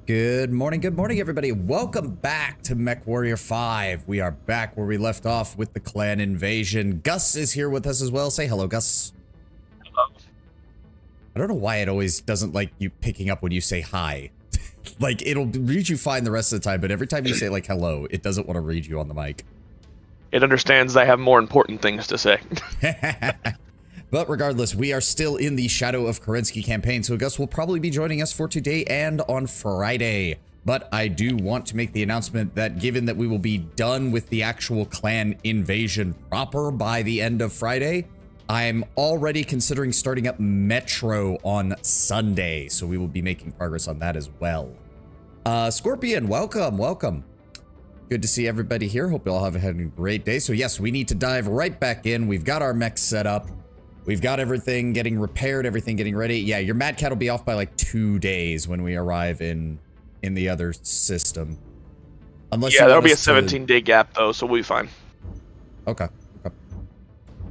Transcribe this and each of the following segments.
Good morning, everybody. Welcome back to MechWarrior 5. We are back where we left off with the clan invasion. Gus is here with us as well. Say hello, Gus. Hello. I don't know why it always doesn't like you picking up when you say hi. Like, it'll read you fine the rest of the time, but every time you say, like, hello, it doesn't want to read you on the mic. It understands I have more important things to say. But regardless, we are still in the Shadow of Kerensky campaign, so Gus will probably be joining us for today and on Friday. But I do want to make the announcement that given that we will be done with the actual clan invasion proper by the end of Friday, I'm already considering starting up Metro on Sunday, so we will be making progress on that as well. Scorpion, welcome. Good to see everybody here. Hope you all have had a great day. So yes, we need to dive right back in. We've got our mech set up. We've got everything getting repaired, everything getting ready. Yeah, your Mad Cat will be off by like 2 days when we arrive in the other system. Unless yeah, there'll be a 17-day gap though, so we'll be fine. Okay.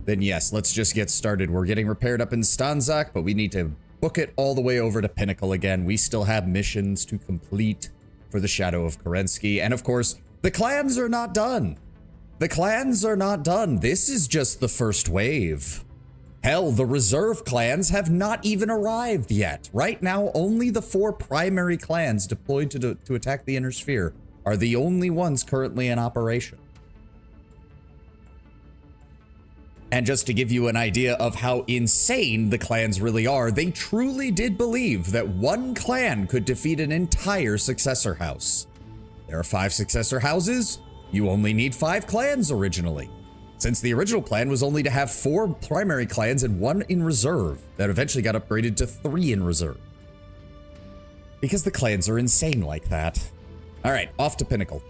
Then yes, let's just get started. We're getting repaired up in Stanzak, but we need to book it all the way over to Pinnacle again. We still have missions to complete for the Shadow of Kerensky. And of course, the clans are not done. The clans are not done. This is just the first wave. Hell, the reserve clans have not even arrived yet. Right now, only the 4 primary clans deployed to attack the Inner Sphere are the only ones currently in operation. And just to give you an idea of how insane the clans really are, they truly did believe that one clan could defeat an entire successor house. There are 5 successor houses. You only need 5 clans originally. Since the original plan was only to have 4 primary clans and 1 in reserve, that eventually got upgraded to 3 in reserve. Because the clans are insane like that. Alright, off to Pinnacle.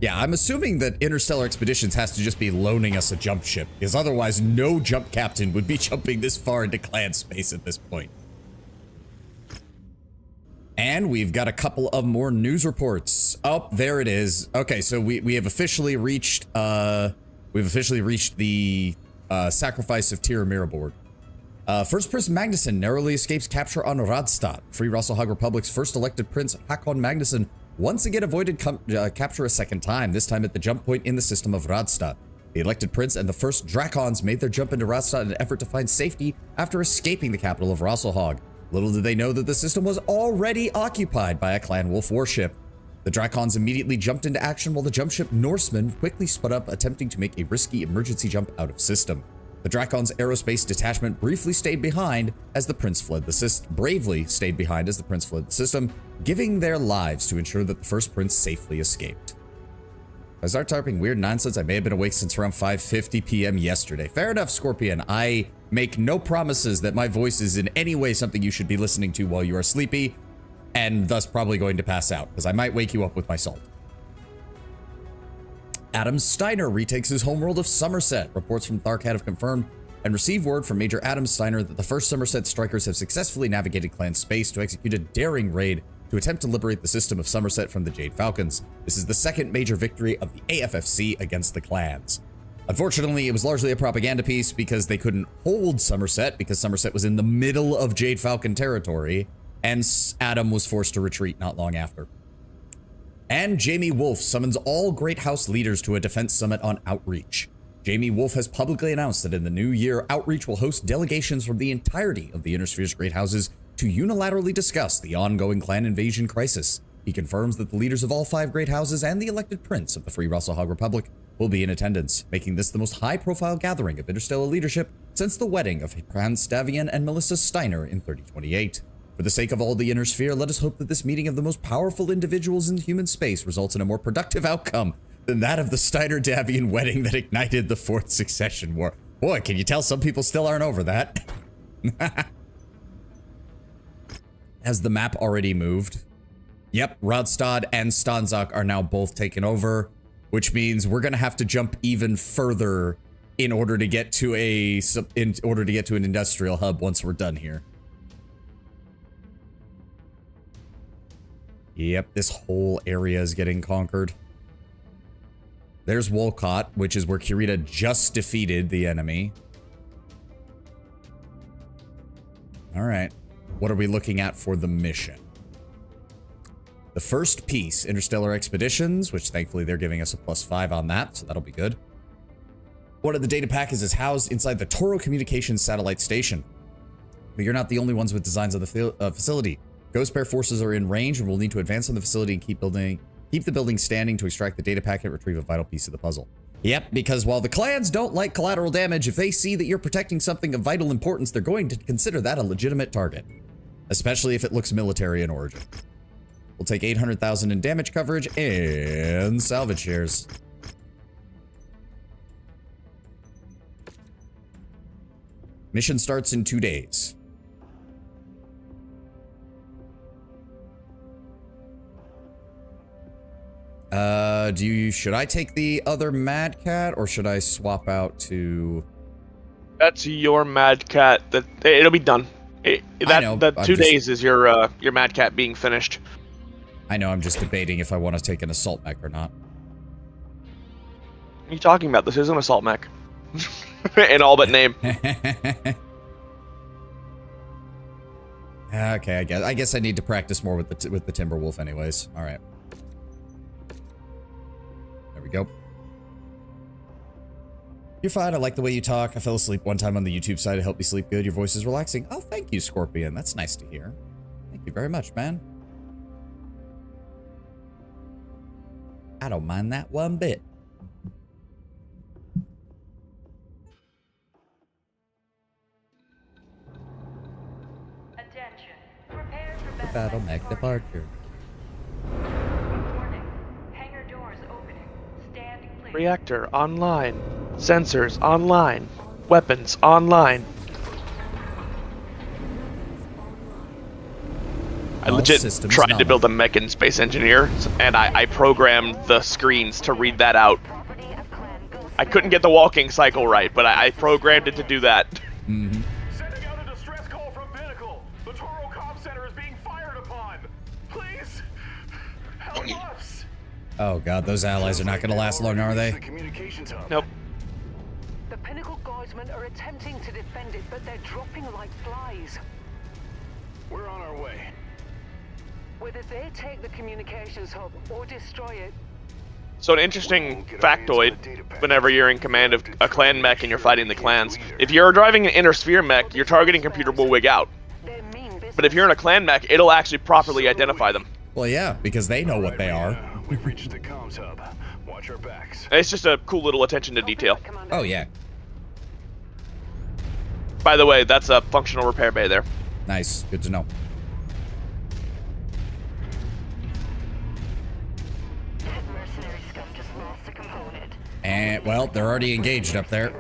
Yeah, I'm assuming that Interstellar Expeditions has to just be loaning us a jump ship, because otherwise no jump captain would be jumping this far into clan space at this point. And we've got a couple of more news reports. Oh, there it is. Okay, so we have officially reached the sacrifice of Tira Miraboard. First Prince Magnusson narrowly escapes capture on Radstad. Free Rasselhag Republic's first elected prince, Hakon Magnusson, once again avoided capture a second time, this time at the jump point in the system of Radstad. The elected prince and the first Drakons made their jump into Radstad in an effort to find safety after escaping the capital of Rasselhag. Little did they know that the system was already occupied by a Clan Wolf warship. The Drakons immediately jumped into action while the jump ship Norseman quickly sped up, attempting to make a risky emergency jump out of system. The Drakons' aerospace detachment briefly stayed behind as the prince fled the system, giving their lives to ensure that the first prince safely escaped. I start typing weird nonsense. I may have been awake since around 5:50 p.m. yesterday. Fair enough, Scorpion. I make no promises that my voice is in any way something you should be listening to while you are sleepy, and thus probably going to pass out, because I might wake you up with my salt. Adam Steiner retakes his homeworld of Somerset. Reports from Tharkat have confirmed and received word from Major Adam Steiner that the first Somerset strikers have successfully navigated clan space to execute a daring raid to attempt to liberate the system of Somerset from the Jade Falcons. This is the second major victory of the AFFC against the clans. Unfortunately, it was largely a propaganda piece because they couldn't hold Somerset because Somerset was in the middle of Jade Falcon territory, and Adam was forced to retreat not long after. And Jamie Wolf summons all Great House leaders to a defense summit on Outreach. Jamie Wolf has publicly announced that in the new year, Outreach will host delegations from the entirety of the Inner Sphere's Great Houses to unilaterally discuss the ongoing clan invasion crisis. He confirms that the leaders of all 5 Great Houses and the elected prince of the Free Rasselhag Republic will be in attendance, making this the most high-profile gathering of interstellar leadership since the wedding of Hans Stavian and Melissa Steiner in 3028. For the sake of all the Inner Sphere, let us hope that this meeting of the most powerful individuals in human space results in a more productive outcome than that of the Steiner-Davian wedding that ignited the 4th Succession War. Boy, can you tell some people still aren't over that? Has the map already moved? Yep, Radstad and Stanzak are now both taken over, which means we're gonna have to jump even further in order to get to an industrial hub once we're done here. Yep, this whole area is getting conquered. There's Wolcott, which is where Kurita just defeated the enemy. All right. What are we looking at for the mission? The first piece, Interstellar Expeditions, which thankfully they're giving us a +5 on that, so that'll be good. One of the data packets is housed inside the Toro Communications Satellite Station. But you're not the only ones with designs of the facility. Ghost Bear forces are in range and will need to advance on the facility and keep the building standing to extract the data packet and retrieve a vital piece of the puzzle. Yep, because while the clans don't like collateral damage, if they see that you're protecting something of vital importance, they're going to consider that a legitimate target. Especially if it looks military in origin. We'll take 800,000 in damage coverage and salvage shares. Mission starts in 2 days. Should I take the other Mad Cat or should I swap out to? That's your Mad Cat. It'll be done. That 2 days is your Mad Cat being finished. I know, I'm just debating if I want to take an assault mech or not. What are you talking about? This is an assault mech. In all but name. Okay, I guess I need to practice more with the Timberwolf anyways. All right. There we go. You're fine. I like the way you talk. I fell asleep one time on the YouTube side to help me sleep good. Your voice is relaxing. Oh, thank you, Scorpion. That's nice to hear. Thank you very much, man. I don't mind that one bit. Attention. Prepare for Battle mech departure. Warning. Hangar doors opening. Stand clear. Reactor online. Sensors online. Weapons online. I legit tried to build a mech in Space Engineer, and I programmed the screens to read that out. I couldn't get the walking cycle right, but I programmed it to do that. Mm-hmm. Sending out a distress call from Pinnacle. The Toro Comm Center is being fired upon. Please, help us. Oh god, those allies are not going to last long, are they? Nope. The Pinnacle Guardsmen are attempting to defend it, but they're dropping like flies. We're on our way. Whether they take the communications hub or destroy it. So an interesting factoid, whenever you're in command of a clan mech and you're fighting the clans, if you're driving an inner sphere mech, your targeting computer will wig out. But if you're in a clan mech, it'll actually properly identify them. Well, yeah, because they know what they are. We've reached the comms hub. Watch our backs. It's just a cool little attention to detail. Oh, yeah. By the way, that's a functional repair bay there. Nice. Good to know. And, well, they're already engaged up there.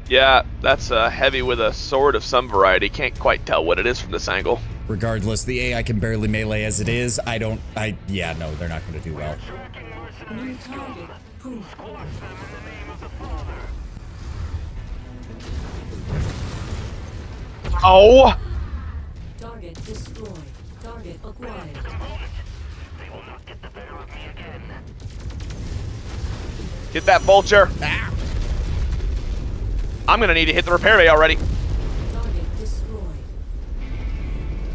Yeah, that's heavy with a sword of some variety. Can't quite tell what it is from this angle. Regardless, the AI can barely melee as it is. Yeah, no, they're not going to do well. Oh! Target destroyed. Target acquired. They will not get the better of me again. Get that vulture. Ah! I'm gonna need to hit the repair bay already. Target destroyed.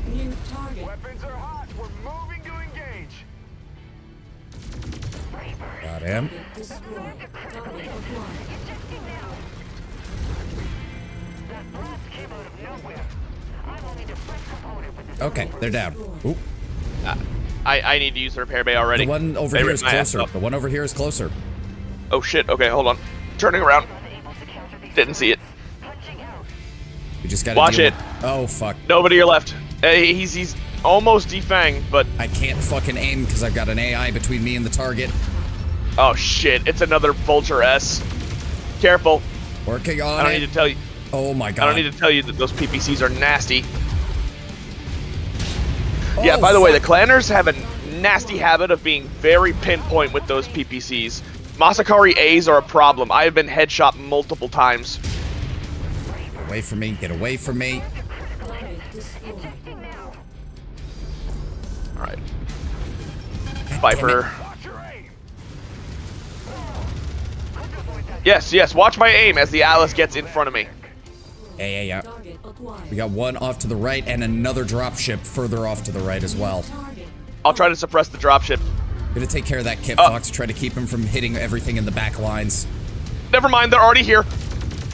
New target. Weapons are hot. We're moving to engage. Got him. Target destroyed. Target acquired. Okay, they're down. Oop. I need to use the repair bay already. The one over They here ripped is my ass closer. up. The one over here is closer. Oh shit, okay, hold on. Turning around. Didn't see it. We just gotta Watch deal it. with- Oh, fuck. Nobody to your left. He's almost defanged, but... I can't fucking aim because I've got an AI between me and the target. Oh shit, it's another Vulture S. Careful. Working on I don't it. need to tell you. Oh my god. I don't need to tell you that those PPCs are nasty. Oh, Yeah, by the way, the fuck. clanners have a nasty habit of being very pinpoint with those PPCs. Masakari A's are a problem. I have been headshot multiple times. Get away from me. Get away from me. Target destroyed. Alright. Viper. Watch your aim. Yes, watch my aim as the Alice gets in front of me. Yeah. Target acquired. We got one off to the right and another dropship further off to the right as well. Target. I'll try to suppress the dropship. Gonna take care of that Kit Fox, try to keep him from hitting everything in the back lines. Never mind, they're already here.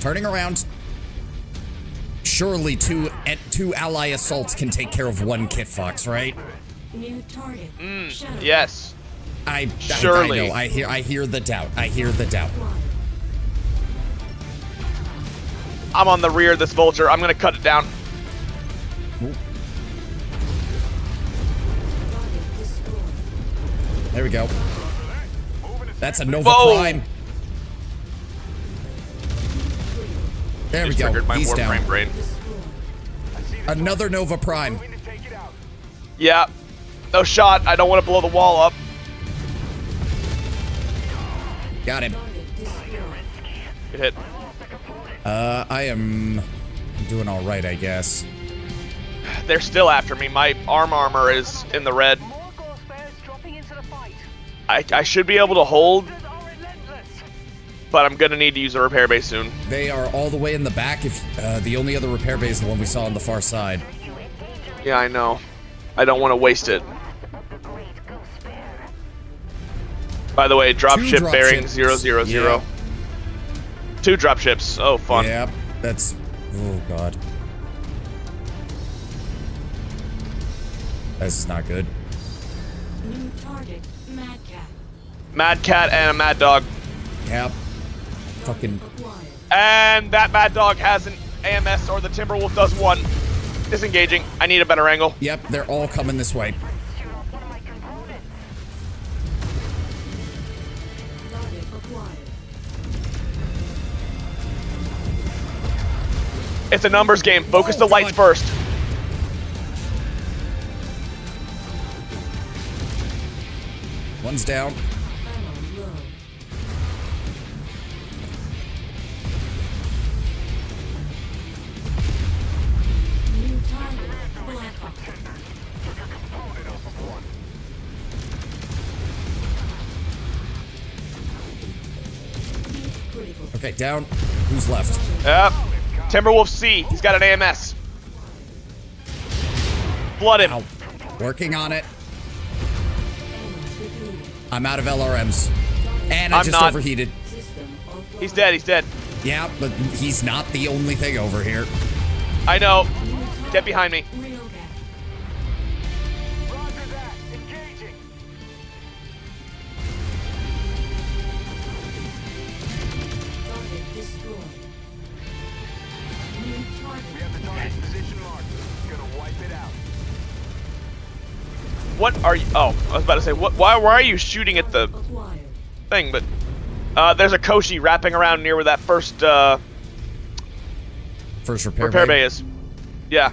Turning around. Surely two ally assaults can take care of one Kit Fox, right? New target. Shadow. Yes. I Surely. know. I hear the doubt. I hear the doubt. Acquired. I'm on the rear of this vulture. I'm gonna cut it down. Target destroyed. There we go. That's a Nova Whoa. Prime. There we Just go. triggered my He's Warframe down. brain. Destroyed. Another Nova Prime. Moving to take it out. Yeah. No shot. I don't want to blow the wall up. Got him. Target destroyed. Good hit. I'm doing all right, I guess. They're still after me. My armor is in the red. More ghost bears dropping into the fight. I should be able to hold, Others are relentless. but I'm gonna need to use a repair base soon. They are all the way in the back. If the only other repair bay is the one we saw on the far side. Yeah, I know. I don't want to waste it. By the way, dropship drop bearing ships. 000. Yeah. 2 dropships. Oh, fun. Yep, that's. Oh god. This is not good. New target. Mad Cat. Mad Cat and a Mad Dog. Yep. Fucking. Acquired. And that Mad Dog has an AMS, or the Timberwolf does one. Disengaging. I need a better angle. Yep, they're all coming this way. Target acquired. It's a numbers game. Focus Oh, the lights God. first. One's down. Ammo low. New target. Blackhawk. Heat critical. Okay, down. Who's left? Yep. Timberwolf C. He's got an AMS. Flood him. Ow. Working on it. Ammo depleted. I'm out of LRMs. And I I'm just not. overheated. System offline. He's dead. He's dead. Yeah, but he's not the only thing over here. I know. New target. Get behind me. Real gap. Roger that. Engaging. Target destroyed. New target. We have the target's position marked. Gonna wipe it out. What are you? Oh, I was about to say. Why are you shooting at the Acquired. thing? But there's a Koshi wrapping around near where that first First repair, repair bay is. Yeah.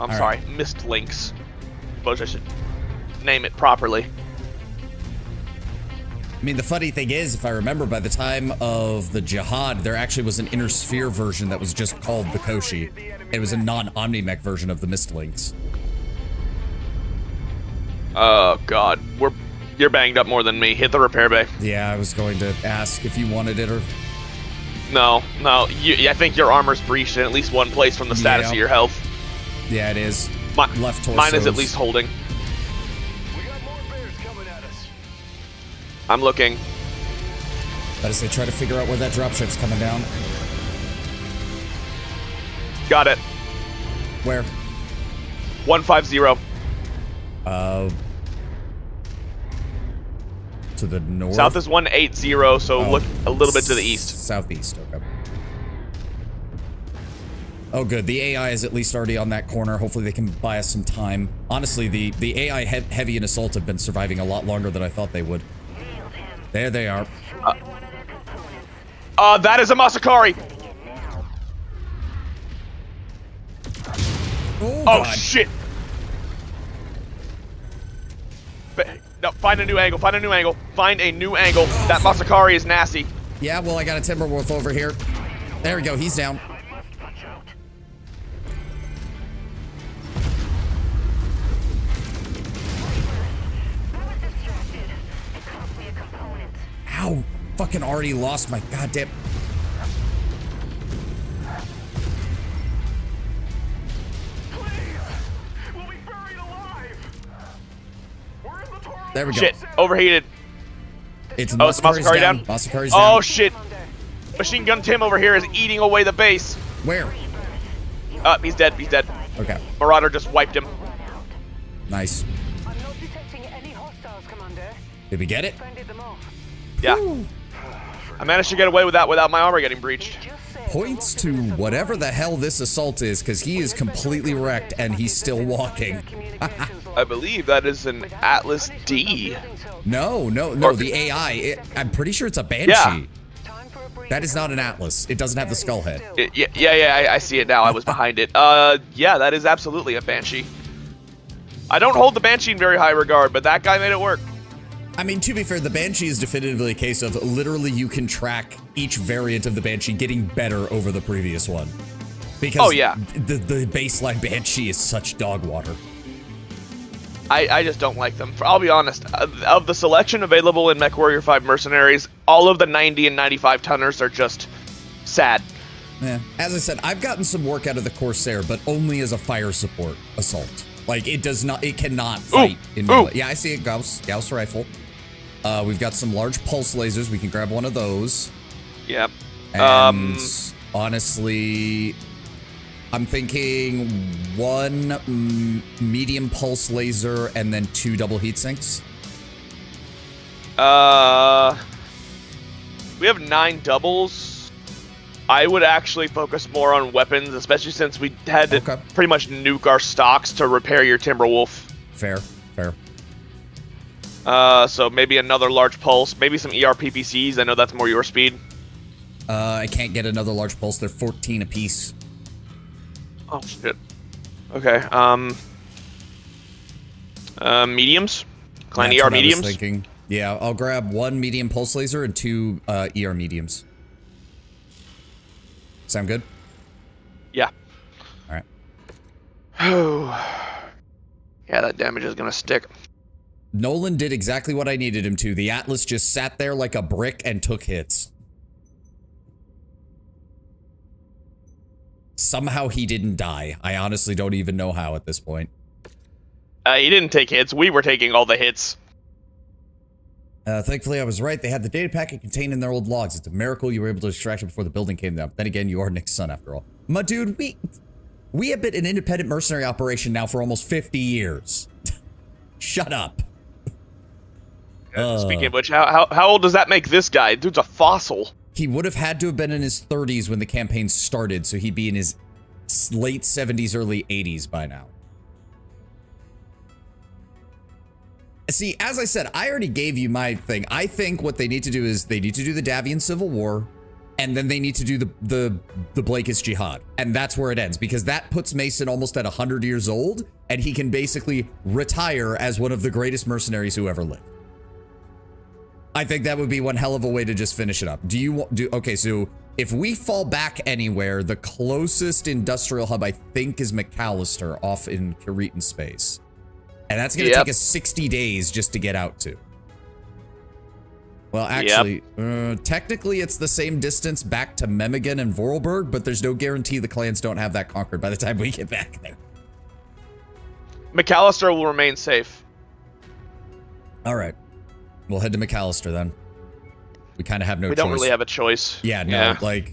I'm All sorry. right. Missed links. Suppose I should name it properly. I mean, the funny thing is, if I remember, by the time of the Jihad, there actually was an Inner Sphere version that was just called the Koshi. It was a non-Omnimech version of the Mistlinks. Oh God, you're banged up more than me. Hit the repair bay. Yeah, I was going to ask if you wanted it or... No. I think your armor's breached in at least one place from the status Yeah. of your health. Yeah, it is. Left torso. Mine is at least holding. We got more bears coming at us. I'm looking. But as they try to figure out where that dropship's coming down. Got it. Where? 150. To the north? South is 180, so Oh. look a little bit to the east. Southeast, okay. Oh, good. The AI is at least already on that corner. Hopefully they can buy us some time. Honestly, the AI heavy and assault have been surviving a lot longer than I thought they would. There they are. That is a Masakari. Oh, Oh God. shit. No, find a new angle. Find a new angle. Find a new angle. That Masakari is nasty. Yeah, well, I got a Timberwolf over here. There we go. He's down. Ow. fucking already lost my goddamn... Please! We'll be buried alive! We're in the Toro There we go. Shit, overheated. It's Oh, is the Masakari down? Masakari's down. Oh shit! Machine Gun Tim over here is eating away the base. Where? He's dead. He's dead. Okay. Marauder just wiped him. Nice. I'm not detecting any hostiles, Commander. Did we get it? Fended them off. Yeah. I managed to get away with that without my armor getting breached. Just said Points to whatever the hell this assault is, because he is completely wrecked and he's still walking. I believe that is an Atlas D. No, the AI. I'm pretty sure it's a Banshee. Yeah. That is not an Atlas. It doesn't have the skull head. Yeah, I see it now. I was behind it. Yeah, that is absolutely a Banshee. I don't hold the Banshee in very high regard, but that guy made it work. I mean, to be fair, the Banshee is definitively a case of literally you can track each variant of the Banshee getting better over the previous one. Because Oh, yeah. the baseline Banshee is such dog water. I just don't like them. I'll be honest. Of the selection available in MechWarrior 5 Mercenaries, all of the 90 and 95 tonners are just sad. Yeah. As I said, I've gotten some work out of the Corsair, but only as a fire support assault. Like, it cannot fight in melee. Yeah, I see it, Gauss rifle. We've got some large pulse lasers. We can grab one of those. Yep. And honestly, I'm thinking one medium pulse laser and then 2 double heat sinks. We have 9 doubles. I would actually focus more on weapons, especially since we had to pretty much nuke our stocks to repair your Timberwolf. Fair. So maybe another large pulse, maybe some ERPPCs. I know that's more your speed. I can't get another large pulse. They're 14 apiece. Oh shit. Okay. Mediums. Clan That's ER what I was mediums. thinking. Yeah, I'll grab 1 medium pulse laser and 2 ER mediums. Sound good? Yeah. All right. Yeah, that damage is gonna stick. Nolan did exactly what I needed him to. The Atlas just sat there like a brick and took hits. Somehow he didn't die. I honestly don't even know how at this point. He didn't take hits. We were taking all the hits. Thankfully, I was right. They had the data packet contained in their old logs. It's a miracle you were able to extract it before the building came down. Then again, you are Nick's son after all. My dude, we have been an independent mercenary operation now for almost 50 years. Shut up. Speaking of which, how old does that make this guy? Dude's a fossil. He would have had to have been in his 30s when the campaign started, so he'd be in his late 70s, early 80s by now. See, as I said, I already gave you my thing. I think what they need to do is they need to do the Davian Civil War, and then they need to do the Blakist Jihad. And that's where it ends, because that puts Mason almost at 100 years old, and he can basically retire as one of the greatest mercenaries who ever lived. I think that would be one hell of a way to just finish it up. Okay, so if we fall back anywhere, the closest industrial hub I think is McAllister off in Curitan space. And that's going to take us 60 days just to get out to. Well, actually, technically it's the same distance back to Memmingen and Vorarlberg, but there's no guarantee the clans don't have that conquered by the time we get back there. McAllister will remain safe. All right. We'll head to McAllister then. We kind of have no choice. We don't really have a choice. Yeah, no, like,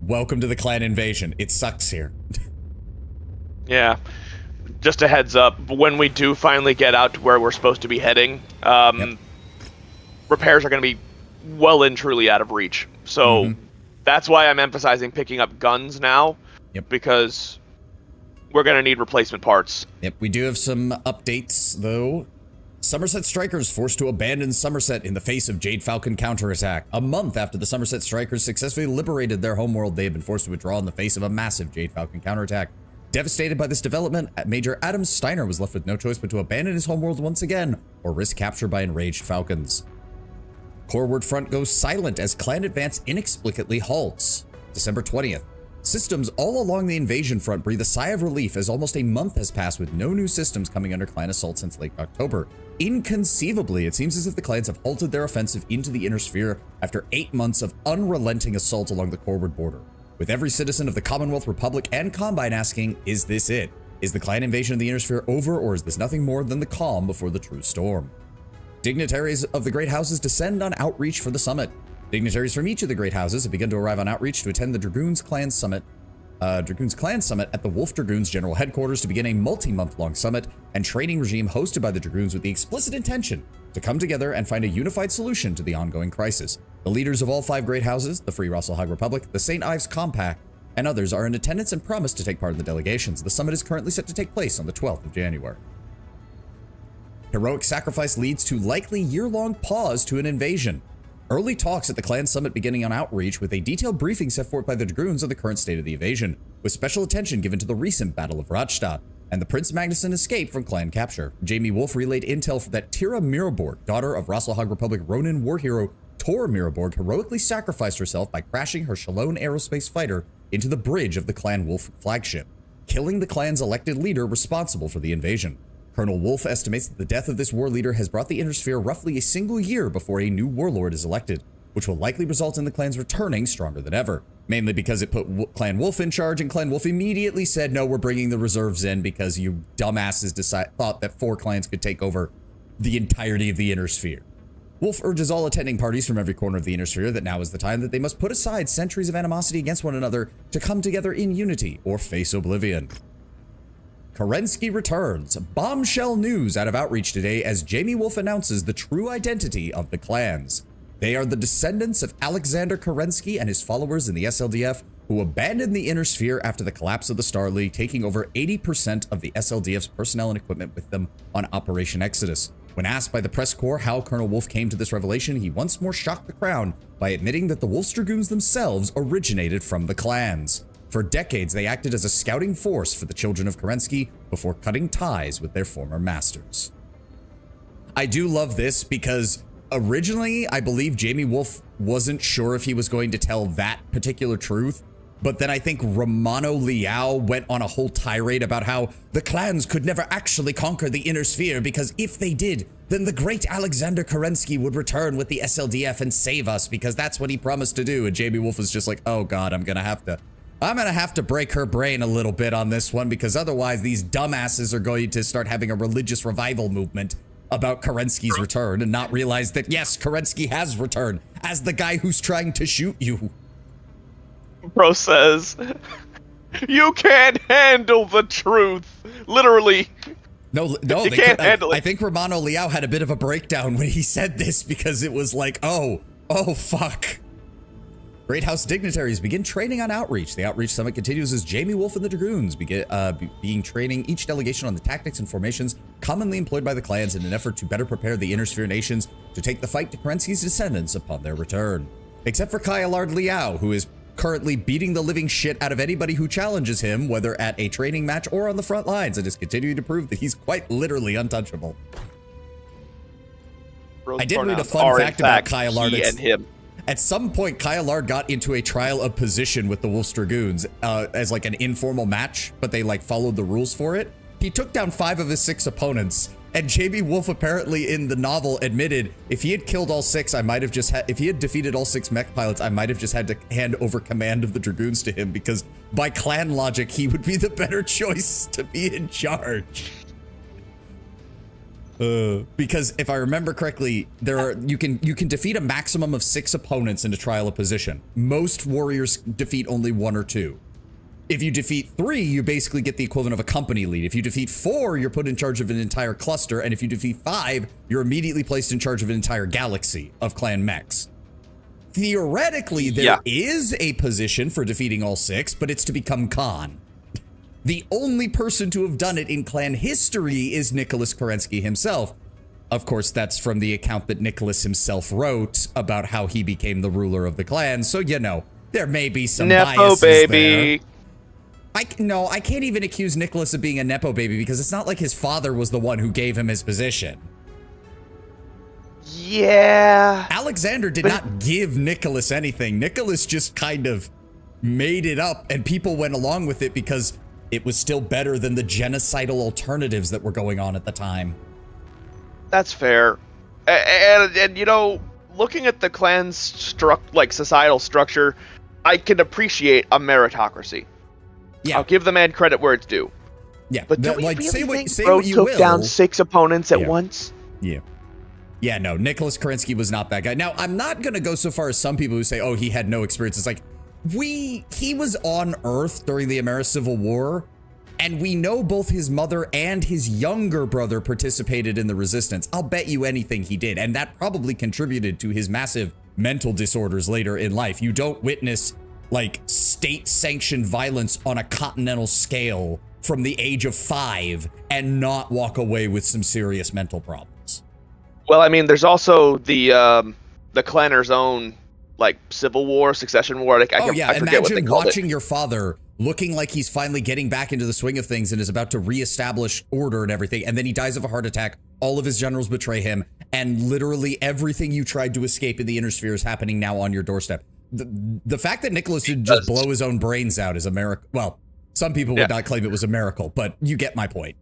welcome to the clan invasion. It sucks here. Yeah. Just a heads up, when we do finally get out to where we're supposed to be heading, repairs are going to be well and truly out of reach. So that's why I'm emphasizing picking up guns now, because we're going to need replacement parts. Yep, we do have some updates, though. Somerset Strikers forced to abandon Somerset in the face of Jade Falcon counterattack. A month after the Somerset Strikers successfully liberated their homeworld, they have been forced to withdraw in the face of a massive Jade Falcon counterattack. Devastated by this development, Major Adam Steiner was left with no choice but to abandon his homeworld once again, or risk capture by enraged Falcons. Coreward Front goes silent as clan advance inexplicably halts. December 20th. Systems all along the invasion front breathe a sigh of relief as almost a month has passed with no new systems coming under clan assault since late October. Inconceivably, it seems as if the clans have halted their offensive into the inner sphere after 8 months of unrelenting assault along the Corward border, with every citizen of the Commonwealth, Republic, and Combine asking, is this it? Is the clan invasion of the inner sphere over, or is this nothing more than the calm before the true storm? Dignitaries of the great houses descend on outreach for the summit. Dignitaries from each of the great houses have begun to arrive on outreach to attend the Dragoons Clan Summit at the Wolf Dragoons General Headquarters to begin a multi-month-long summit and training regime hosted by the Dragoons with the explicit intention to come together and find a unified solution to the ongoing crisis. The leaders of all 5 great houses, the Free Rasselhag Republic, the St. Ives Compact, and others are in attendance and promise to take part in the delegations. The summit is currently set to take place on the 12th of January. Heroic sacrifice leads to likely year-long pause to an invasion. Early talks at the clan summit beginning on outreach with a detailed briefing set forth by the Dragoons of the current state of the invasion, with special attention given to the recent Battle of Radstadt and the Prince Magnusson escape from clan capture. Jamie Wolf relayed intel that Tira Miraborg, daughter of Rasselhag Republic Ronin war hero Tor Miraborg, heroically sacrificed herself by crashing her Shalone aerospace fighter into the bridge of the Clan Wolf flagship, killing the clan's elected leader responsible for the invasion. Colonel Wolf estimates that the death of this war leader has brought the Inner Sphere roughly a single year before a new warlord is elected, which will likely result in the clans returning stronger than ever. Mainly because it put Clan Wolf in charge, and Clan Wolf immediately said, no, we're bringing the reserves in because you dumbasses thought that 4 clans could take over the entirety of the Inner Sphere. Wolf urges all attending parties from every corner of the Inner Sphere that now is the time that they must put aside centuries of animosity against one another to come together in unity or face oblivion. Kerensky returns. Bombshell news out of outreach today as Jamie Wolf announces the true identity of the clans. They are the descendants of Alexander Kerensky and his followers in the SLDF who abandoned the Inner Sphere after the collapse of the Star League, taking over 80% of the SLDF's personnel and equipment with them on Operation Exodus. When asked by the press corps how Colonel Wolf came to this revelation, he once more shocked the crown by admitting that the Wolf's Dragoons themselves originated from the clans. For decades, they acted as a scouting force for the children of Kerensky before cutting ties with their former masters. I do love this because originally, I believe Jamie Wolf wasn't sure if he was going to tell that particular truth, but then I think Romano Liao went on a whole tirade about how the clans could never actually conquer the Inner Sphere because if they did, then the great Alexander Kerensky would return with the SLDF and save us because that's what he promised to do. And Jamie Wolf was just like, oh God, I'm gonna have to break her brain a little bit on this one because otherwise these dumbasses are going to start having a religious revival movement about Kerensky's return and not realize that, yes, Kerensky has returned as the guy who's trying to shoot you. Bro says, you can't handle the truth. Literally. No, you can't handle it. I think Romano Liao had a bit of a breakdown when he said this because it was like, oh, fuck. Great House dignitaries begin training on outreach. The outreach summit continues as Jamie Wolf and the Dragoons begin training each delegation on the tactics and formations commonly employed by the clans in an effort to better prepare the Inner Sphere nations to take the fight to Kerensky's descendants upon their return. Except for Kayalard Liao, who is currently beating the living shit out of anybody who challenges him, whether at a training match or on the front lines, and is continuing to prove that he's quite literally untouchable. I did read a fun fact about Kayalard and him. At some point, Kayalard got into a trial of position with the Wolf's Dragoons as like an informal match, but they like followed the rules for it. He took down 5 of his 6 opponents, and Jamie Wolf apparently in the novel admitted, if he had killed all 6, if he had defeated all 6 mech pilots, I might have just had to hand over command of the Dragoons to him because by clan logic, he would be the better choice to be in charge. Because if I remember correctly, you can defeat a maximum of 6 opponents in a trial of position. Most warriors defeat only 1 or 2. If you defeat 3, you basically get the equivalent of a company lead. If you defeat 4, you're put in charge of an entire cluster, and if you defeat 5, you're immediately placed in charge of an entire galaxy of clan mechs. Theoretically, there is a position for defeating all 6, but it's to become Khan. The only person to have done it in clan history is Nicholas Kerensky himself. Of course, that's from the account that Nicholas himself wrote about how he became the ruler of the clan, so you know, there may be some biases baby. there. I can't even accuse Nicholas of being a Nepo baby because it's not like his father was the one who gave him his position. Yeah. Alexander did not give Nicholas anything. Nicholas just kind of made it up and people went along with it because it was still better than the genocidal alternatives that were going on at the time. That's fair. And you know, looking at the clan's societal structure, I can appreciate a meritocracy. Yeah. I'll give the man credit where it's due. Yeah, But do we like really say think what Bro you took will. down 6 opponents at Yeah. once? Yeah, no, Nicholas Kerensky was not that guy. Now, I'm not going to go so far as some people who say, oh, he had no experience. It's like, he was on Earth during the Ameri-Civil War, and we know both his mother and his younger brother participated in the resistance. I'll bet you anything he did, and that probably contributed to his massive mental disorders later in life. You don't witness, like, state-sanctioned violence on a continental scale from the age of 5 and not walk away with some serious mental problems. Well, I mean, there's also the clanner's own, like, civil war, succession war. Like, I forget what they imagine called watching it. your father looking like he's finally getting back into the swing of things and is about to reestablish order and everything, and then he dies of a heart attack, all of his generals betray him, and literally everything you tried to escape in the inner sphere is happening now on your doorstep. The fact that Nicholas didn't just blow his own brains out is a miracle. Well, some people would not claim it was a miracle, but you get my point.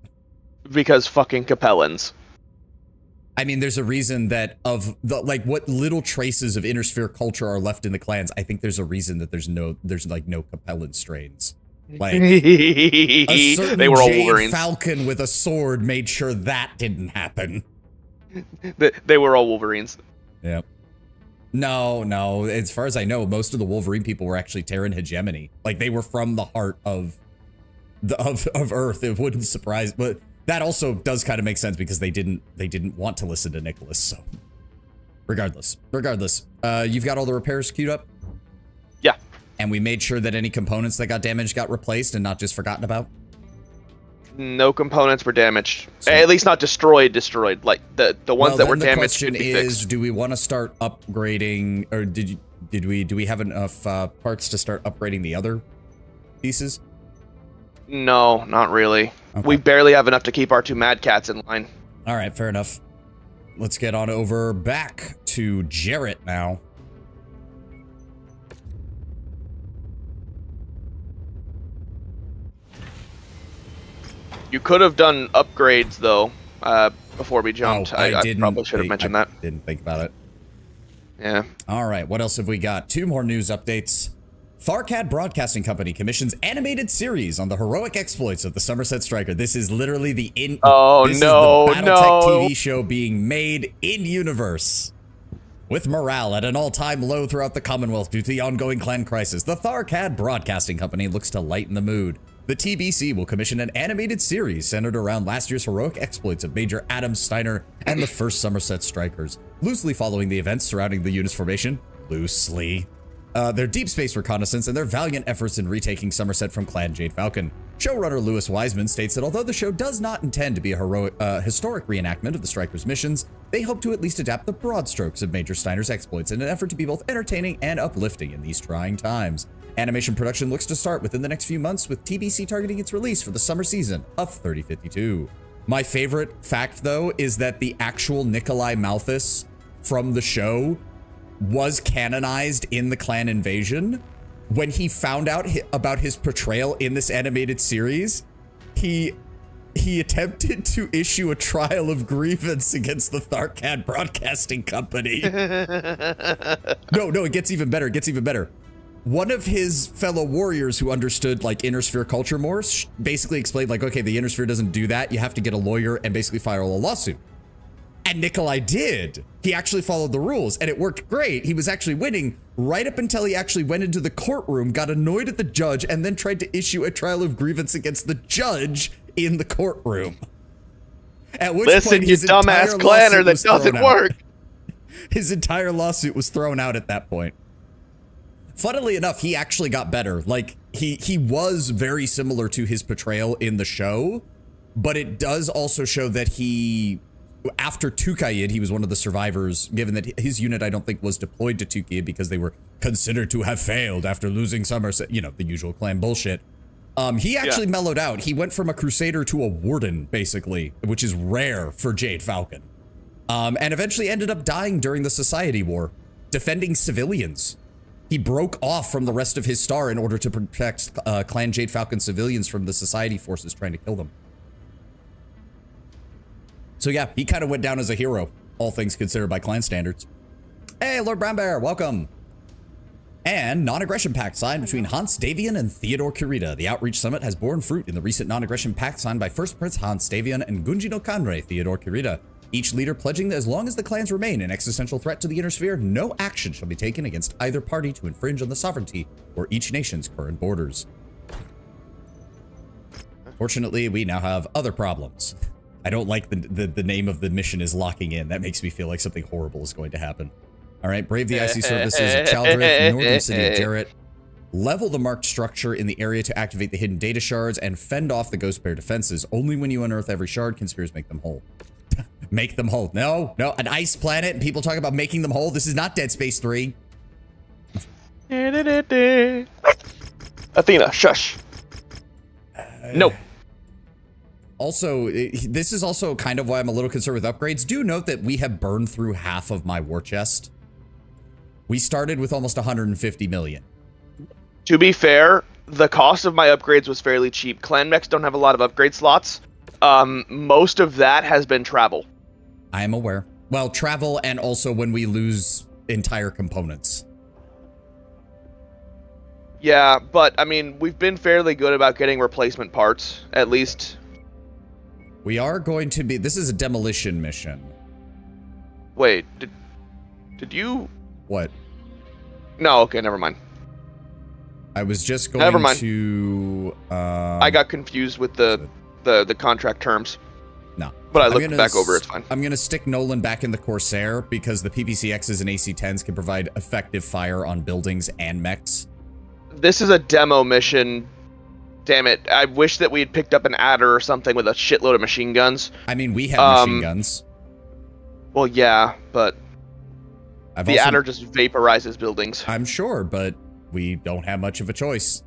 Because fucking Capellans. I mean, there's a reason that of the, like, what little traces of inner sphere culture are left in the clans. I think there's a reason that there's no Capellan strains. Like, a certain they were all Jade Wolverines. Falcon with a sword made sure that didn't happen. They were all Wolverines. Yep. No. As far as I know, most of the Wolverine people were actually Terran hegemony. Like, they were from the heart of Earth. It wouldn't surprise, but that also does kind of make sense because they didn't want to listen to Nicholas. So, regardless, you've got all the repairs queued up. Yeah. And we made sure that any components that got damaged got replaced and not just forgotten about. No components were damaged. Sweet. At least not destroyed. Like the ones that were damaged. The question could be is, fixed. do we want to start upgrading, or do we have enough parts to start upgrading the other pieces? No, not really. Okay. We barely have enough to keep our 2 Mad Cats in line. All right, fair enough. Let's get on over back to Jarrett now. You could have done upgrades though before we jumped. Oh, I probably should have mentioned that. Didn't think about it. Yeah. All right, what else have we got? 2 more news updates. Tharkad Broadcasting Company commissions animated series on the heroic exploits of the Somerset Striker. This is literally the this is the BattleTech TV show being made in universe. With morale at an all-time low throughout the Commonwealth due to the ongoing clan crisis, the Tharkad Broadcasting Company looks to lighten the mood. The TBC will commission an animated series centered around last year's heroic exploits of Major Adam Steiner and the 1st Somerset Strikers, loosely following the events surrounding the unit's formation. Their deep space reconnaissance and their valiant efforts in retaking Somerset from Clan Jade Falcon. Showrunner Lewis Wiseman states that although the show does not intend to be a historic reenactment of the Strikers' missions, they hope to at least adapt the broad strokes of Major Steiner's exploits in an effort to be both entertaining and uplifting in these trying times. Animation production looks to start within the next few months, with TBC targeting its release for the summer season of 3052. My favorite fact, though, is that the actual Nikolai Malthus from the show was canonized in the clan invasion. When he found out about his portrayal in this animated series, he attempted to issue a trial of grievance against the Tharkad Broadcasting Company. No, it gets even better. One of his fellow warriors who understood, like, inner sphere culture more basically explained, like, okay, the inner sphere doesn't do that. You have to get a lawyer and basically file a lawsuit. And Nikolai did. He actually followed the rules, and it worked great. He was actually winning right up until he actually went into the courtroom, got annoyed at the judge, and then tried to issue a trial of grievance against the judge in the courtroom. At which point, you dumbass clanner, that doesn't work. His entire lawsuit was thrown out at that point. Funnily enough, he actually got better. Like, he was very similar to his portrayal in the show, but it does also show that after Tukayid, he was one of the survivors, given that his unit, I don't think, was deployed to Tukayid because they were considered to have failed after losing Somerset, the usual clan bullshit. He actually mellowed out. He went from a crusader to a warden, basically, which is rare for Jade Falcon. And eventually ended up dying during the Society War, defending civilians. He broke off from the rest of his star in order to protect Clan Jade Falcon civilians from the Society forces trying to kill them. So yeah, he kind of went down as a hero, all things considered by clan standards. Hey, Lord Brown Bear, welcome. And non-aggression pact signed between Hans Davian and Theodore Kurita. The Outreach Summit has borne fruit in the recent non-aggression pact signed by First Prince Hans Davian and Gunji no Kanrei Theodore Kurita. Each leader pledging that as long as the clans remain an existential threat to the Inner Sphere, no action shall be taken against either party to infringe on the sovereignty or each nation's current borders. Fortunately, we now have other problems. I don't like the name of the mission is locking in. That makes me feel like something horrible is going to happen. All right, brave the icy surfaces of Chaldriff, northern city of Jarrett. Level the marked structure in the area to activate the hidden data shards and fend off the Ghost Bear defenses. Only when you unearth every shard can spears make them whole. Make them whole. No, an ice planet and people talk about making them whole. This is not Dead Space 3. Athena, shush. Nope. Also, this is also kind of why I'm a little concerned with upgrades. Do note that we have burned through half of my war chest. We started with almost 150 million. To be fair, the cost of my upgrades was fairly cheap. Clan mechs don't have a lot of upgrade slots. Most of that has been travel. I am aware. Well, travel and also when we lose entire components. Yeah, but I mean, we've been fairly good about getting replacement parts, at least. We are going to be... This is a demolition mission. Wait, did you... What? No, okay, never mind. I was just going Never mind. to... I got confused with the contract terms. No. But I looked back over, it's fine. I'm going to stick Nolan back in the Corsair because the PPCXs and AC-10s can provide effective fire on buildings and mechs. This is a demo mission. Damn it. I wish that we had picked up an adder or something with a shitload of machine guns. I mean, we have machine guns. Well, yeah, but the also, adder just vaporizes buildings. I'm sure, but we don't have much of a choice.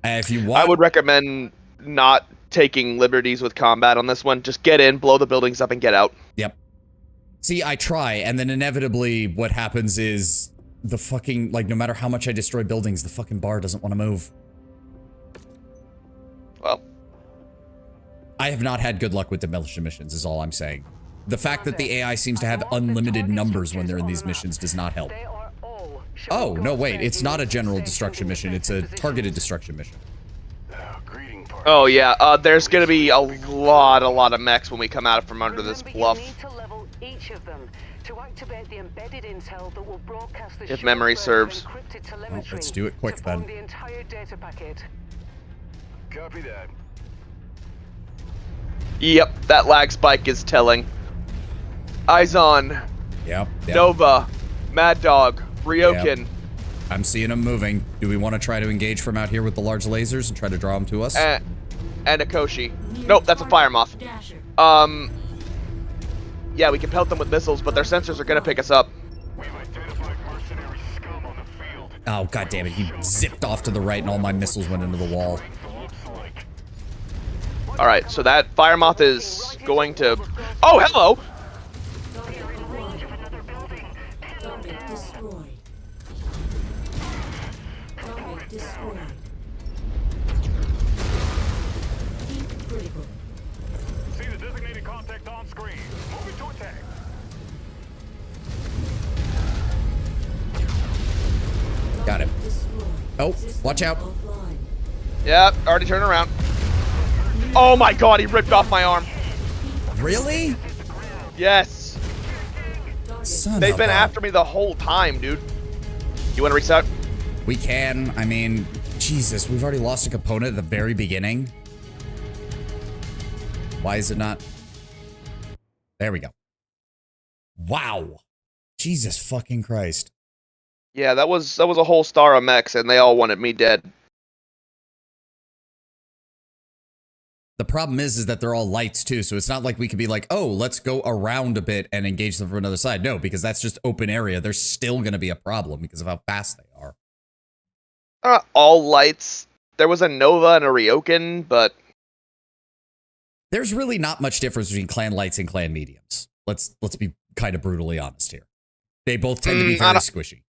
If you want... I would recommend not taking liberties with combat on this one. Just get in, blow the buildings up, and get out. Yep. See, I try, and then inevitably what happens is the fucking, like, no matter how much I destroy buildings, the fucking bar doesn't want to move. Well, I have not had good luck with demolition missions, is all I'm saying. The fact that the AI seems to have unlimited numbers when they're in these missions does not help. Oh, no, wait, it's not a general destruction mission, it's a targeted destruction mission. oh yeah, there's gonna be a lot of mechs when we come out from under this bluff. If memory serves. Well, let's do it quick then. Copy that. Yep, that lag spike is telling. Eyes on. Yep. Nova. Mad Dog. Ryokin. Yep. I'm seeing them moving. Do we want to try to engage from out here with the large lasers and try to draw them to us? And Akoshi. Nope, that's a fire moth. Dasher. Yeah, we can pelt them with missiles, but their sensors are gonna pick us up. We've identified mercenary scum on the field. Oh, god damn it. He zipped off to the right and all my missiles went into the wall. Alright, so that fire moth is going to... Oh, hello! Target destroyed. Target destroyed. Heat critical. See the designated contact on screen. Moving to attack. Got it. Destroyed. Oh, System watch out. offline. Yep, already turned around. Oh my god, he ripped off my arm. Really? Yes. Son They've of been a- after me the whole time, dude. You wanna reset? We can. I mean, Jesus, we've already lost a component at the very beginning. Why is it not? There we go. Wow. Jesus fucking Christ. Yeah, that was a whole star of mechs, and they all wanted me dead. The problem is that they're all lights too, so it's not like we could be like, oh, let's go around a bit and engage them from another side. No, because that's just open area. There's still going to be a problem because of how fast they are. All lights. There was a Nova and a Ryokin, but... There's really not much difference between clan lights and clan mediums. Let's be kind of brutally honest here. They both tend to be very squishy.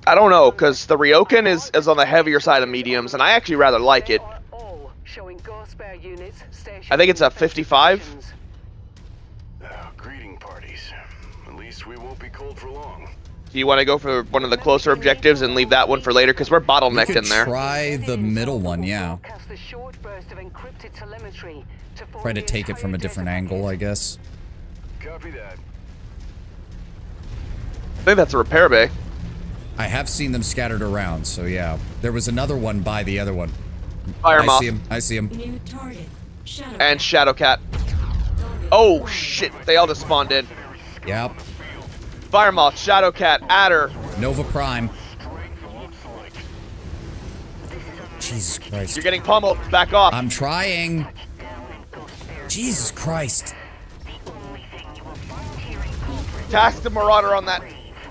I don't know, because the Ryokan is on the heavier side of mediums, and I actually rather like it. All showing Ghost Bear units stationed I think it's a in 55. positions. Greeting parties. At least we won't be cold for long. Do you want to go for one of the closer objectives and leave that one for later? Because we're We bottlenecked could in there. try the middle one, yeah. Broadcast a short burst of encrypted telemetry to form Try to the take it from a entire different data angle, I packet. guess. Copy that. I think that's a repair bay. I have seen them scattered around, so yeah. There was another one by the other one. Fire I Moth see him. I see him. New target. Shadow. and Shadowcat. Oh shit, they all just spawned in. Yep. Fire Moth, Shadowcat, Adder. Nova Prime. Jesus Christ. You're getting pummeled. Back off. I'm trying. Jesus Christ. Task the Marauder on that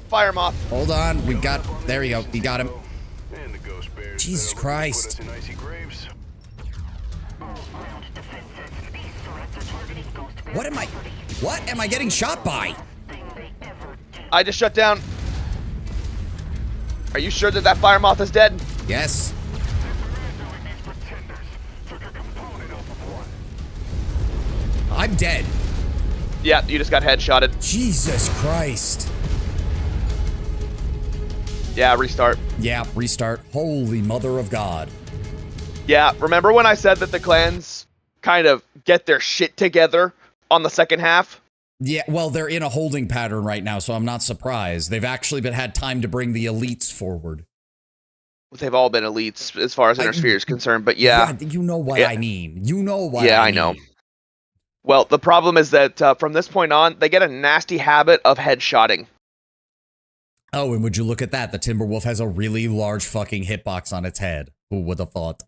Fire Moth. Hold on. We got. There you go. We got him. And the ghost bears Jesus that'll put Christ. us in icy graves. What am I getting shot by? I just shut down. Are you sure that that Fire Moth is dead? Yes. I'm dead. Yeah, you just got headshotted. Jesus Christ. Yeah, restart. Yeah, restart. Holy mother of God. Yeah, remember when I said that the clans kind of get their shit together on the second half? Yeah, well, they're in a holding pattern right now, so I'm not surprised. They've actually had time to bring the elites forward. They've all been elites as far as Intersphere is concerned, but yeah. You know what Yeah. I mean. You know what Yeah, I I know. mean. Well, the problem is that from this point on, they get a nasty habit of headshotting. Oh, and would you look at that? The Timberwolf has a really large fucking hitbox on its head. Who would have thought?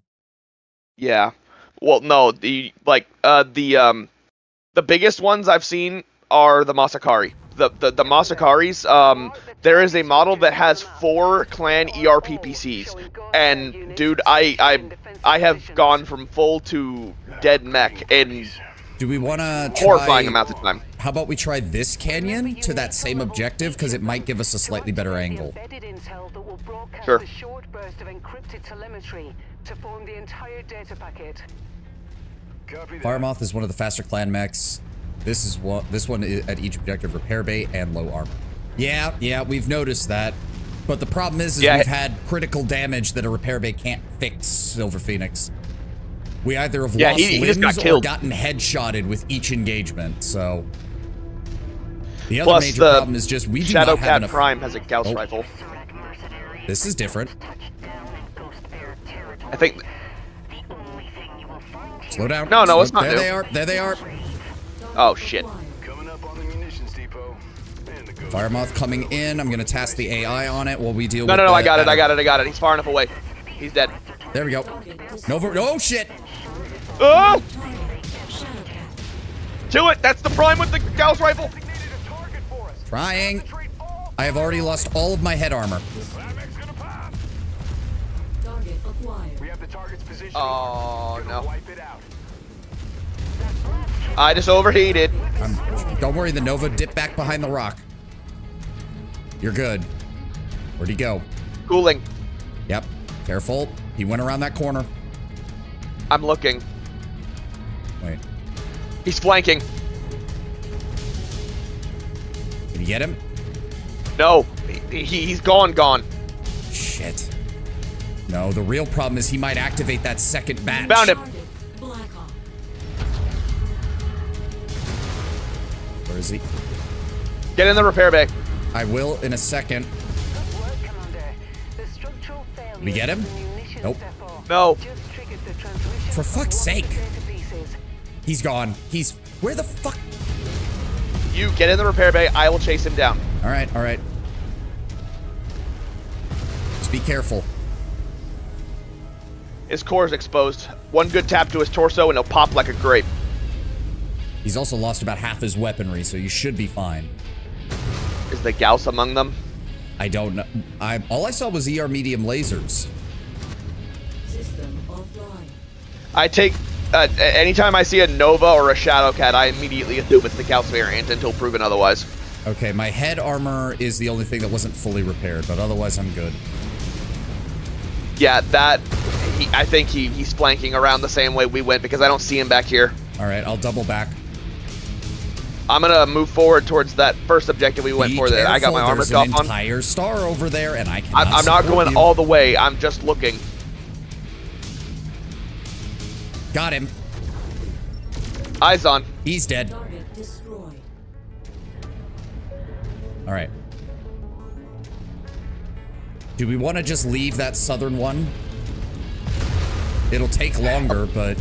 Yeah. Well, no, the biggest ones I've seen are the Masakari. The Masakaris, there is a model that has 4 clan ERPPCs. And dude, I have gone from full to dead mech in Do we want to horrifying try... amounts of time. How about we try this canyon to that same objective? Because it might give us a slightly better angle. Embedded intel that will broadcast Sure. a short burst of encrypted telemetry to form the entire data packet. Copy that. Firemoth is one of the faster clan mechs. This one is at each objective repair bay and low armor. Yeah, we've noticed that. But the problem is Yeah. we've had critical damage that a repair bay can't fix, Silver Phoenix. We either have Yeah, lost he just got limbs or killed. gotten headshotted with each engagement, so... The other Plus, major the problem is just we do not have Shadowcat enough... Prime has a Gauss Oh. rifle. This is different. I think. Slow down. No, it's not There new. they are. There they are. Oh shit. Coming up on the munitions depot. And the ghost Firemoth coming in. I'm gonna task the AI on it while we deal No, with I got it. He's far enough away. He's dead. There we go. Nova. Oh shit! Oh! Target. Shadowcat. To it! That's the Prime with the Gauss rifle! needed a target for us. Trying. Concentrate all I have already lost all of my head armor. Flamix gonna pop. Target acquired. We have the target's position. Oh, Gonna no. wipe it out. I just overheated. Don't worry, the Nova dipped back behind the rock. You're good. Where'd he go? Cooling. Yep. Careful. He went around that corner. I'm looking. Wait. He's flanking. Did you get him? No. He's gone. Shit. No, the real problem is he might activate that second batch. Found him. Target. Blackhawk. Where is he? Get in the repair bay. I will in a second. Good work, Commander. The structural failure We get him? of the munitions Nope. depot No. just triggered the transmission For of fuck's one of sake. the data pieces. He's gone. He's... Where the fuck? You get in the repair bay. I will chase him down. All right. Just be careful. His core is exposed. One good tap to his torso and he'll pop like a grape. He's also lost about half his weaponry, so you should be fine. Is the Gauss among them? I don't know. All I saw was ER medium lasers. System offline. I take... anytime I see a Nova or a Shadowcat, I immediately assume it's the Gauss variant until proven otherwise. Okay, my head armor is the only thing that wasn't fully repaired, but otherwise I'm good. Yeah, I think he's flanking around the same way we went because I don't see him back here. All right, I'll double back. I'm gonna move forward towards that first objective we went for. That I got my armor There's off an on. entire star over there, and I cannot I'm not support going you. all the way. I'm just looking. Got him. Eyes on. He's dead. Target destroyed. All right. Do we want to just leave that southern one? It'll take longer, but...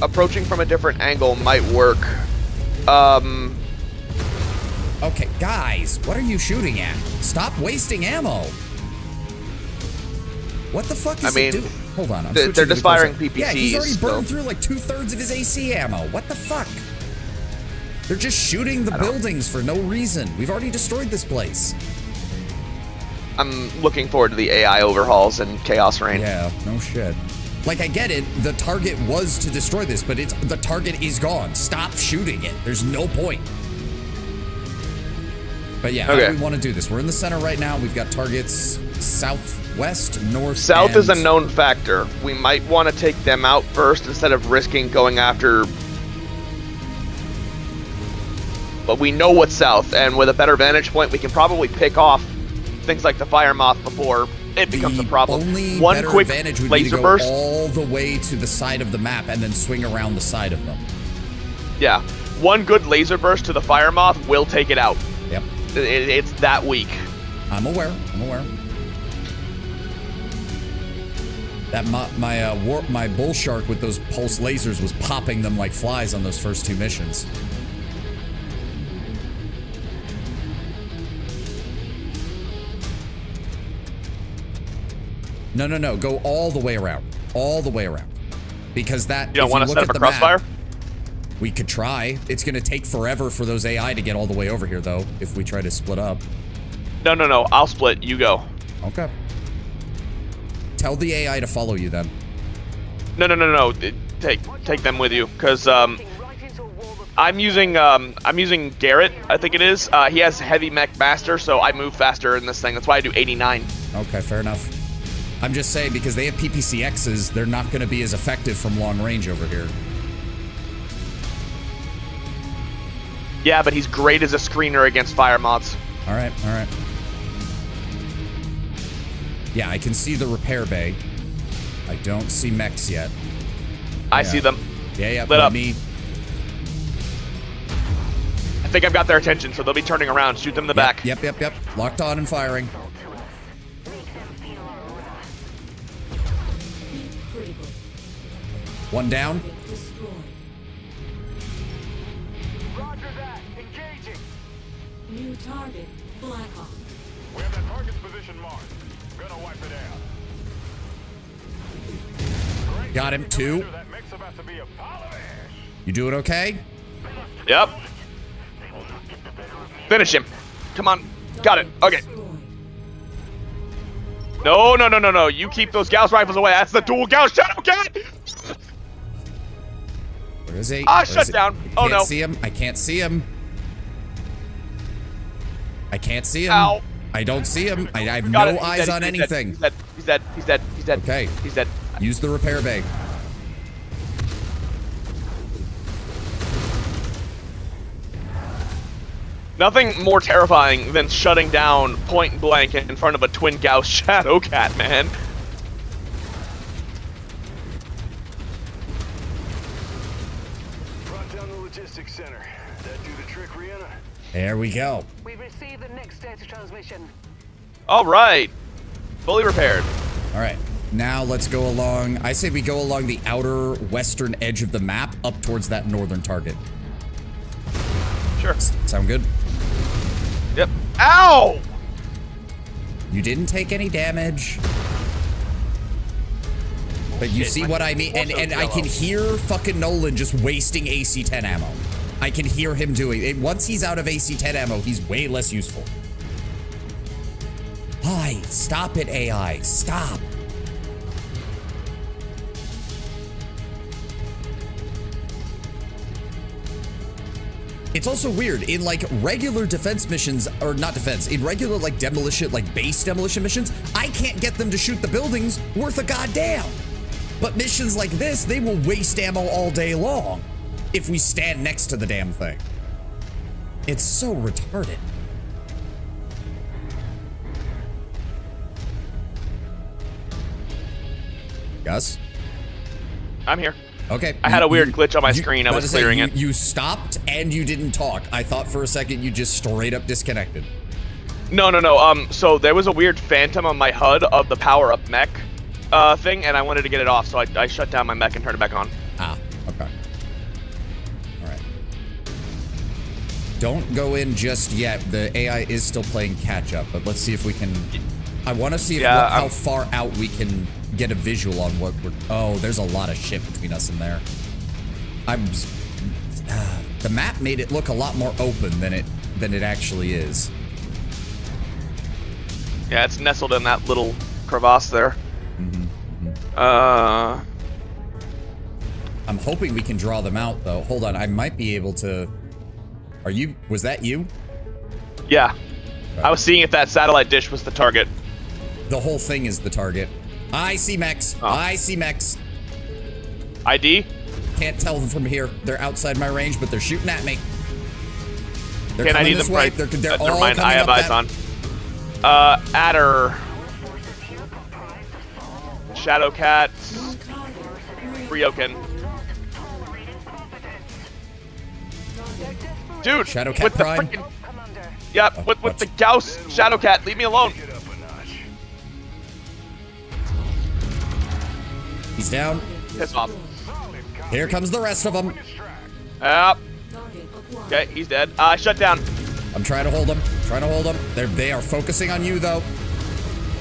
Approaching from a different angle might work. Okay, guys, what are you shooting at? Stop wasting ammo. What the fuck is it doing? Hold on, they're switching to just the closer. firing PPCs. Yeah, he's already burned so- through like 2/3 of his AC ammo. What the fuck? They're just shooting the buildings for no reason. We've already destroyed this place. I'm looking forward to the AI overhauls and Chaos Rain. Yeah, no shit. Like, I get it. The target was to destroy this, but the target is gone. Stop shooting it. There's no point. But yeah, how do we want to do this? We're in the center right now. We've got targets southwest, north, South and... is a known factor. We might want to take them out first instead of risking going after... But we know what's south, and with a better vantage point, we can probably pick off things like the fire moth before it becomes a problem. Only One better quick advantage would be to laser go burst. all the way to the side of the map and then swing around the side of them. Yeah, one good laser burst to the fire moth will take it out. Yep. It's that weak. I'm aware. I'm aware. That my bull shark with those pulse lasers was popping them like flies on those first two missions. No. Go all the way around. All the way around. Because that... You don't want to set up a crossfire? We could try. It's going to take forever for those AI to get all the way over here, though, if we try to split up. No. I'll split. You go. Okay. Tell the AI to follow you, then. No. Take them with you, because I'm using Garrett. I think it is. He has heavy mech master, so I move faster in this thing. That's why I do 89. Okay, fair enough. I'm just saying, because they have PPCXs, they're not going to be as effective from long range over here. Yeah, but he's great as a screener against fire moths. All right. Yeah, I can see the repair bay. I don't see mechs yet. I see them. Yeah, Lit up. Me. I think I've got their attention, so they'll be turning around. Shoot them in the back. Yep. Locked on and firing. Critical. One down. Target destroyed. Roger that. Engaging. New target, Blackhawk. We have that target's position marked. Gonna wipe it out. Great. Got him, 2. That mix about to be a pile of ash. You doing okay? Yep. Finish him. Come on. Got it. Okay. Destroyed. No. You keep those Gauss rifles away. That's the dual Gauss Shadow Cat. Where is he? Ah, Where shut is he? down. I Oh, can't no. see him. I can't see him. Ow. I don't see him. I have Got no it. eyes on He's anything. dead. He's dead. Okay. He's dead. Use the repair bay. Nothing more terrifying than shutting down point blank in front of a twin Gauss Shadow Cat, man. Brought down the logistics center. That do the trick, Rihanna? There we go. We've received the next data transmission. All right. Fully repaired. All right. Now let's go along. I say we go along the outer western edge of the map up towards that northern target. Sure. Sound good? Yep. Ow! You didn't take any damage. But you Shit, see my what I mean? And torso's I can yellow. hear fucking Nolan just wasting AC-10 ammo. I can hear him doing it. Once he's out of AC-10 ammo, he's way less useful. Hi, stop it, AI. Stop. It's also weird in like regular defense missions, or not defense, in regular like demolition, like base demolition missions, I can't get them to shoot the buildings worth a goddamn. But missions like this, they will waste ammo all day long if we stand next to the damn thing. It's so retarded. Gus? I'm here. Okay. I had a weird glitch on my screen. I was clearing it. You stopped and you didn't talk. I thought for a second you just straight up disconnected. No. So there was a weird phantom on my HUD of the power-up mech thing, and I wanted to get it off, so I shut down my mech and turned it back on. Ah, okay. All right. Don't go in just yet. The AI is still playing catch-up, but let's see if we can... I want to see if how far out we can get a visual on what we're... Oh, there's a lot of shit between us and there. The map made it look a lot more open than it actually is. Yeah, it's nestled in that little crevasse there. I'm hoping we can draw them out, though. Hold on, I might be able to... Was that you? Yeah. I was seeing if that satellite dish was the target. The whole thing is the target. I see mechs. Oh. I see mechs. ID? Can't tell them from here. They're outside my range, but they're shooting at me. They're Can I coming need this them way. right? They're Never all mind, coming I have up eyes that- on. Adder. Shadowcat. Ryoken. Dude, Shadowcat with the Prime? freaking... Yeah, with the Gauss Shadowcat, leave me alone. He's down. Piss off. Here comes the rest of them. Yep. Okay, he's dead. Shut down. I'm trying to hold them. They are focusing on you, though.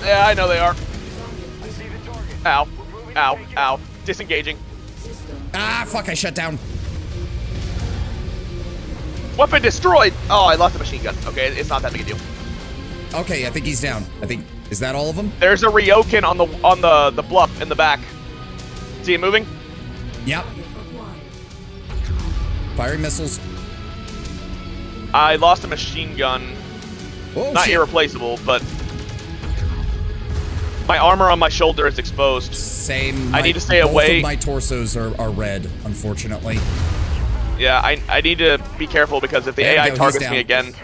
Yeah, I know they are. Ow. Ow. Ow. Disengaging. Ah, fuck, I shut down. Weapon destroyed! Oh, I lost the machine gun. Okay, it's not that big a deal. Okay, I think he's down. Is that all of them? There's a Ryoken on the bluff in the back. See it moving? Yep. Firing missiles. I lost a machine gun. Oh, Not shit. irreplaceable, but my armor on my shoulder is exposed. Same. I need to stay both away. Of my torsos are red, unfortunately. Yeah, I need to be careful because if the There you AI go, he's targets down. me again.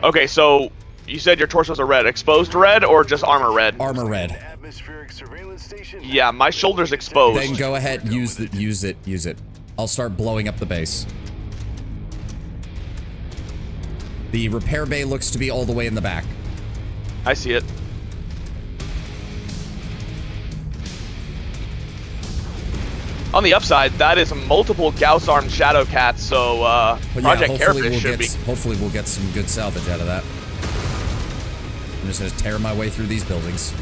Okay, so you said your torsos are red. Exposed red or just armor red? Armor red. Atmospheric surveillance station. Yeah, my shoulder's exposed. Then go ahead, use it. I'll start blowing up the base. The repair bay looks to be all the way in the back. I see it. On the upside, that is multiple Gauss-armed Shadowcats, so But Project yeah, Carapace should be. hopefully we'll get some good salvage out of that. I'm just gonna tear my way through these buildings.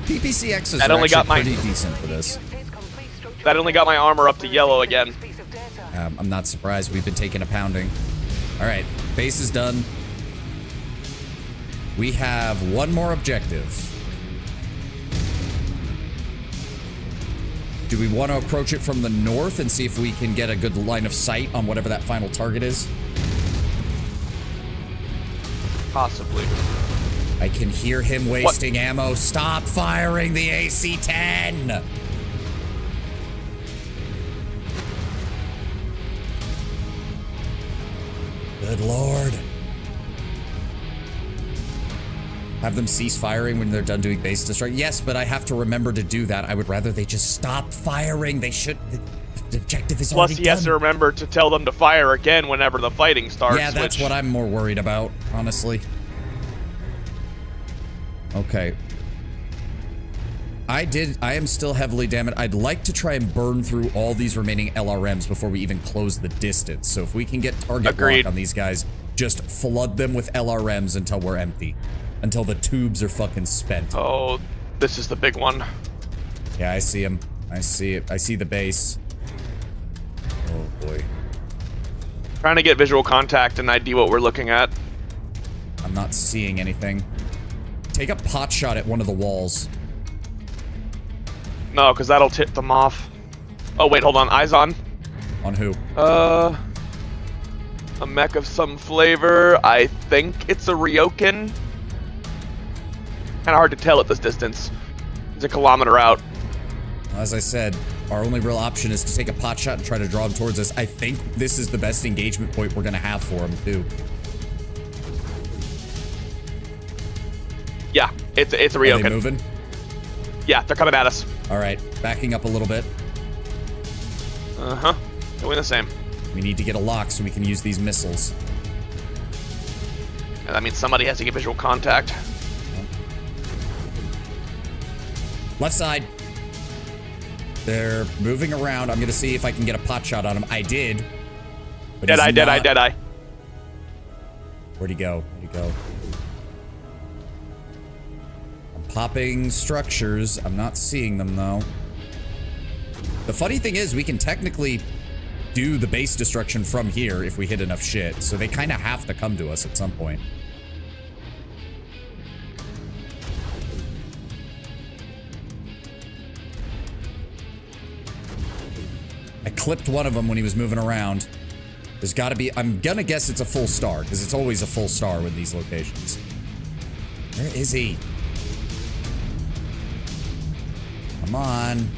PPCXs That are only actually got my- pretty decent for this. That only got my armor up to yellow again. I'm not surprised. We've been taking a pounding. All right, base is done. We have one more objective. Do we want to approach it from the north and see if we can get a good line of sight on whatever that final target is? Possibly. I can hear him wasting ammo. Stop firing the AC-10! Good lord. Have them cease firing when they're done doing base destroy? Yes, but I have to remember to do that. I would rather they just stop firing. They should... The objective is Plus, already he has done. to remember to tell them to fire again whenever the fighting starts. Yeah, that's what I'm more worried about, honestly. Okay. I am still heavily damaged. I'd like to try and burn through all these remaining LRMs before we even close the distance. So if we can get target Agreed. lock on these guys, just flood them with LRMs until we're empty. Until the tubes are fucking spent. Oh, this is the big one. Yeah, I see him. I see it. I see the base. Oh boy. Trying to get visual contact and ID what we're looking at. I'm not seeing anything. Take a pot shot at one of the walls. No, because that'll tip them off. Oh, wait, hold on. Eyes on. On who? A mech of some flavor. I think it's a Ryokan. Kind of hard to tell at this distance. It's a kilometer out. As I said, our only real option is to take a pot shot and try to draw him towards us. I think this is the best engagement point we're gonna have for him, too. Yeah, it's a Are Ryokan. they moving? Yeah, they're coming at us. All right, backing up a little bit. Uh-huh. Doing the same. We need to get a lock so we can use these missiles. And that means somebody has to get visual contact. Left side. They're moving around. I'm gonna see if I can get a pot shot on him. I did. But he's not- Deadeye. Where'd he go? Where'd he go? I'm popping structures. I'm not seeing them, though. The funny thing is, we can technically do the base destruction from here if we hit enough shit. So they kind of have to come to us at some point. I clipped one of them when he was moving around. There's got to be... I'm gonna guess it's a full star, because it's always a full star with these locations. Where is he? Come on.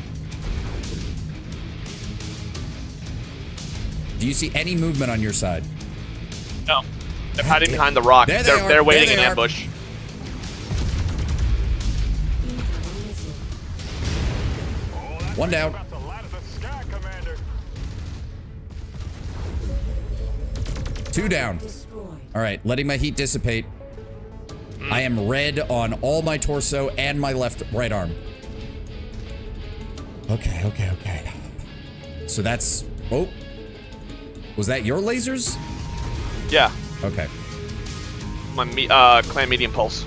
Do you see any movement on your side? No. They're hiding behind the rock. There they are. They're waiting There in they are. ambush. Incoming missile. One down. About to land at the sky, Commander. Two down. Destroyed. All right, letting my heat dissipate. I am red on all my torso and my right arm. Okay. So that's... Oh. Was that your lasers? Yeah. Okay. My clan medium pulse.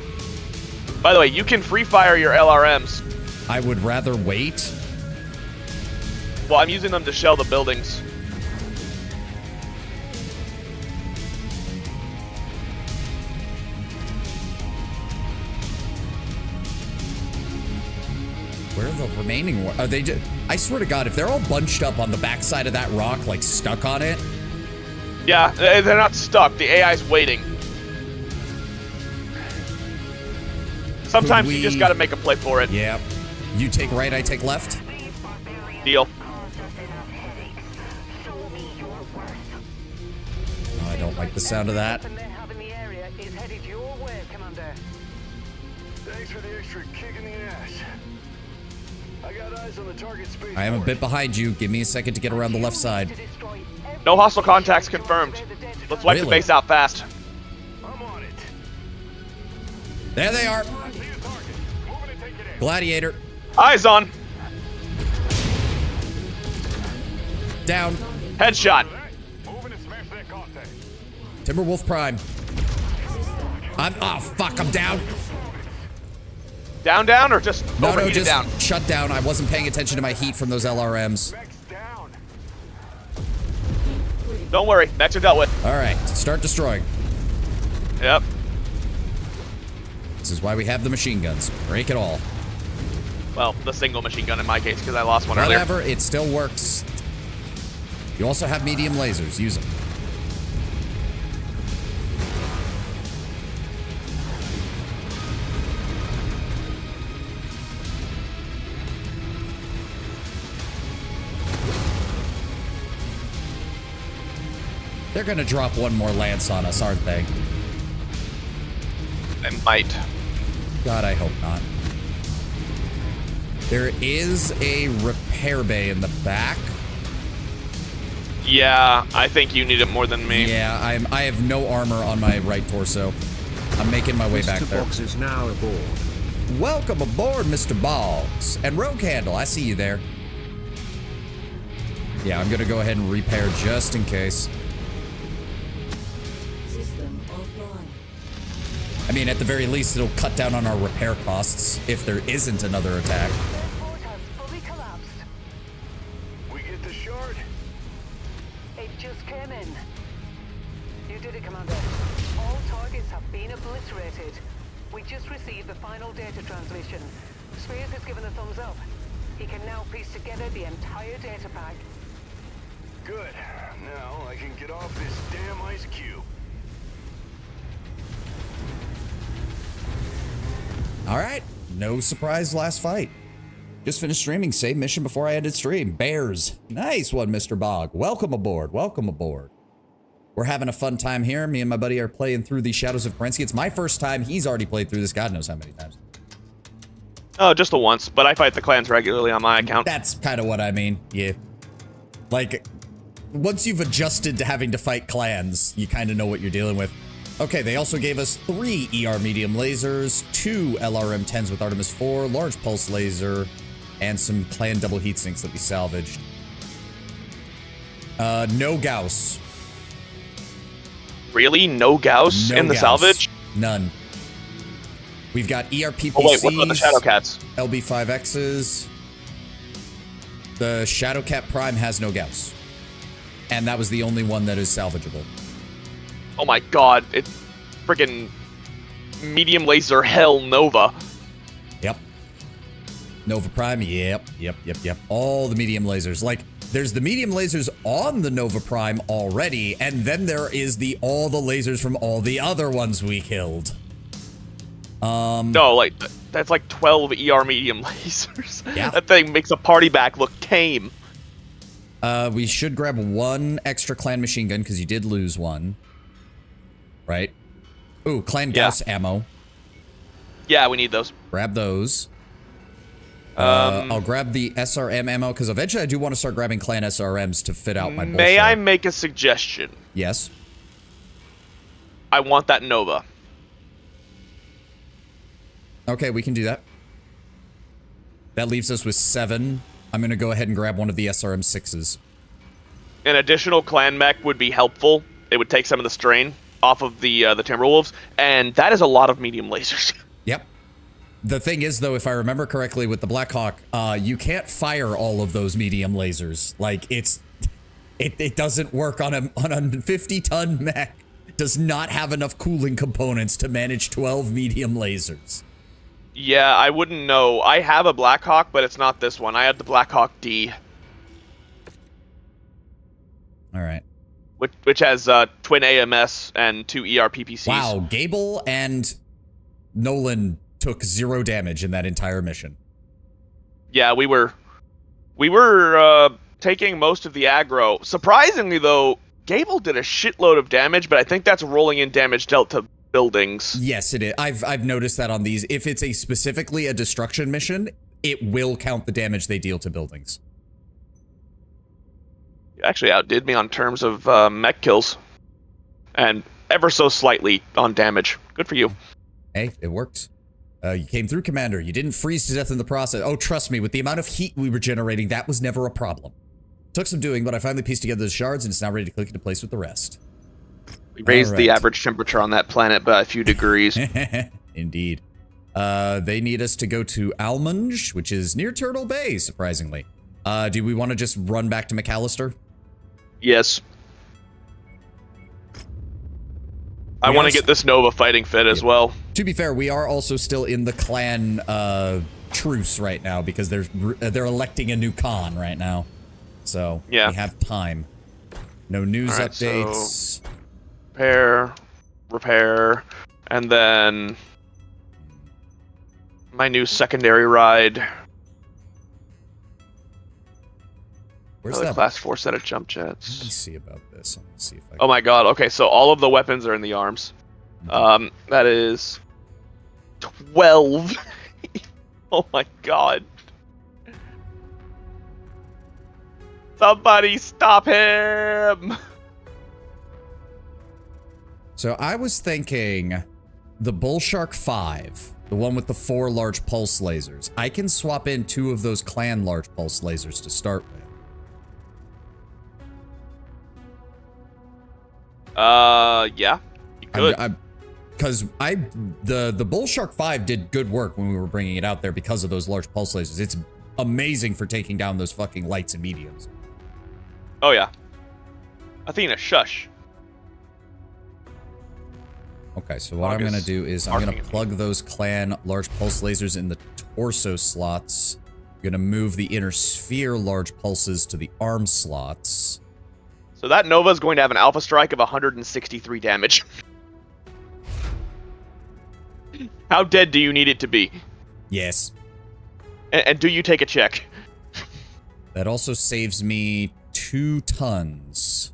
By the way, you can free fire your LRMs. I would rather wait. Well, I'm using them to shell the buildings. Where are the remaining ones? Are they just... I swear to God, if they're all bunched up on the backside of that rock, like stuck on it... Yeah, they're not stuck. The AI's waiting. Sometimes you just gotta make a play for it. Yeah. You take right, I take left. Deal. Oh, I don't like the sound of that. Weapon they have in the area is headed your way, Commander. Thanks for the extra kick in the ass. I got eyes on the target space. I am a bit behind you. Give me a second to get around the left side. To destroy every No hostile contacts confirmed. Let's wipe the Really? base out fast. I'm on it. There they are. See the target. Moving to take it in. Gladiator. Eyes on. Down. Headshot. Moving to smash that contact. Timberwolf Prime. Oh, fuck. I'm down. Down, or just No, overheated just down? shut down. I wasn't paying attention to my heat from those LRMs. Max down. Don't worry, mechs are dealt with. All right. Start destroying. Yep. This is why we have the machine guns. Break it all. Well, the single machine gun in my case, because I lost one earlier. Whatever. It still works. You also have medium lasers. Use them. They're gonna drop one more lance on us, aren't they? I might. God, I hope not. There is a repair bay in the back. Yeah, I think you need it more than me. Yeah, I have no armor on my right torso. I'm making my way back Mr. there. Boggs is now aboard. Welcome aboard, Mr. Boggs. And Rogue Handle, I see you there. Yeah, I'm gonna go ahead and repair just in case. System offline. I mean, at the very least, it'll cut down on our repair costs if there isn't another attack. Airport has fully collapsed. We get the shard. It just came in. You did it, Commander. All targets have been obliterated. We just received the final data transmission. Spears has given the thumbs up. He can now piece together the entire data pack. Good. Now I can get off this damn ice cube. All right. No surprise last fight. Just finished streaming. Save mission before I ended stream. Bears. Nice one, Mr. Bog. Welcome aboard. Welcome aboard. We're having a fun time here. Me and my buddy are playing through the Shadows of Kerensky. It's my first time. He's already played through this God knows how many times. Oh, just the once, but I fight the clans regularly on my account. That's kind of what I mean. Yeah. Like, once you've adjusted to having to fight clans, you kind of know what you're dealing with. Okay, they also gave us 3 ER medium lasers, 2 LRM-10s with Artemis 4, large pulse laser, and some clan double heat sinks that we salvaged. No Gauss. Really? No Gauss No in the Gauss. salvage? None. We've got ERPPCs, Oh wait, what about the Shadowcats? LB5Xs. The Shadowcat Prime has no Gauss. And that was the only one that is salvageable. Oh my god, it's freaking medium laser hell Nova. Yep. Nova Prime, yep. All the medium lasers. Like, there's the medium lasers on the Nova Prime already, and then there is all the lasers from all the other ones we killed. No, like, that's like 12 ER medium lasers. Yeah. That thing makes a party back look tame. We should grab 1 extra clan machine gun, because you did lose one. Right? Ooh, clan Gauss ammo. Yeah, we need those. Grab those. I'll grab the SRM ammo, because eventually I do want to start grabbing clan SRMs to fit out my bullshit. May I make a suggestion? Yes. I want that Nova. Okay, we can do that. That leaves us with 7. I'm going to go ahead and grab one of the SRM-6s. An additional clan mech would be helpful. It would take some of the strain off of the Timberwolves, and that is a lot of medium lasers. Yep. The thing is, though, if I remember correctly with the Blackhawk, you can't fire all of those medium lasers. Like, it doesn't work on a 50-ton mech. Does not have enough cooling components to manage 12 medium lasers. Yeah, I wouldn't know. I have a Blackhawk, but it's not this one. I had the Blackhawk D. All right. Which has twin AMS and 2 ERPPCs. Wow, Gable and Nolan took 0 damage in that entire mission. Yeah, we were taking most of the aggro. Surprisingly, though, Gable did a shitload of damage, but I think that's rolling in damage dealt to buildings. Yes, it is. I've noticed that on these. If it's specifically a destruction mission, it will count the damage they deal to buildings. You actually outdid me on terms of mech kills. And ever so slightly on damage. Good for you. Hey, it works. You came through, Commander. You didn't freeze to death in the process. Oh, trust me, with the amount of heat we were generating, that was never a problem. Took some doing, but I finally pieced together the shards, and it's now ready to click into place with the rest. We raised the average temperature on that planet by a few degrees. Indeed. They need us to go to Almonge, which is near Turtle Bay, surprisingly. Do we want to just run back to McAllister? Yes. I want to get this Nova fighting fit as well. To be fair, we are also still in the clan truce right now because they're electing a new Khan right now. So yeah, we have time. No news updates. So repair, and then my new secondary ride. Where's that class 4 set of jump jets? Let me see about this. Let's see if I can... Oh my god, okay, so all of the weapons are in the arms. That is 12. Oh my god. Somebody stop him! So I was thinking the Bullshark 5, the one with the 4 large pulse lasers. I can swap in 2 of those clan large pulse lasers to start with. Yeah, you could. Because the Bullshark 5 did good work when we were bringing it out there because of those large pulse lasers. It's amazing for taking down those fucking lights and mediums. Oh yeah. Athena, shush. Okay, so what I'm going to do is I'm going to plug those clan large pulse lasers in the torso slots. I'm going to move the inner sphere large pulses to the arm slots. So that Nova is going to have an alpha strike of 163 damage. How dead do you need it to be? Yes. And do you take a check? That also saves me 2 tons.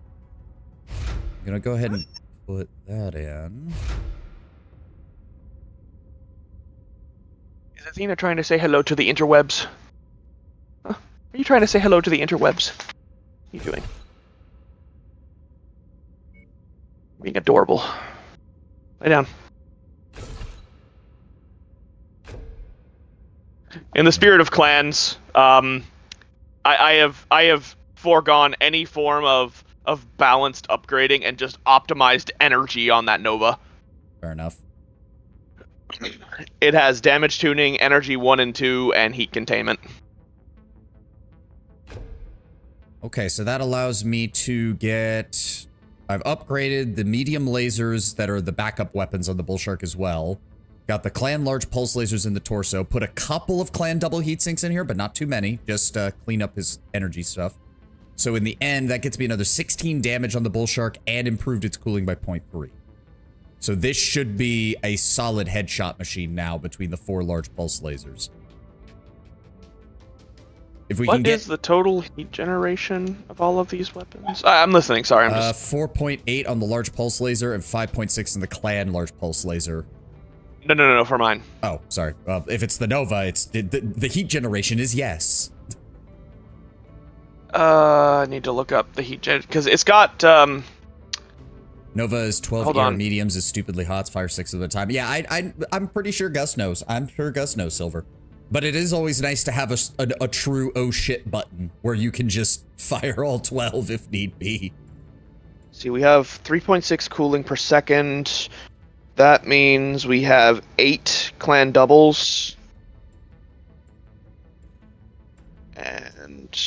I'm going to go ahead and put that in. Is Athena trying to say hello to the interwebs? Huh? Are you trying to say hello to the interwebs? What are you doing? Being adorable. Lay down. In the spirit of clans, I have foregone any form of balanced upgrading and just optimized energy on that Nova. Fair enough. It has damage tuning, energy 1 and 2, and heat containment. Okay, so that allows me to get... I've upgraded the medium lasers that are the backup weapons on the Bull Shark as well. Got the clan large pulse lasers in the torso. Put a couple of clan double heat sinks in here, but not too many. Just clean up his energy stuff. So in the end, that gets me another 16 damage on the Bull Shark and improved its cooling by 0.3. So this should be a solid headshot machine now between the 4 large pulse lasers. If we can get... What is the total heat generation of all of these weapons? I'm listening, sorry, I'm just... 4.8 on the large pulse laser and 5.6 in the clan large pulse laser. No, for mine. Oh, sorry. Well, if it's the Nova, it's the heat generation is yes. I need to look up the heat gen... Because it's got, Nova is 12 Hold ER on. mediums is stupidly hot. It's fire 6 at a time. Yeah, I'm pretty sure Gus knows. I'm sure Gus knows, Silver. But it is always nice to have a true oh shit button where you can just fire all 12 if need be. See, we have 3.6 cooling per second. That means we have 8 clan doubles. And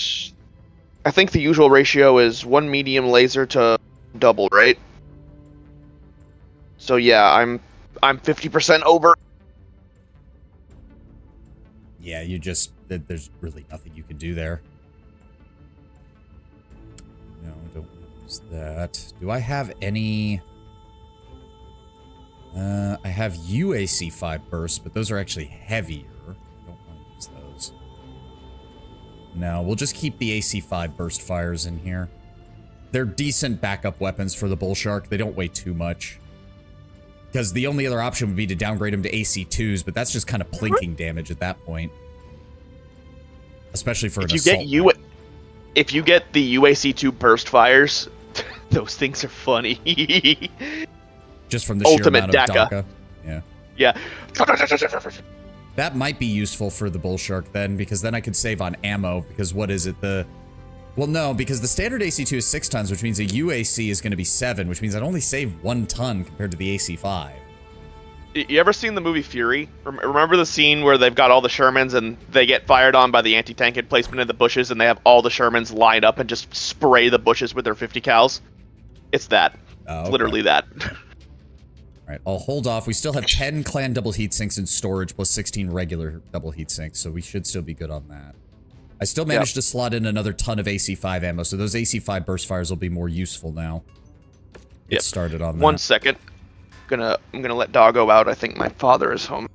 I think the usual ratio is 1 medium laser to double, right? So yeah, I'm 50% over. Yeah, you just... There's really nothing you can do there. No, don't use that. Do I have any... I have UAC 5 bursts, but those are actually heavier. I don't want to use those. No, we'll just keep the AC5 burst fires in here. They're decent backup weapons for the Bull Shark. They don't weigh too much. Because the only other option would be to downgrade them to AC2s, but that's just kind of plinking damage at that point. Especially for an assault. If you get the UAC2 burst fires, those things are funny. Just from the Ultimate sheer amount of DACA. DACA. Yeah. Yeah. That might be useful for the Bull Shark then, because then I could save on ammo, because what is it, well, no, because the standard AC2 is 6 tons, which means a UAC is going to be 7, which means I'd only save 1 ton compared to the AC5. You ever seen the movie Fury? Remember the scene where they've got all the Shermans and they get fired on by the anti-tank emplacement in the bushes and they have all the Shermans lined up and just spray the bushes with their 50 cals? It's that. Oh, It's okay. literally that. Alright, I'll hold off. We still have 10 clan double heat sinks in storage plus 16 regular double heat sinks, so we should still be good on that. I still managed to slot in another ton of AC5 ammo, so those AC5 burst fires will be more useful now. Get started on that. 1 second. I'm gonna let Doggo out. I think my father is home.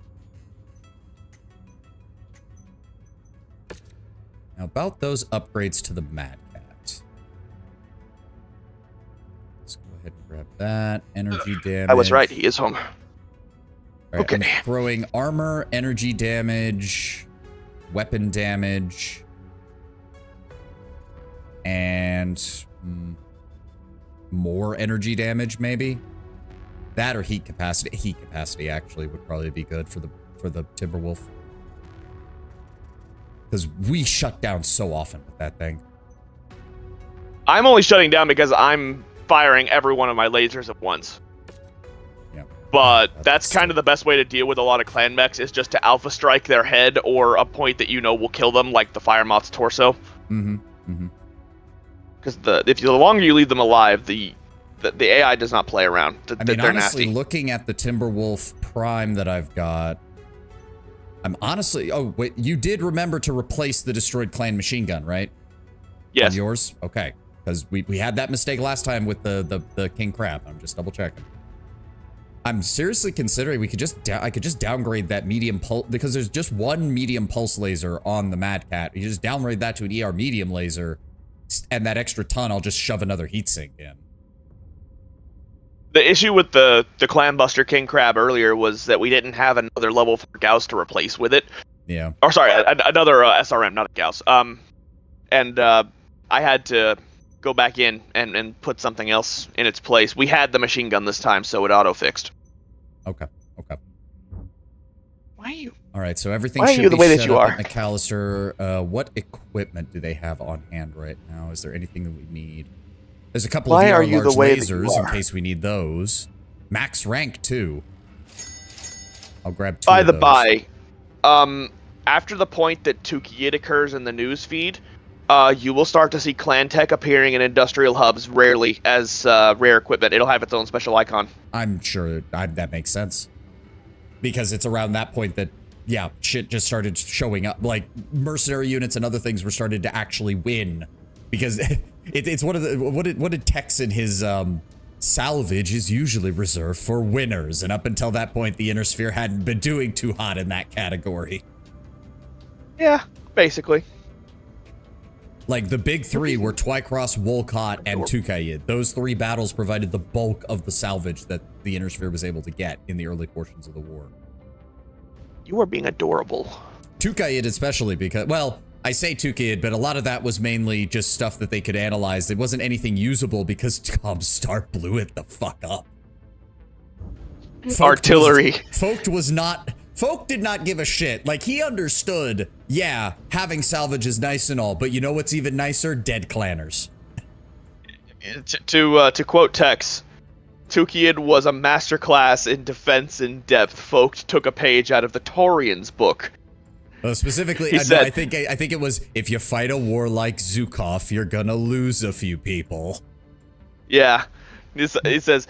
Now about those upgrades to the Mad Cat. Let's go ahead and grab that. Energy damage. I was right. He is home. All right, Okay. I'm throwing armor, energy damage, weapon damage, and more energy damage, maybe. That or heat capacity. Heat capacity actually would probably be good for the Timberwolf, because we shut down so often with that thing. I'm only shutting down because I'm firing every one of my lasers at once. Yeah. But that's kind of the best way to deal with a lot of clan mechs, is just to alpha strike their head or a point that you know will kill them, like the Fire Moth's torso. Mm-hmm. Mm-hmm. Because the longer you leave them alive, the The AI does not play around. I mean, They're honestly, nasty. looking at the Timberwolf Prime that I've got, I'm honestly... Oh, wait, you did remember to replace the destroyed clan machine gun, right? Yes. On yours? Okay. Because we had that mistake last time with the King Crab. I'm just double checking. I'm seriously considering I could just downgrade that medium pulse, because there's just one medium pulse laser on the Mad Cat. You just downgrade that to an ER medium laser, and that extra ton, I'll just shove another heatsink in. The issue with the Clan Buster King Crab earlier was that we didn't have another level 4 Gauss to replace with it. Yeah. Or sorry, another SRM, not a Gauss. And I had to go back in and put something else in its place. We had the machine gun this time, so it auto-fixed. Okay. Okay. Why are you? All right, so everything Why are should you the be way that set you up are? at McAllister. What equipment do they have on hand right now? Is there anything that we need? There's a couple Why of are VR you the large way that you lasers in are? case we need those. Max rank too. I'll grab 2 By of the those. by, after the point that Tukiyid occurs in the news feed, you will start to see clan tech appearing in industrial hubs rarely as rare equipment. It'll have its own special icon. I'm sure that makes sense. Because it's around that point that, yeah, shit just started showing up. Like, mercenary units and other things were started to actually win. Because it's one of the... What did Tex in his... salvage is usually reserved for winners. And up until that point, the Inner Sphere hadn't been doing too hot in that category. Yeah, basically. Like, the big 3 were Twycross, Wolcott, and Tukayid. Those 3 battles provided the bulk of the salvage that the Inner Sphere was able to get in the early portions of the war. You are being adorable. Tukayid especially because, well, I say Tukayid, but a lot of that was mainly just stuff that they could analyze. It wasn't anything usable because Comstar blew it the fuck up. Artillery. Folk did not give a shit. Like, he understood, yeah, having salvage is nice and all, but you know what's even nicer? Dead clanners. To quote Tex, Tukiyid was a masterclass in defense in depth. Folk took a page out of the Taurian's book. Well, specifically, He no, said- I think it was, if you fight a war like Zukov, you're gonna lose a few people. Yeah. He says,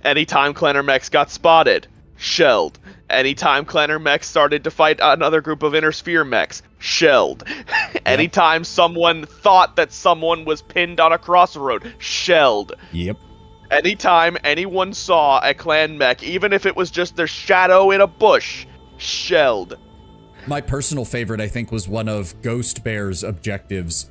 anytime Clanner mechs got spotted, shelled. Anytime Clanner mechs started to fight another group of Inner Sphere mechs, shelled. Anytime someone thought that someone was pinned on a crossroad, shelled. Yep. Anytime anyone saw a clan mech, even if it was just their shadow in a bush, shelled. My personal favorite, I think, was one of Ghost Bear's objectives,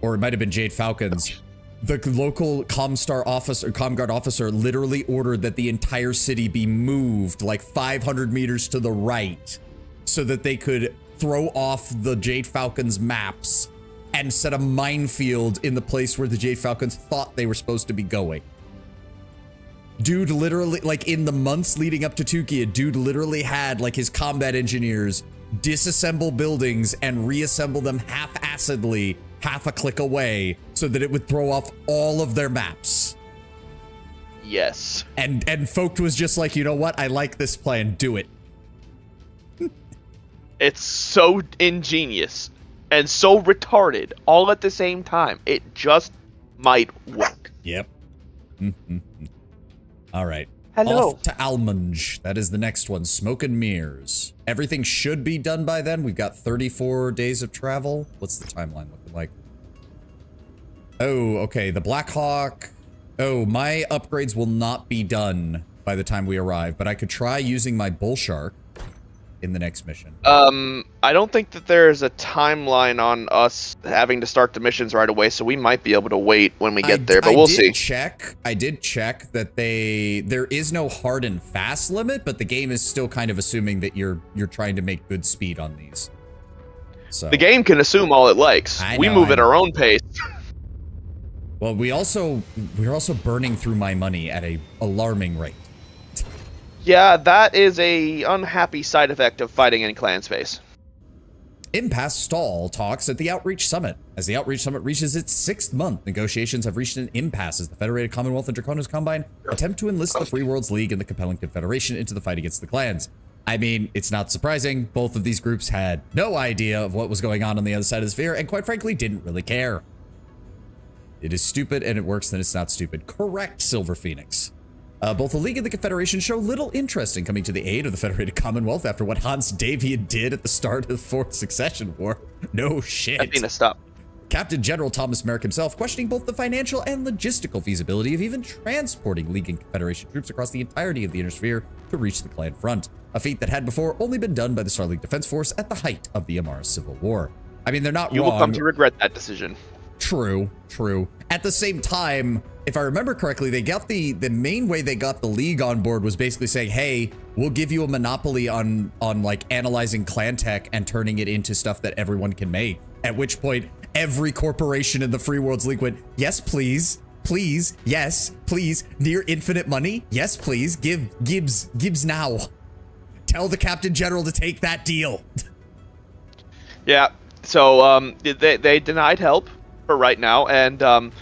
or it might have been Jade Falcon's. The local Comguard officer literally ordered that the entire city be moved like 500 meters to the right so that they could throw off the Jade Falcon's maps and set a minefield in the place where the Jade Falcons thought they were supposed to be going. Dude literally, like in the months leading up to Tukia, dude literally had like his combat engineers disassemble buildings and reassemble them half-assedly half a click away so that it would throw off all of their maps. Yes. And Folk was just like, you know what? I like this plan. Do it. It's so ingenious and so retarded all at the same time. It just might work. Yep. All right. Hello. Off to Almunj. That is the next one. Smoke and Mirrors. Everything should be done by then. We've got 34 days of travel. What's the timeline looking like? Oh, okay. The Black Hawk. Oh, my upgrades will not be done by the time we arrive, but I could try using my Bull Shark in the next mission. I don't think that there's a timeline on us having to start the missions right away, so we might be able to wait when we get there, but we'll see. I did check that there is no hard and fast limit, but the game is still kind of assuming that you're trying to make good speed on these. So The game can assume all it likes. We move at our own pace. well, we're also burning through my money at a alarming rate. Yeah, that is a unhappy side effect of fighting in clan space. Impasse stall talks at the Outreach Summit. As the Outreach Summit reaches its 6th month, negotiations have reached an impasse as the Federated Commonwealth and Draconis Combine attempt to enlist the Free Worlds League and the Compelling Confederation into the fight against the clans. I mean, it's not surprising. Both of these groups had no idea of what was going on the other side of the sphere, and quite frankly, didn't really care. It is stupid and it works, then it's not stupid. Correct, Silver Phoenix. Both the League and the Confederation show little interest in coming to the aid of the Federated Commonwealth after what Hans Davian did at the start of the Fourth Succession War. No shit. Athena, stop. Captain General Thomas Merrick himself questioning both the financial and logistical feasibility of even transporting League and Confederation troops across the entirety of the Inner Sphere to reach the Clan front, a feat that had before only been done by the Star League Defense Force at the height of the Amara Civil War. I mean, they're not wrong. You will come to regret that decision. True, true. At the same time, if I remember correctly, they got the main way they got the League on board was basically saying, hey, we'll give you a monopoly on like analyzing clan tech and turning it into stuff that everyone can make. At which point, every corporation in the Free Worlds League went, yes, please, please, yes, please, near infinite money, yes, please, Gibbs now. Tell the Captain General to take that deal. Yeah, so they denied help for right now, and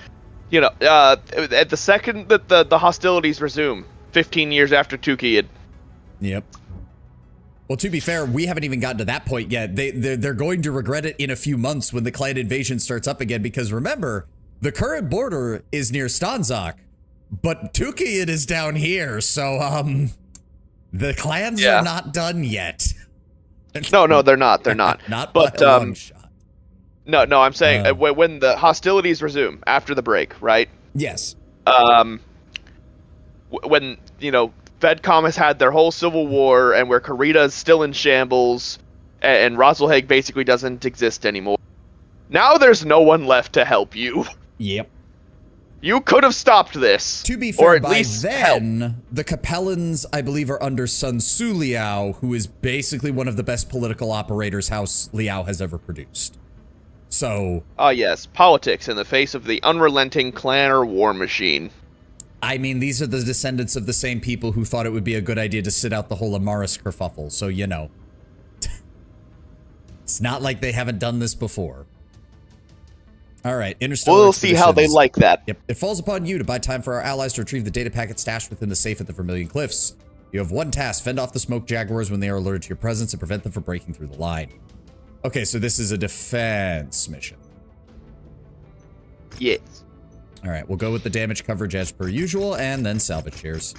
you know, at the second that the hostilities resume, 15 years after Tukiyid. Yep. Well, to be fair, we haven't even gotten to that point yet. They're going to regret it in a few months when the clan invasion starts up again, because remember, the current border is near Stanzak, but Tukiyid is down here, so the clans are not done yet. No, they're not. They're not. Not but by a long shot. No, I'm saying when the hostilities resume after the break, right? Yes. When, you know, FedCom has had their whole civil war, and where Karita is still in shambles, and Rosalhague basically doesn't exist anymore. Now there's no one left to help you. Yep. You could have stopped this. To be fair, or at by least then, help. the Capellans, I believe, are under Sun Tzu Liao, who is basically one of the best political operators House Liao has ever produced. So... yes, politics in the face of the unrelenting clan or war machine. I mean, these are the descendants of the same people who thought it would be a good idea to sit out the whole Amaris kerfuffle, so you know. It's not like they haven't done this before. Alright, Interstellar We'll see how they like that. Yep. It falls upon you to buy time for our allies to retrieve the data packet stashed within the safe at the Vermilion Cliffs. You have one task: fend off the smoke jaguars when they are alerted to your presence and prevent them from breaking through the line. Okay, so this is a defense mission. Yes. Alright, we'll go with the damage coverage as per usual, and then salvage shares.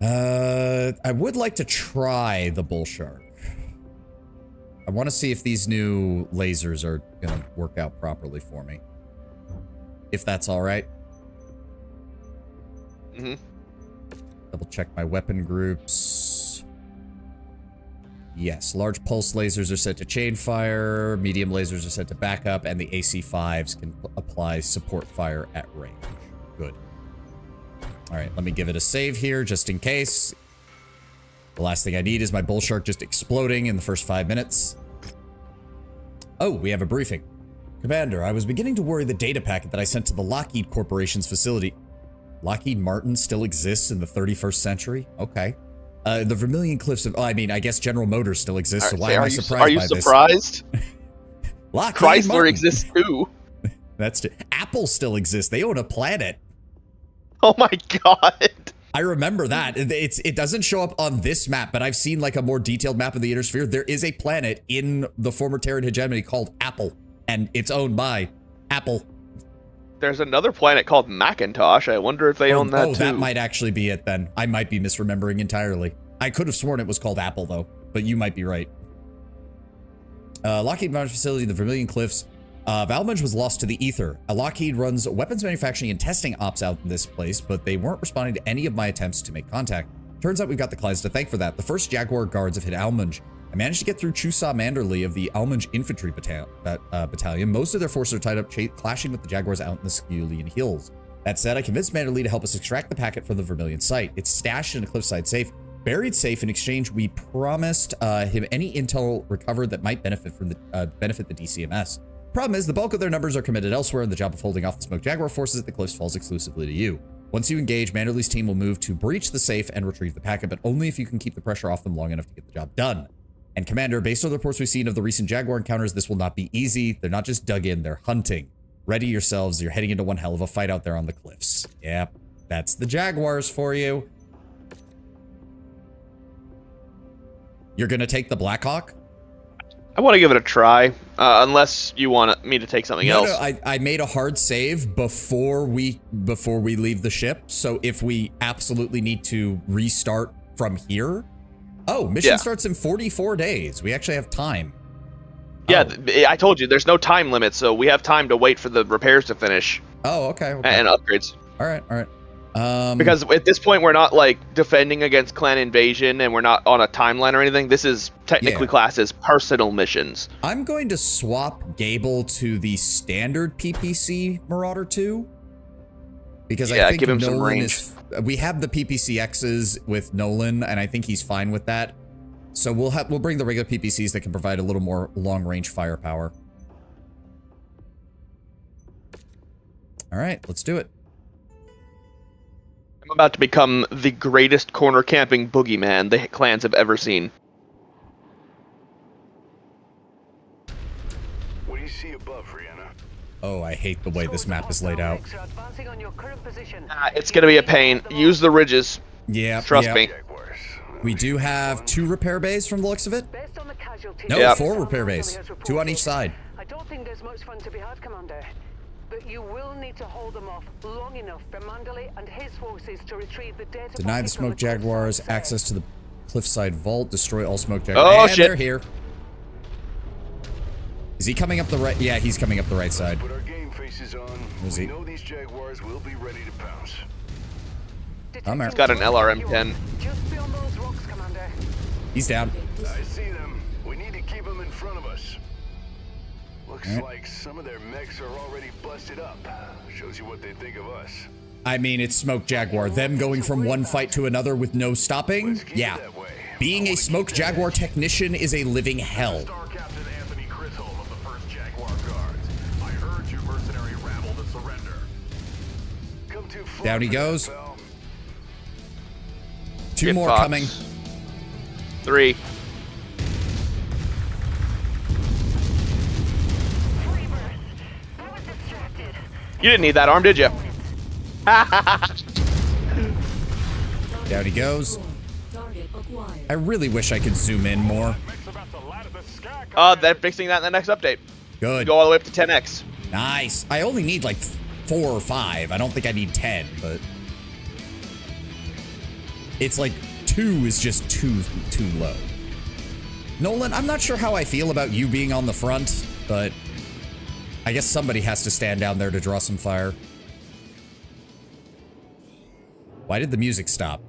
I would like to try the bull shark. I want to see if these new lasers are going to work out properly for me. If that's alright. Mm-hmm. Double check my weapon groups. Yes, large pulse lasers are set to chain fire, medium lasers are set to backup, and the AC5s can apply support fire at range. Good. Alright, let me give it a save here, just in case. The last thing I need is my bull shark just exploding in the first 5 minutes. Oh, we have a briefing. Commander, I was beginning to worry the data packet that I sent to the Lockheed Corporation's facility. Lockheed Martin still exists in the 31st century? Okay. The Vermilion Cliffs of... Oh, I mean, I guess General Motors still exists, so why am I surprised by this? Are you surprised? Lockheed Chrysler Martin. exists too. That's... Apple still exists. They own a planet. Oh my god. I remember that. It doesn't show up on this map, but I've seen like a more detailed map of the Inner Sphere. There is a planet in the former Terran hegemony called Apple, and it's owned by Apple. There's another planet called Macintosh. I wonder if they own that too. Oh, that might actually be it then. I might be misremembering entirely. I could have sworn it was called Apple though, but you might be right. Lockheed Martin facility, the Vermilion Cliffs. Valmage was lost to the ether. Lockheed runs weapons manufacturing and testing ops out in this place, but they weren't responding to any of my attempts to make contact. Turns out we've got the Clydes to thank for that. The first Jaguar guards have hit Almunge. I managed to get through Chusa Manderley of the Almunge Infantry Battalion. Most of their forces are tied up clashing with the Jaguars out in the Sculian Hills. That said, I convinced Manderley to help us extract the packet from the Vermilion site. It's stashed in a cliffside safe. Buried safe. In exchange, we promised him any intel recovered that might benefit from the benefit the DCMS. Problem is, the bulk of their numbers are committed elsewhere, and the job of holding off the Smoke Jaguar forces at the cliffs falls exclusively to you. Once you engage, Manderley's team will move to breach the safe and retrieve the packet, but only if you can keep the pressure off them long enough to get the job done. And Commander, based on the reports we've seen of the recent Jaguar encounters, this will not be easy. They're not just dug in, they're hunting. Ready yourselves, you're heading into one hell of a fight out there on the cliffs. Yep, that's the Jaguars for you. You're gonna take the Blackhawk? I want to give it a try, unless you want me to take something else. No, I made a hard save before we leave the ship. So if we absolutely need to restart from here, mission starts in 44 days. We actually have time. Yeah, I told you there's no time limit, so we have time to wait for the repairs to finish. Oh, okay. And upgrades. All right. Because at this point we're not like defending against clan invasion, and we're not on a timeline or anything. This is technically classed as personal missions. I'm going to swap Gable to the standard PPC Marauder 2. Because I think give him Nolan some range. we have the PPCXs with Nolan, and I think he's fine with that. So we'll bring the regular PPCs that can provide a little more long range firepower. All right, let's do it. I'm about to become the greatest corner camping boogeyman the clans have ever seen. What do you see above, Rihanna? Oh, I hate the way this map is laid out. It's gonna be a pain. Use the ridges. Yeah, Trust me. We do have 2 repair bays from the looks of it. No, Yep. 4 repair bays. 2 on each side. I don't think there's much fun to be had, Commander. But you will need to hold them off long enough for Mandalay and his forces to retrieve the data. Deny the packet from smoke jaguars cliffside access to the cliffside vault. Destroy all smoke Oh, jaguars. shit. They're here. Is he coming up the right? Yeah, he's coming up the right side. Put our game faces on. Is We he? know these jaguars will be ready to pounce. I'm He's got an LRM-10. Just beyond those rocks, Commander. He's down. I see them. We need to keep them in front of us. Looks Alright. like some of their mechs are already busted up. Shows you what they think of us. I mean, it's Smoke Jaguar. Them going from one fight to another with no stopping? Let's keep Yeah. it that way. Being a Smoke Jaguar technician is a living hell. Star Captain Anthony Crisholm of the 1st Jaguar Guards. I heard you mercenary rabble to surrender. Come too far Down he for that, goes. pal. 2 Get more Fox. coming. 3. You didn't need that arm, did you? Down he goes. Target acquired. I really wish I could zoom in more. Mech's about to ladder the sky. They're fixing that in the next update. Good. Go all the way up to 10x. Nice. I only need like 4 or 5. I don't think I need 10, but it's like 2 is just too low. Nolan, I'm not sure how I feel about you being on the front, but I guess somebody has to stand down there to draw some fire. Why did the music stop?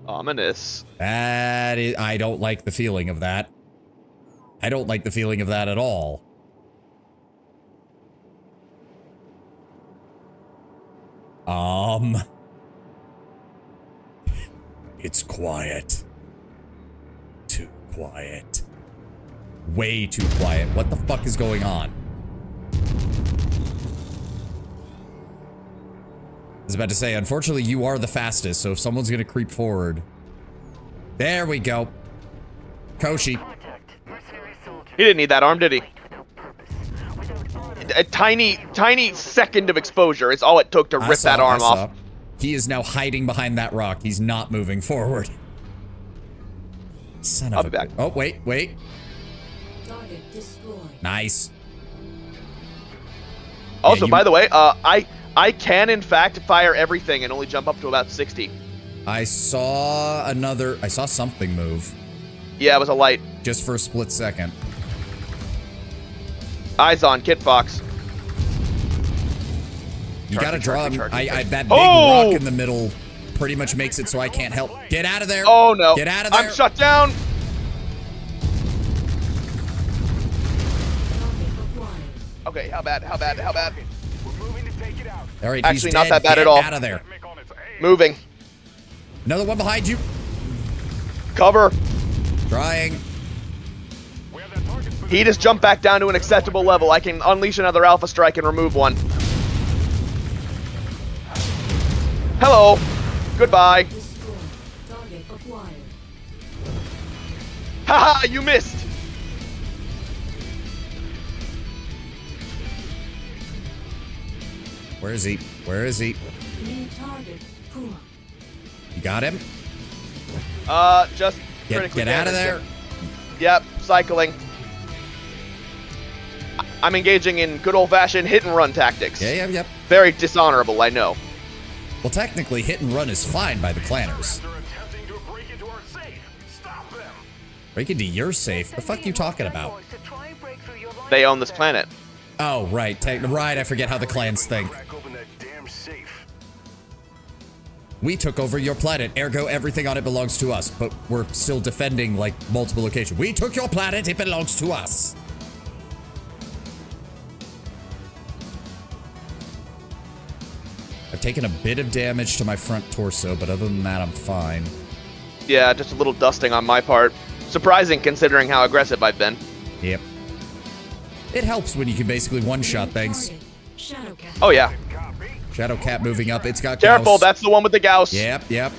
Ominous. That is, I don't like the feeling of that. I don't like the feeling of that at all. It's quiet. Too quiet. Way too quiet. What the fuck is going on? I was about to say, unfortunately, you are the fastest, so if someone's gonna creep forward. There we go. Koshi. He didn't need that arm, did he? A tiny second of exposure is all it took to rip that arm off. He is now hiding behind that rock. He's not moving forward. Son of I'll a... be back. Oh, wait. Target destroyed. Nice. Also, you- by the way, I can in fact fire everything and only jump up to about 60. I saw something move Yeah, it was a light. just for a split second. Eyes on, Kit Fox. You gotta draw him. Charging. That big Oh! rock in the middle pretty much makes it so I can't help. Get out of there. Oh no. Get out of there. I'm shut down. Target acquired. Okay, how bad? We're moving to take it out. All right, Actually, he's not dead. that bad Get at all. out of there. Mech on its A. Moving. Another one behind you. Cover. Trying. We have that target position. He just jumped back down to an acceptable level. I can unleash another Alpha Strike and remove one. Hello. Goodbye. Destroyed. Target acquired. Haha, you missed. Where is he? Where is he? New target. Puma. You got him? Just Get critically out of damaged there. him. Yep. cycling. I'm engaging in good old-fashioned hit-and-run tactics. Yep. Very dishonorable, I know. Well, technically, hit and run is fine by the clanners. They're attempting to break into our safe. Stop them. Break into your safe? The fuck you talking about? They own this planet. Oh, right. Right, I forget how the clans think. Crack open that damn safe. We took over your planet, ergo everything on it belongs to us. But we're still defending, like, multiple locations. We took your planet, it belongs to us. I've taken a bit of damage to my front torso, but other than that, I'm fine. Yeah, just a little dusting on my part. Surprising considering how aggressive I've been. Yep. It helps when you can basically one-shot things. Target. Shadowcat. Oh, yeah. Shadow Cat moving up. It's got Careful, Gauss. that's the one with the Gauss. Yep.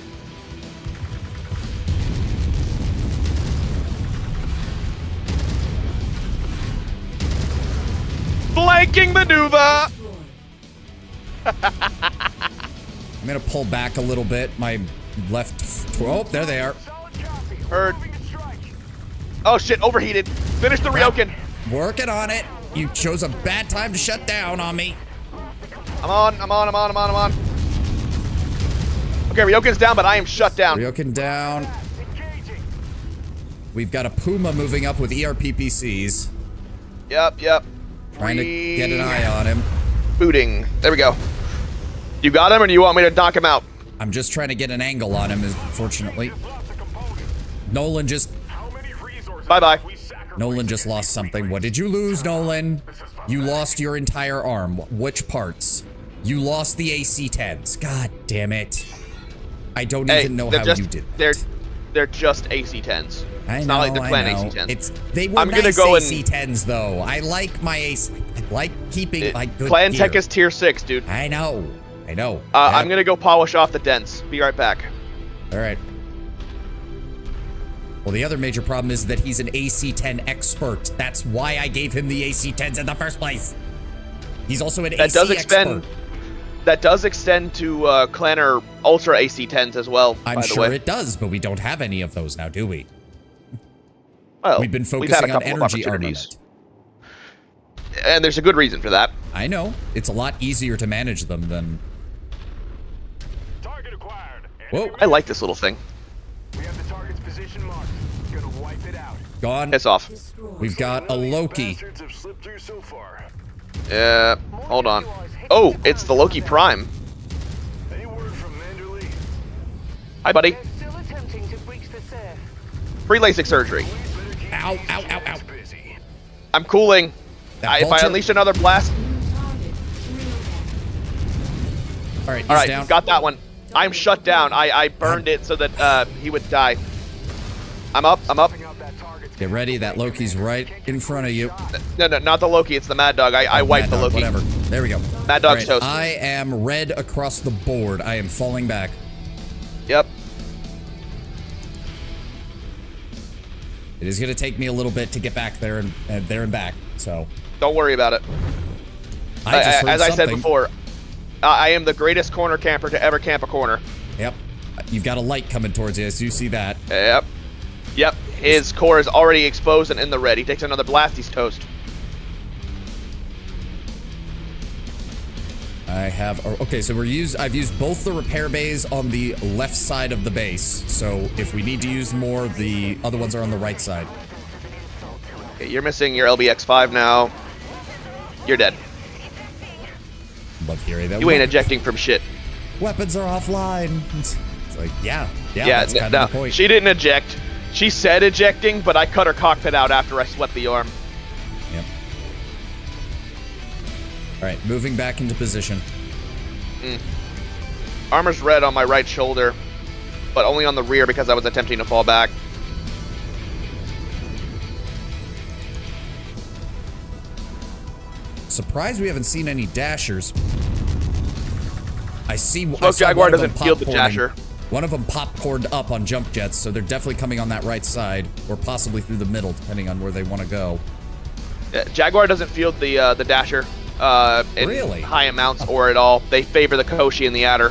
Flanking maneuver! I'm gonna pull back a little bit. My left... Oh, there they are. Heard. Oh, shit, overheated. Finish the Ryokan. Working on it. You chose a bad time to shut down on me. I'm on. Okay, Ryokan's down, but I am shut down. Ryokan down. We've got a Puma moving up with ERPPCs. Yep. Trying to get an eye on him. Booting. There we go. You got him, or do you want me to knock him out? I'm just trying to get an angle on him, unfortunately. Nolan just Bye-bye. lost something. What did you lose, Nolan? You lost your entire arm. Which parts? You lost the AC-10s. God damn it. I don't even know how you did that. They're just AC-10s. It's not like they're clan AC-10s. They were I'm gonna nice go AC-10s, though. I like my AC... I like keeping my good Clan gear. Tech is tier 6, dude. I know. I'm gonna go polish off the dents. Be right back. Alright. Well, the other major problem is that he's an AC-10 expert. That's why I gave him the AC-10s in the first place. He's also an AC expert. That does extend to Clanner Ultra AC-10s as well, I'm by the sure way. it does, but we don't have any of those now, do we? Well, We've been had a focusing on couple of energy opportunities. armament. And there's a good reason for that. I know. It's a lot easier to manage them than... Target acquired. Whoa. I like this little thing. We have the target's position marked. Gonna wipe it out. Gone. Piss off. Destroyed. We've got a Loki. Bastards have slipped through so far. Yeah, hold on. Oh, it's the Loki Prime. Any word from Manderley? Hi, buddy. They're still attempting to breach the safe. Free LASIK surgery. Ow, ow, ow, ow. Busy. I'm cooling. That If I vulture- unleash another blast... New target. Ryokan. Alright, he's Alright, down. got that one. I'm shut down. I burned it so that he would die. I'm up. Out that target's Get ready, that Loki's right in front of you. No, not the Loki. It's the Mad Dog. I wiped Mad the Dog, Loki. Whatever. There we go. Mad Dog's Alright, toast. I am red across the board. I am falling back. Yep. It is going to take me a little bit to get back there and back. So Don't worry about it. I just heard As I said something. before, I am the greatest corner camper to ever camp a corner. Yep. You've got a light coming towards you. As you see that. Yep. His core is already exposed and in the red. He takes another blast. He's toast. I have. Okay, so I've used both the repair bays on the left side of the base. So if we need to use more, the other ones are on the right side. Okay, you're missing your LBX-5 now. You're dead. Love hearing that. You ain't ejecting from shit. Weapons are offline. It's like, yeah, Yeah, that's kind of the point. she didn't eject. She said ejecting, but I cut her cockpit out after I swept the arm. Yep. All right, moving back into position. Armor's red on my right shoulder, but only on the rear because I was attempting to fall back. Surprised we haven't seen any dashers. I Smoke saw Jaguar one of them doesn't field the popcorning. dasher. One of them popcorned up on jump jets, so they're definitely coming on that right side, or possibly through the middle, depending on where they want to go. Jaguar doesn't field the dasher in Really? high amounts or at all. They favor the Koshi and the Adder.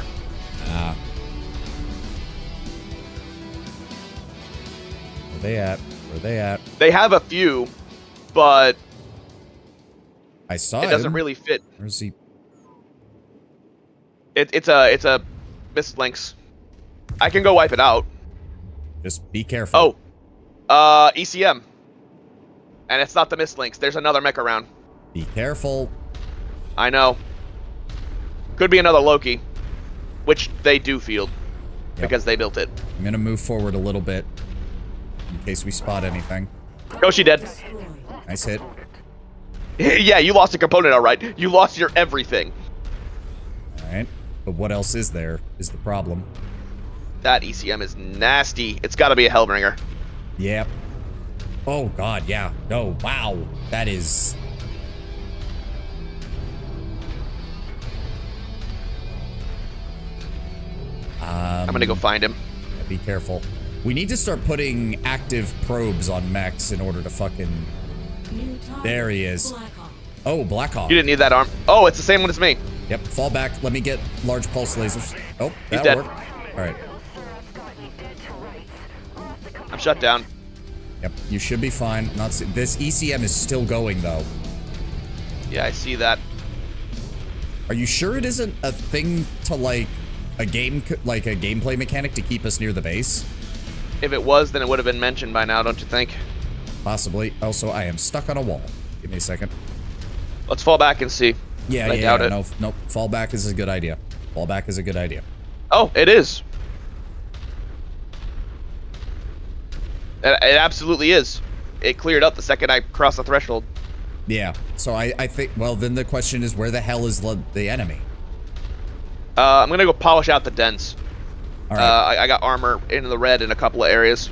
Where they at? Where are they at? They have a few, but I saw it doesn't him. really fit. Where's he? It's a missed links. I can go wipe it out. Just be careful. Oh, ECM, and it's not the missed links. There's another mech around. Be careful. I know. Could be another Loki, which they do field because they built it. I'm gonna move forward a little bit in case we spot anything. Yoshi dead. Destroyed. Nice hit. Yeah, you lost a component, all right. You lost your everything. All right. But what else is there is the problem. That ECM is nasty. It's got to be a Hellbringer. Yep. Oh, God, yeah. No, wow. That is... I'm going to go find him. Yeah, be careful. We need to start putting active probes on mechs in order to fucking... New target. There he is. Blackhawk. Oh, Blackhawk. You didn't need that arm. Oh, it's the same one as me. Yep, fall back. Let me get large pulse lasers. Oh, He's that dead. worked. All right. I'm shut down. Yep, you should be fine. Not this ECM is still going though. Yeah, I see that. Are you sure it isn't a thing to like a gameplay mechanic to keep us near the base? If it was, then it would have been mentioned by now, don't you think? Possibly. Also, I am stuck on a wall. Give me a second. Let's fall back and see. Yeah, I doubt it. No, no. Fall back is a good idea. Fall back is a good idea. Oh, it is. It absolutely is. It cleared up the second I crossed the threshold. Yeah. So I think. Well, then the question is, where the hell is the enemy? I'm gonna go polish out the dents. All right. I got armor in the red in a couple of areas.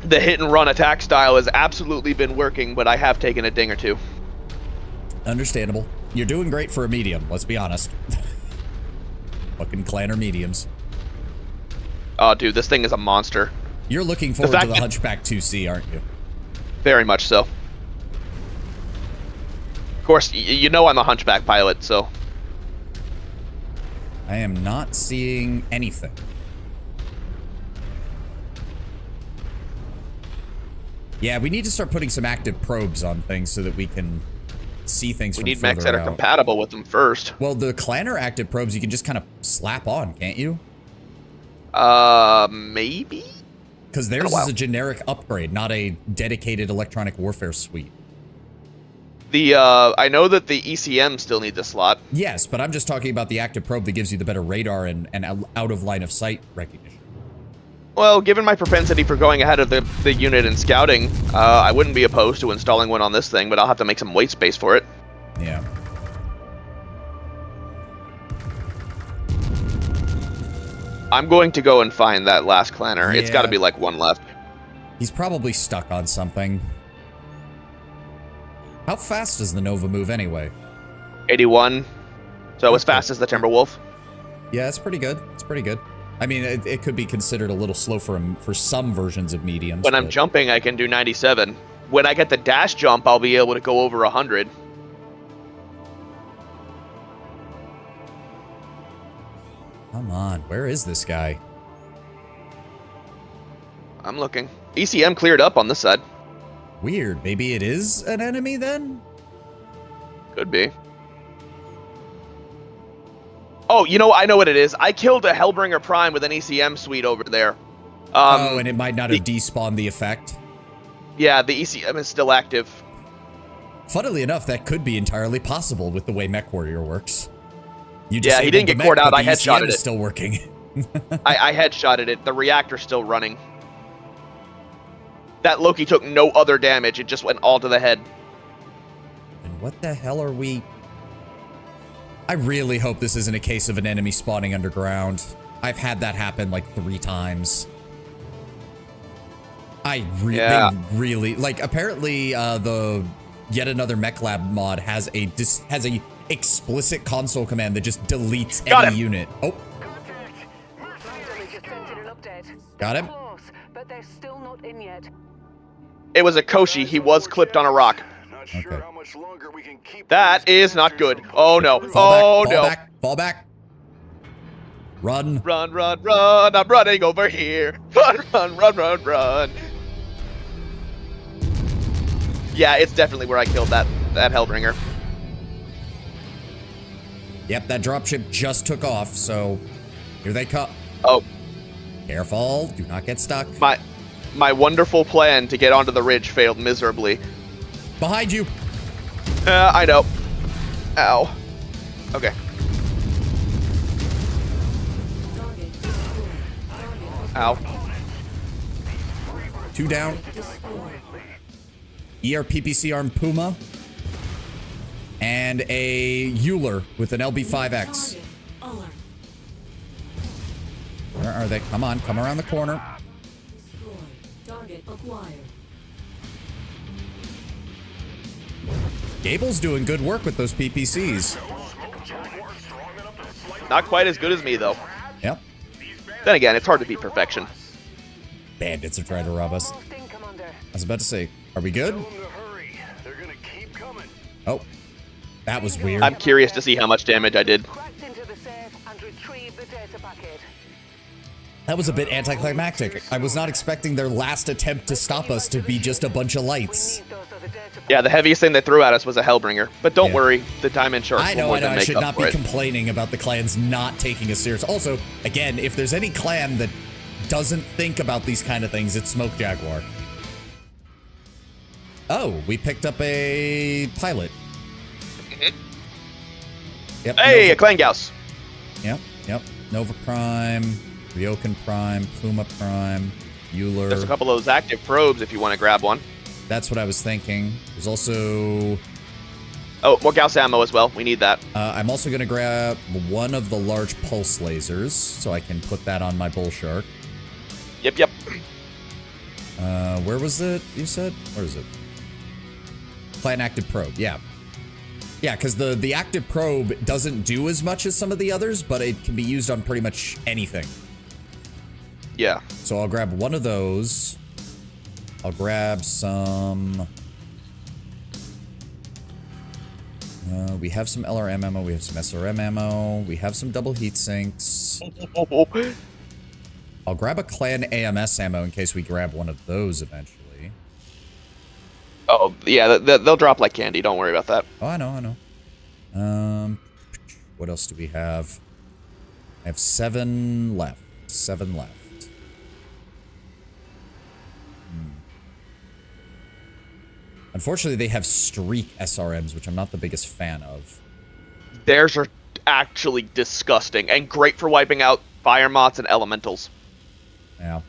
The hit and run attack style has absolutely been working, but I have taken a ding or two. Understandable. You're doing great for a medium. Let's be honest. Fucking clanner mediums. Oh, dude, this thing is a monster. You're looking forward to the Hunchback 2C, aren't you? Very much so. Of course, you know I'm a Hunchback pilot, so... I am not seeing anything. Yeah, we need to start putting some active probes on things so that we can see things We from need further mechs that are out. compatible with them first. Well, the clanner active probes you can just kind of slap on, can't you? Maybe? Because theirs while. is a generic upgrade, not a dedicated electronic warfare suite. I know that the ECM still needs a slot. Yes, but I'm just talking about the active probe that gives you the better radar and out of line of sight recognition. Well, given my propensity for going ahead of the unit in scouting, I wouldn't be opposed to installing one on this thing, but I'll have to make some weight space for it. Yeah. I'm going to go and find that last clanner. It's got to Yeah. be like one left. He's probably stuck on something. How fast does the Nova move anyway? 81. So as fast as the Timberwolf. Yeah, it's pretty good. It's pretty good. I mean, it could be considered a little slow for some versions of mediums. When I'm but- jumping, I can do 97. When I get the dash jump, I'll be able to go over 100. Come on, where is this guy? I'm looking. ECM cleared up on this side. Weird. Maybe it is an enemy then? Could be. Oh, you know, I know what it is. I killed a Hellbringer Prime with an ECM suite over there. Oh, and it might not have despawned the effect. Yeah, the ECM is still active. Funnily enough, that could be entirely possible with the way MechWarrior works. You Yeah, he didn't disabled the get cored mech, out. but I the ECM headshotted is it. still working. I headshotted it. The reactor's still running. That Loki took no other damage. It just went all to the head. And what the hell are we... I really hope this isn't a case of an enemy spawning underground. I've had that happen like 3 times. They really... Like, apparently, the Yet Another Mech Lab mod has a explicit console command that just deletes Got any him. unit. Oh, Mandalay just sent in an update. Got They're him. Close, but they're still not in yet. It was a Koshi. He was clipped on a rock. Not sure Okay. how much longer we can keep That these is not bastards good. from Oh no. fall Oh back, no. fall back. Run. Run, run, run! I'm running over here. Run, run, run, run, run. Yeah, it's definitely where I killed that Hellbringer. Yep, that dropship just took off, so here they come. Oh, Careful, do not get stuck. my wonderful plan to get onto the ridge failed miserably. Behind you. I know. Ow. Okay. Target destroyed. Target Ow. 2 down. destroyed. ERPPC armed Puma. And a Euler with an LB5X. Target alert. Where are they? Come on, come around the corner. Destroyed. Target acquired. Gable's doing good work with those PPCs. Not quite as good as me, though. Yep. Then again, it's hard to beat perfection. Bandits are trying to rob us. Almost in, Commander. I was about to say, are we good? Tell them to hurry. They're gonna keep coming. Oh, that was weird. I'm curious to see how much damage I did. Cracked into the safe and retrieve the data packet. That was a bit anticlimactic. I was not expecting their last attempt to stop us to be just a bunch of We lights. need those other data Yeah, the heaviest thing they threw at us was a Hellbringer. But don't Yeah. worry, the diamond sharks I will know, more I know. than I make should up not for be it. complaining about the clans not taking us serious. Also, again, if there's any clan that doesn't think about these kind of things, it's Smoke Jaguar. Oh, we picked up a pilot. Yep. Hey, a Nova, Clan Gauss. yep. Nova Prime, Ryokan Prime, Puma Prime, Euler. There's a couple of those active probes if you want to grab one. That's what I was thinking. There's also... Oh, more Gauss ammo as well. We need that. I'm also going to grab one of the large pulse lasers, so I can put that on my Bull Shark. Yep. Where was it, you said? Where is it? Clan Active Probe, yeah. Yeah, because the Active Probe doesn't do as much as some of the others, but it can be used on pretty much anything. Yeah. So I'll grab one of those. I'll grab some... we have some LRM ammo, we have some SRM ammo, we have some double heat sinks. I'll grab a Clan AMS ammo in case we grab one of those eventually. Oh, yeah, they'll drop like candy. Don't worry about that. Oh, I know. What else do we have? I have 7 left. 7 left. Unfortunately, they have streak SRMs, which I'm not the biggest fan of. Theirs are actually disgusting and great for wiping out fire moths and elementals. Yeah.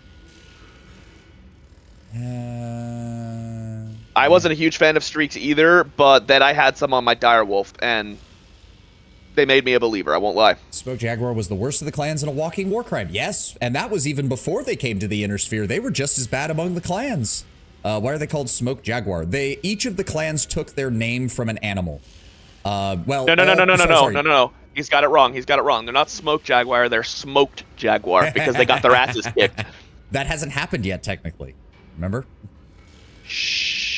I wasn't a huge fan of streaks either, but then I had some on my direwolf, and they made me a believer, I won't lie. Smoke Jaguar was the worst of the clans in a walking war crime. Yes, and that was even before they came to the Inner Sphere. They were just as bad among the clans. Why are they called Smoke Jaguar? Each of the clans took their name from an animal. No. He's got it wrong. They're not Smoke Jaguar, they're Smoked Jaguar, because they got their asses kicked. That hasn't happened yet, technically. Remember? Shh.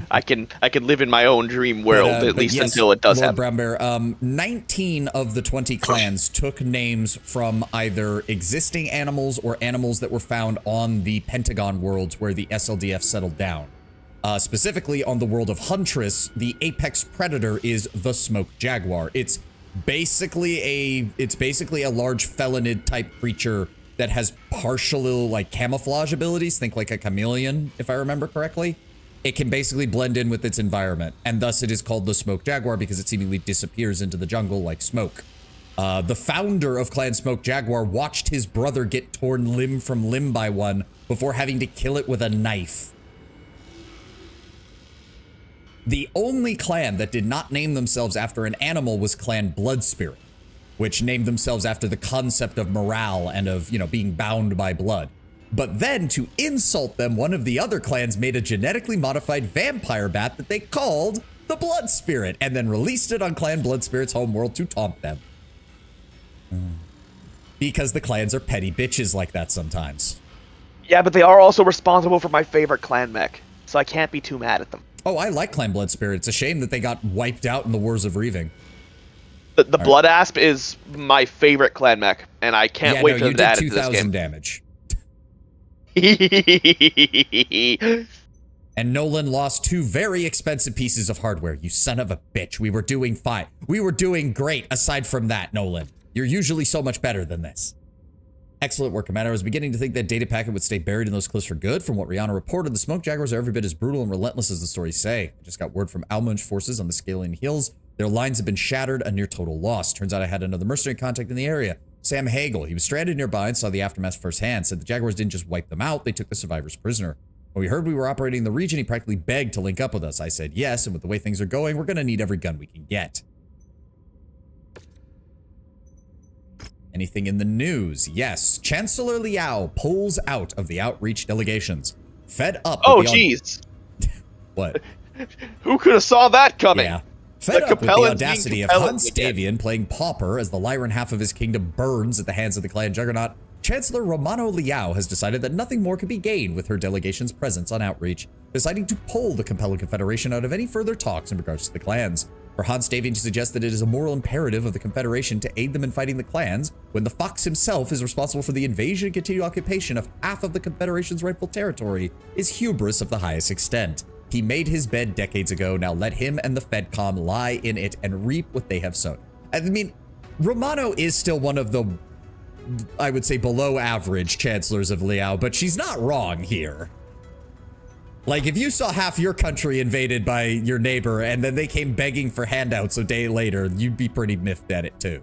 I can live in my own dream world, at least yes, until it does Lord happen. Brown Bear, 19 of the 20 clans took names from either existing animals or animals that were found on the Pentagon worlds where the SLDF settled down. Specifically on the world of Huntress, the apex predator is the Smoke Jaguar. It's basically a large felonid type creature that has partial like camouflage abilities. Think like a chameleon, if I remember correctly. It can basically blend in with its environment, and thus it is called the Smoke Jaguar because it seemingly disappears into the jungle like smoke. The founder of Clan Smoke Jaguar watched his brother get torn limb from limb by one before having to kill it with a knife. The only clan that did not name themselves after an animal was Clan Blood Spirit, which named themselves after the concept of morale and of, being bound by blood. But then, to insult them, one of the other clans made a genetically modified vampire bat that they called the Blood Spirit, and then released it on Clan Blood Spirit's homeworld to taunt them. Because the clans are petty bitches like that sometimes. Yeah, but they are also responsible for my favorite clan mech, so I can't be too mad at them. Oh, I like Clan Blood Spirit. It's a shame that they got wiped out in the Wars of Reaving. The Blood Asp is my favorite clan mech, and I can't wait for them to add it to this game. Damage. And Nolan lost 2 very expensive pieces of hardware. You son of a bitch. We were doing fine. We were doing great aside from that, Nolan. You're usually so much better than this. Excellent work, Commander. I was beginning to think that data packet would stay buried in those cliffs for good. From what Rihanna reported, the Smoke Jaguars are every bit as brutal and relentless as the stories say. I just got word from Almunch forces on the Scalian Hills. Their lines have been shattered, a near total loss. Turns out I had another mercenary contact in the area. Sam Hagel. He was stranded nearby and saw the aftermath firsthand. Said the Jaguars didn't just wipe them out, they took the survivors prisoner. When we heard we were operating in the region, he practically begged to link up with us. I said yes, and with the way things are going, we're going to need every gun we can get. Anything in the news? Yes. Chancellor Liao pulls out of the outreach delegations. Fed up. Oh, jeez. What? Who could have saw that coming? Yeah. Fed up with the audacity of Hans Davian playing Pauper as the Lyran half of his kingdom burns at the hands of the clan Juggernaut, Chancellor Romano Liao has decided that nothing more could be gained with her delegation's presence on outreach, deciding to pull the Capellan Confederation out of any further talks in regards to the clans. For Hans Davian to suggest that it is a moral imperative of the Confederation to aid them in fighting the clans, when the Fox himself is responsible for the invasion and continued occupation of half of the Confederation's rightful territory, is hubris of the highest extent. He made his bed decades ago, now let him and the FedCom lie in it and reap what they have sown. I mean, Romano is still one of the, I would say, below average chancellors of Liao, but she's not wrong here. Like, if you saw half your country invaded by your neighbor and then they came begging for handouts a day later, you'd be pretty miffed at it too.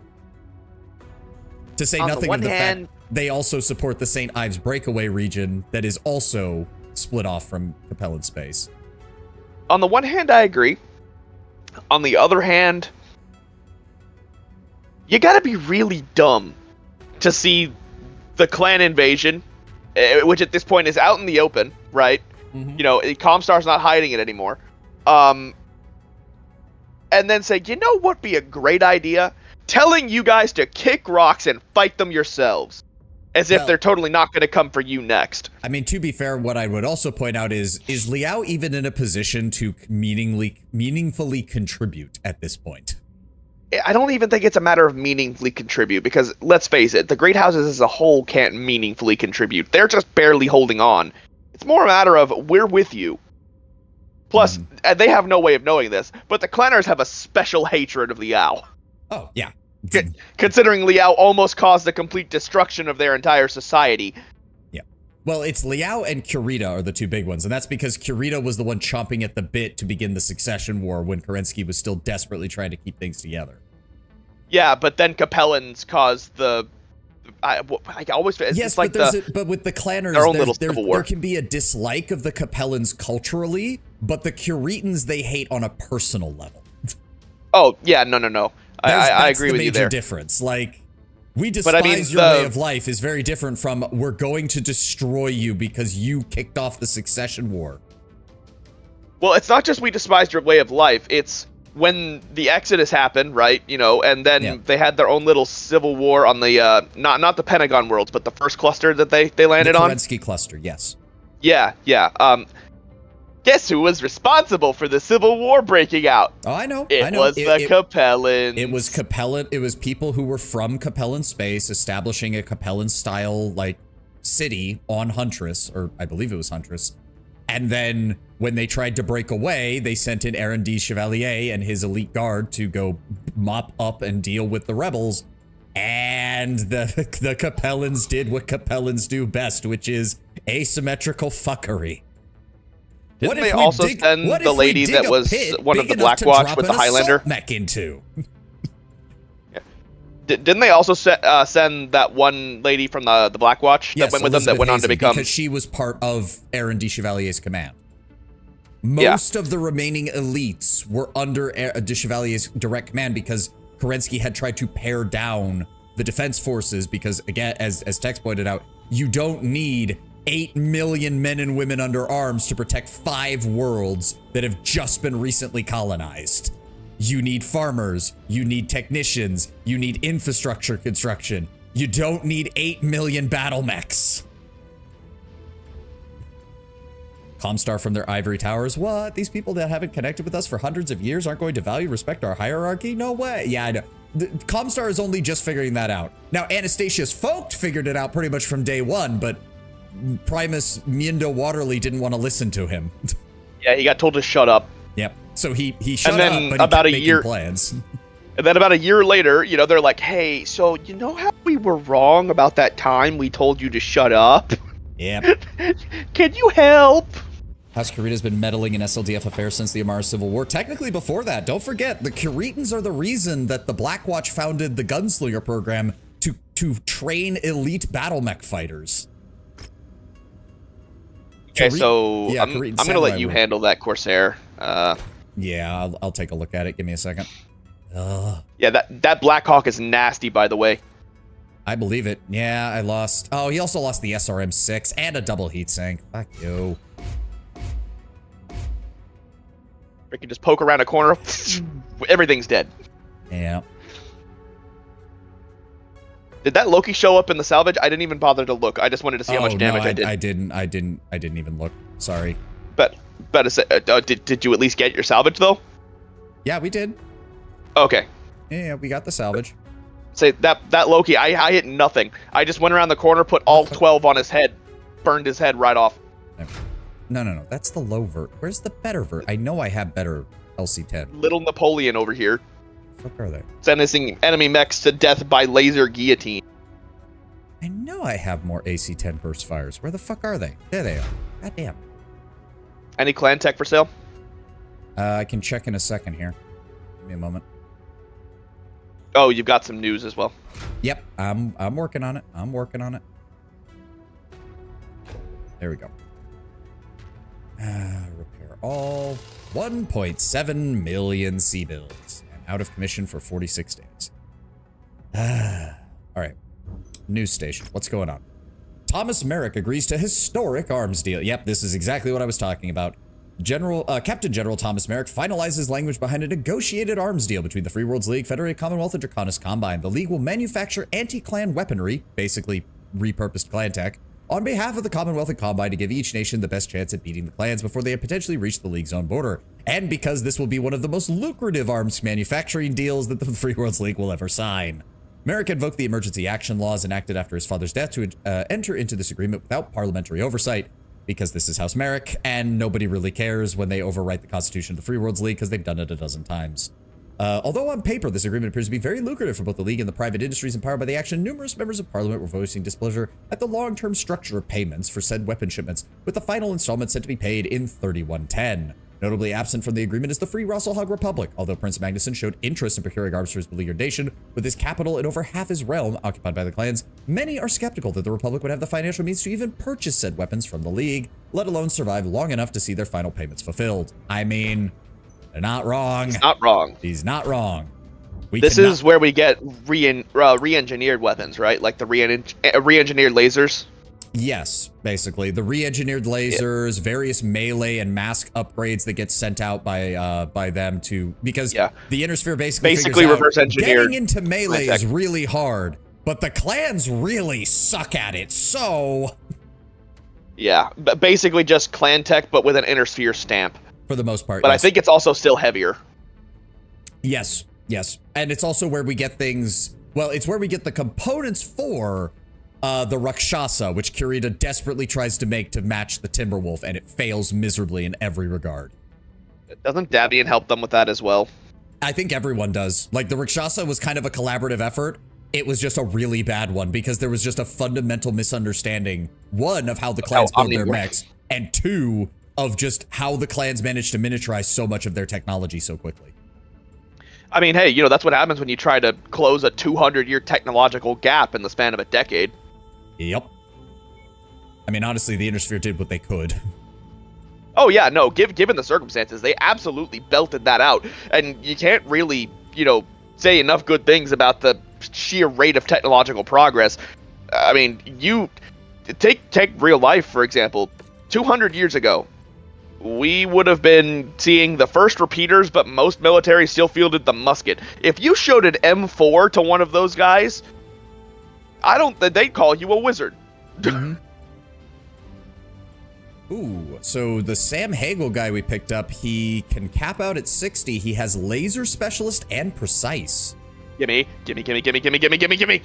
To say nothing of the fact they also support the St. Ives breakaway region that is also split off from Capellan space. On the one hand, I agree. On the other hand, you gotta be really dumb to see the clan invasion, which at this point is out in the open, right? Mm-hmm. You know, Comstar's not hiding it anymore. And then say, you know what would be a great idea? Telling you guys to kick rocks and fight them yourselves. As if they're totally not going to come for you next. I mean, to be fair, what I would also point out is Liao even in a position to meaningfully contribute at this point? I don't even think it's a matter of meaningfully contribute, because let's face it, the Great Houses as a whole can't meaningfully contribute. They're just barely holding on. It's more a matter of, we're with you. Plus, they have no way of knowing this, but the Clanners have a special hatred of Liao. Oh, yeah. Considering Liao almost caused the complete destruction of their entire society. Yeah. Well, it's Liao and Kurita are the two big ones, and that's because Kurita was the one chomping at the bit to begin the succession war when Kerensky was still desperately trying to keep things together. Yeah, but then Capellans caused the... I always... It's yes, like but with the Clanners, there can be a dislike of the Capellans culturally, but the Curitans they hate on a personal level. Oh, yeah, no. I agree with you there. That's the major difference. Like, we despise your way of life is very different from we're going to destroy you because you kicked off the succession war. Well, it's not just we despised your way of life. It's when the Exodus happened, right? You know, and then they had their own little civil war on the, not the Pentagon worlds, but the first cluster that they landed on. The Kerensky cluster, yes. Yeah. Guess who was responsible for the Civil War breaking out? Oh, I know. It was the Capellans. It was Capellan. It was people who were from Capellan space establishing a Capellan-style, like, city on Huntress, or I believe it was Huntress. And then when they tried to break away, they sent in Aaron D. Chevalier and his elite guard to go mop up and deal with the rebels. And the Capellans did what Capellans do best, which is asymmetrical fucking. Didn't they also send the lady that was one of the Black Watch with the Highlander? Mech into? Didn't they also send that one lady from the Black Watch that went with them that went on to become... Because she was part of Aaron D. Chevalier's command. Most of the remaining elites were under De Chevalier's direct command because Kerensky had tried to pare down the defense forces because, again, as Tex pointed out, you don't need 8 million men and women under arms to protect 5 worlds that have just been recently colonized. You need farmers, you need technicians, you need infrastructure construction. You don't need 8 million battle mechs. Comstar from their ivory towers. What? These people that haven't connected with us for hundreds of years aren't going to value, respect our hierarchy? No way. Yeah, I know. Comstar is only just figuring that out. Now, Anastasius Vogt figured it out pretty much from day one, but Primus Miendo Waterly didn't want to listen to him. Yeah, he got told to shut up. Yep. So he shut then up, but he about kept a making year- plans. And then about a year later, you know, they're like, hey, so you know how we were wrong about that time we told you to shut up? Yep. Can you help? House Kurita's been meddling in SLDF affairs since the Amara Civil War. Technically before that, don't forget, the Kuritans are the reason that the Blackwatch founded the Gunslinger program to train elite battle mech fighters. Okay, so yeah, I'm Kuritan going to let Samurai you were- handle that, Corsair. Yeah, I'll take a look at it. Give me a second. Yeah, that Black Hawk is nasty, by the way. I believe it. Yeah, I lost. Oh, he also lost the SRM-6 and a double heatsink. Fuck you. We can just poke around a corner. Everything's dead. Yeah. Did that Loki show up in the salvage? I didn't even bother to look. I just wanted to see how much damage I did. I didn't even look. Sorry. But did you at least get your salvage though? Yeah, we did. Okay. Yeah, we got the salvage. Say that Loki, I hit nothing. I just went around the corner, put all 12 on his head, burned his head right off. No. That's the low vert. Where's the better vert? I know I have better LC-10. Little Napoleon over here, The fuck are they? sentencing enemy mechs to death by laser guillotine. I know I have more AC-10 burst fires. Where the fuck are they? There they are. God damn. Any clan tech for sale? I can check in a second here. Give me a moment. Oh, you've got some news as well. Yep, I'm working on it. I'm working on it. There we go. Repair all. 1.7 million C-bills. And out of commission for 46 days. All right. News station. What's going on? Thomas Merrick agrees to historic arms deal. Yep, this is exactly what I was talking about. Captain General Thomas Merrick finalizes language behind a negotiated arms deal between the Free Worlds League, Federated Commonwealth, and Draconis Combine. The League will manufacture anti-clan weaponry, basically repurposed clan tech, on behalf of the Commonwealth and Combine to give each nation the best chance at beating the clans before they potentially reach the League's own border. And because this will be one of the most lucrative arms manufacturing deals that the Free Worlds League will ever sign. Merrick invoked the emergency action laws enacted after his father's death to enter into this agreement without parliamentary oversight, because this is House Merrick, and nobody really cares when they overwrite the Constitution of the Free Worlds League because they've done it a dozen times. Although on paper, this agreement appears to be very lucrative for both the League and the private industries empowered by the action, numerous members of Parliament were voicing displeasure at the long-term structure of payments for said weapon shipments, with the final installment set to be paid in 3110. Notably absent from the agreement is the Free Rosselhog Republic, although Prince Magnuson showed interest in procuring arms for his beleaguered nation, with his capital and over half his realm occupied by the clans. Many are skeptical that the Republic would have the financial means to even purchase said weapons from the League, let alone survive long enough to see their final payments fulfilled. I mean, they're not wrong. He's not wrong. He's not wrong. This is where we get re-engineered weapons, right? Like the re-engineered lasers. Yes, basically. The re-engineered lasers, various melee and mask upgrades that get sent out by them to... Because the Inner Sphere basically figures out reverse engineered. Getting into melee is really hard, but the clans really suck at it, so... Yeah, basically just clan tech, but with an Inner Sphere stamp. For the most part, But yes. I think it's also still heavier. Yes. And it's also where we get things... Well, it's where we get the components for... the Rakshasa, which Kurita desperately tries to make to match the Timberwolf, and it fails miserably in every regard. Doesn't Davian help them with that as well? I think everyone does. Like, the Rakshasa was kind of a collaborative effort. It was just a really bad one, because there was just a fundamental misunderstanding, one, of how the clans build their mechs, and two, of just how the clans managed to miniaturize so much of their technology so quickly. I mean, hey, you know, that's what happens when you try to close a 200-year technological gap in the span of a decade. Yep. I mean, honestly, the Inner Sphere did what they could. Oh, yeah, no, given the circumstances, they absolutely belted that out. And you can't really, you know, say enough good things about the sheer rate of technological progress. I mean, you take real life, for example. 200 years ago, we would have been seeing the first repeaters, but most military still fielded the musket. If you showed an M4 to one of those guys, they'd call you a wizard. Mm-hmm. Ooh, so the Sam Hagel guy we picked up, he can cap out at 60. He has laser specialist and precise. Gimme, gimme, gimme, gimme, gimme, gimme, gimme, gimme.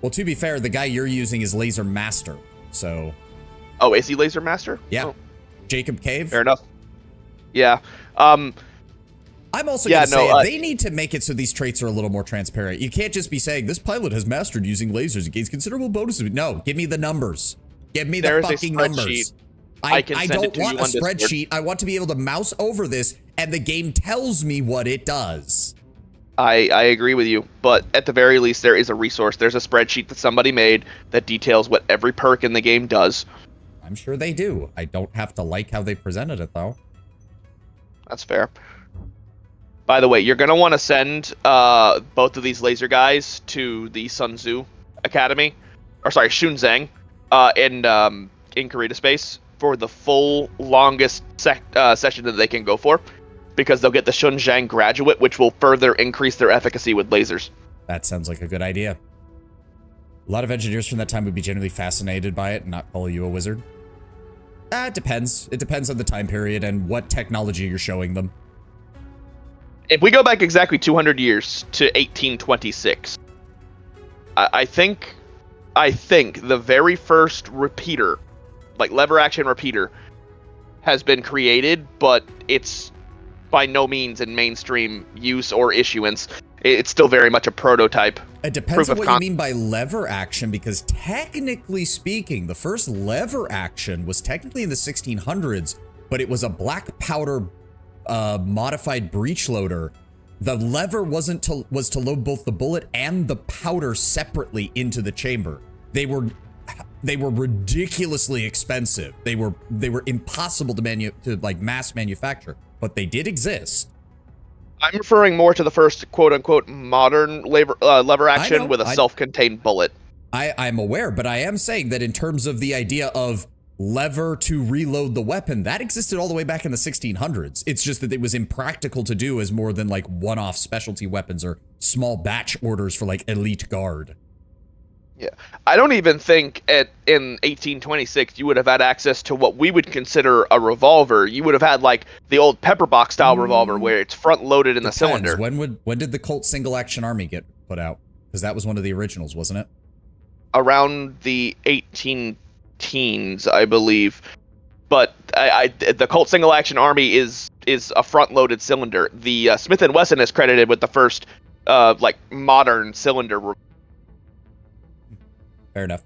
Well, to be fair, the guy you're using is Laser Master, so... Oh, is he Laser Master? Yeah. Oh, Jacob Cave? fair enough. Yeah. I'm also Yeah, going to say, no, they need to make it so these traits are a little more transparent. You can't just be saying, this pilot has mastered using lasers. It gains considerable bonuses. No, give me the numbers. Give me the There is a fucking numbers. spreadsheet. I can send it don't to want you a on Discord. spreadsheet. I want to be able to mouse over this, and the game tells me what it does. I agree with you, but at the very least, there is a resource. There's a spreadsheet that somebody made that details what every perk in the game does. I'm sure they do. I don't have to like how they presented it, though. That's fair. By the way, you're going to want to send both of these laser guys to the Sun Tzu Academy, or sorry, Shunzhang, in Karita Space for the full longest session that they can go for, because they'll get the Shunzhang graduate, which will further increase their efficacy with lasers. That sounds like a good idea. A lot of engineers from that time would be generally fascinated by it and not call you a wizard. It depends. It depends on the time period and what technology you're showing them. If we go back exactly 200 years to 1826, I think the very first repeater, like lever action repeater, has been created, but it's by no means in mainstream use or issuance. It's still very much a prototype. It depends on what you mean by lever action, because technically speaking, the first lever action was technically in the 1600s, but it was a black powder modified breech loader. The lever was to load both the bullet and the powder separately into the chamber. They were ridiculously expensive. They were impossible to mass manufacture, but they did exist. I'm referring more to the first quote-unquote modern lever action with a self-contained bullet. I'm aware, but I am saying that in terms of the idea of lever to reload the weapon, that existed all the way back in the 1600s. It's just that it was impractical to do as more than like one-off specialty weapons or small batch orders for like elite guard. Yeah, I don't even think in 1826 you would have had access to what we would consider a revolver. You would have had like the old pepper box style revolver where it's front loaded in the cylinder. When did the Colt Single Action Army get put out? Because that was one of the originals, wasn't it? Around the 18 teens, I believe. But the Colt Single Action Army is a front loaded cylinder. The Smith & Wesson is credited with the first modern cylinder. Fair enough.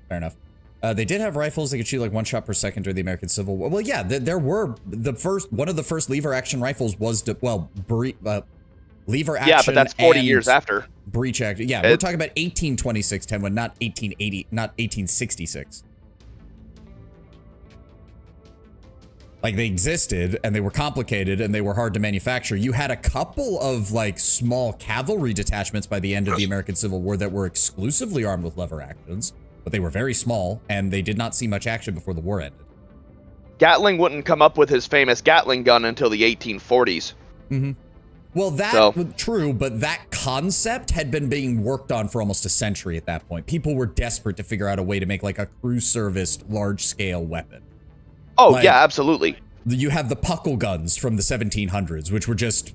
They did have rifles that could shoot like 1 shot per second during the American Civil War. Well, yeah, there were one of the first lever action rifles was lever action. Yeah, but that's 40 years after. Breech action. Yeah, we're talking about 1826, Tenwin, not 1880, not 1866. Like, they existed, and they were complicated, and they were hard to manufacture. You had a couple of, like, small cavalry detachments by the end of the American Civil War that were exclusively armed with lever actions, but they were very small, and they did not see much action before the war ended. Gatling wouldn't come up with his famous Gatling gun until the 1840s. Mm-hmm. Well, true, but that concept had been being worked on for almost a century at that point. People were desperate to figure out a way to make, like, a crew-serviced, large-scale weapon. Oh, like, yeah, absolutely. You have the puckle guns from the 1700s, which were just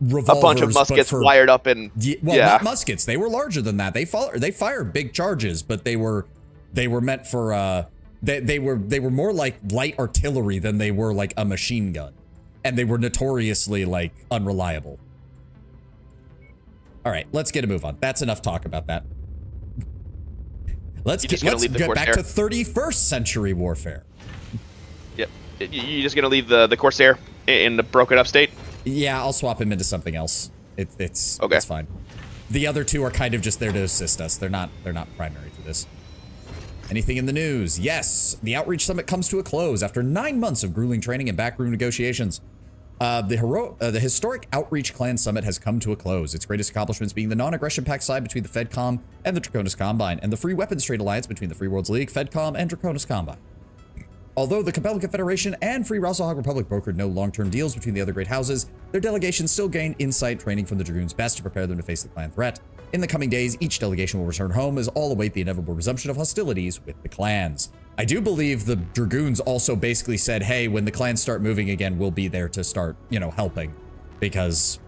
revolvers. A bunch of muskets wired up in... not muskets. They were larger than that. They fired big charges, but they were meant for... They were more like light artillery than they were like a machine gun. And they were notoriously, like, unreliable. All right, let's get a move on. That's enough talk about that. Let's get back to 31st century warfare. Yep. You just gonna leave the Corsair in the broken up state? Yeah, I'll swap him into something else. It's okay. It's fine. The other two are kind of just there to assist us. They're not primary to this. Anything in the news? Yes, the Outreach Summit comes to a close after 9 months of grueling training and backroom negotiations. The historic Outreach Clan Summit has come to a close, its greatest accomplishments being the non-aggression pact side between the FedCom and the Draconis Combine, and the free weapons trade alliance between the Free Worlds League, FedCom, and Draconis Combine. Although the Capella Confederation and Free Rasselhog Republic brokered no long-term deals between the other great houses, their delegations still gain insight training from the Dragoons best to prepare them to face the clan threat. In the coming days, each delegation will return home as all await the inevitable resumption of hostilities with the clans. I do believe the Dragoons also basically said, hey, when the clans start moving again, we'll be there to start, helping. Because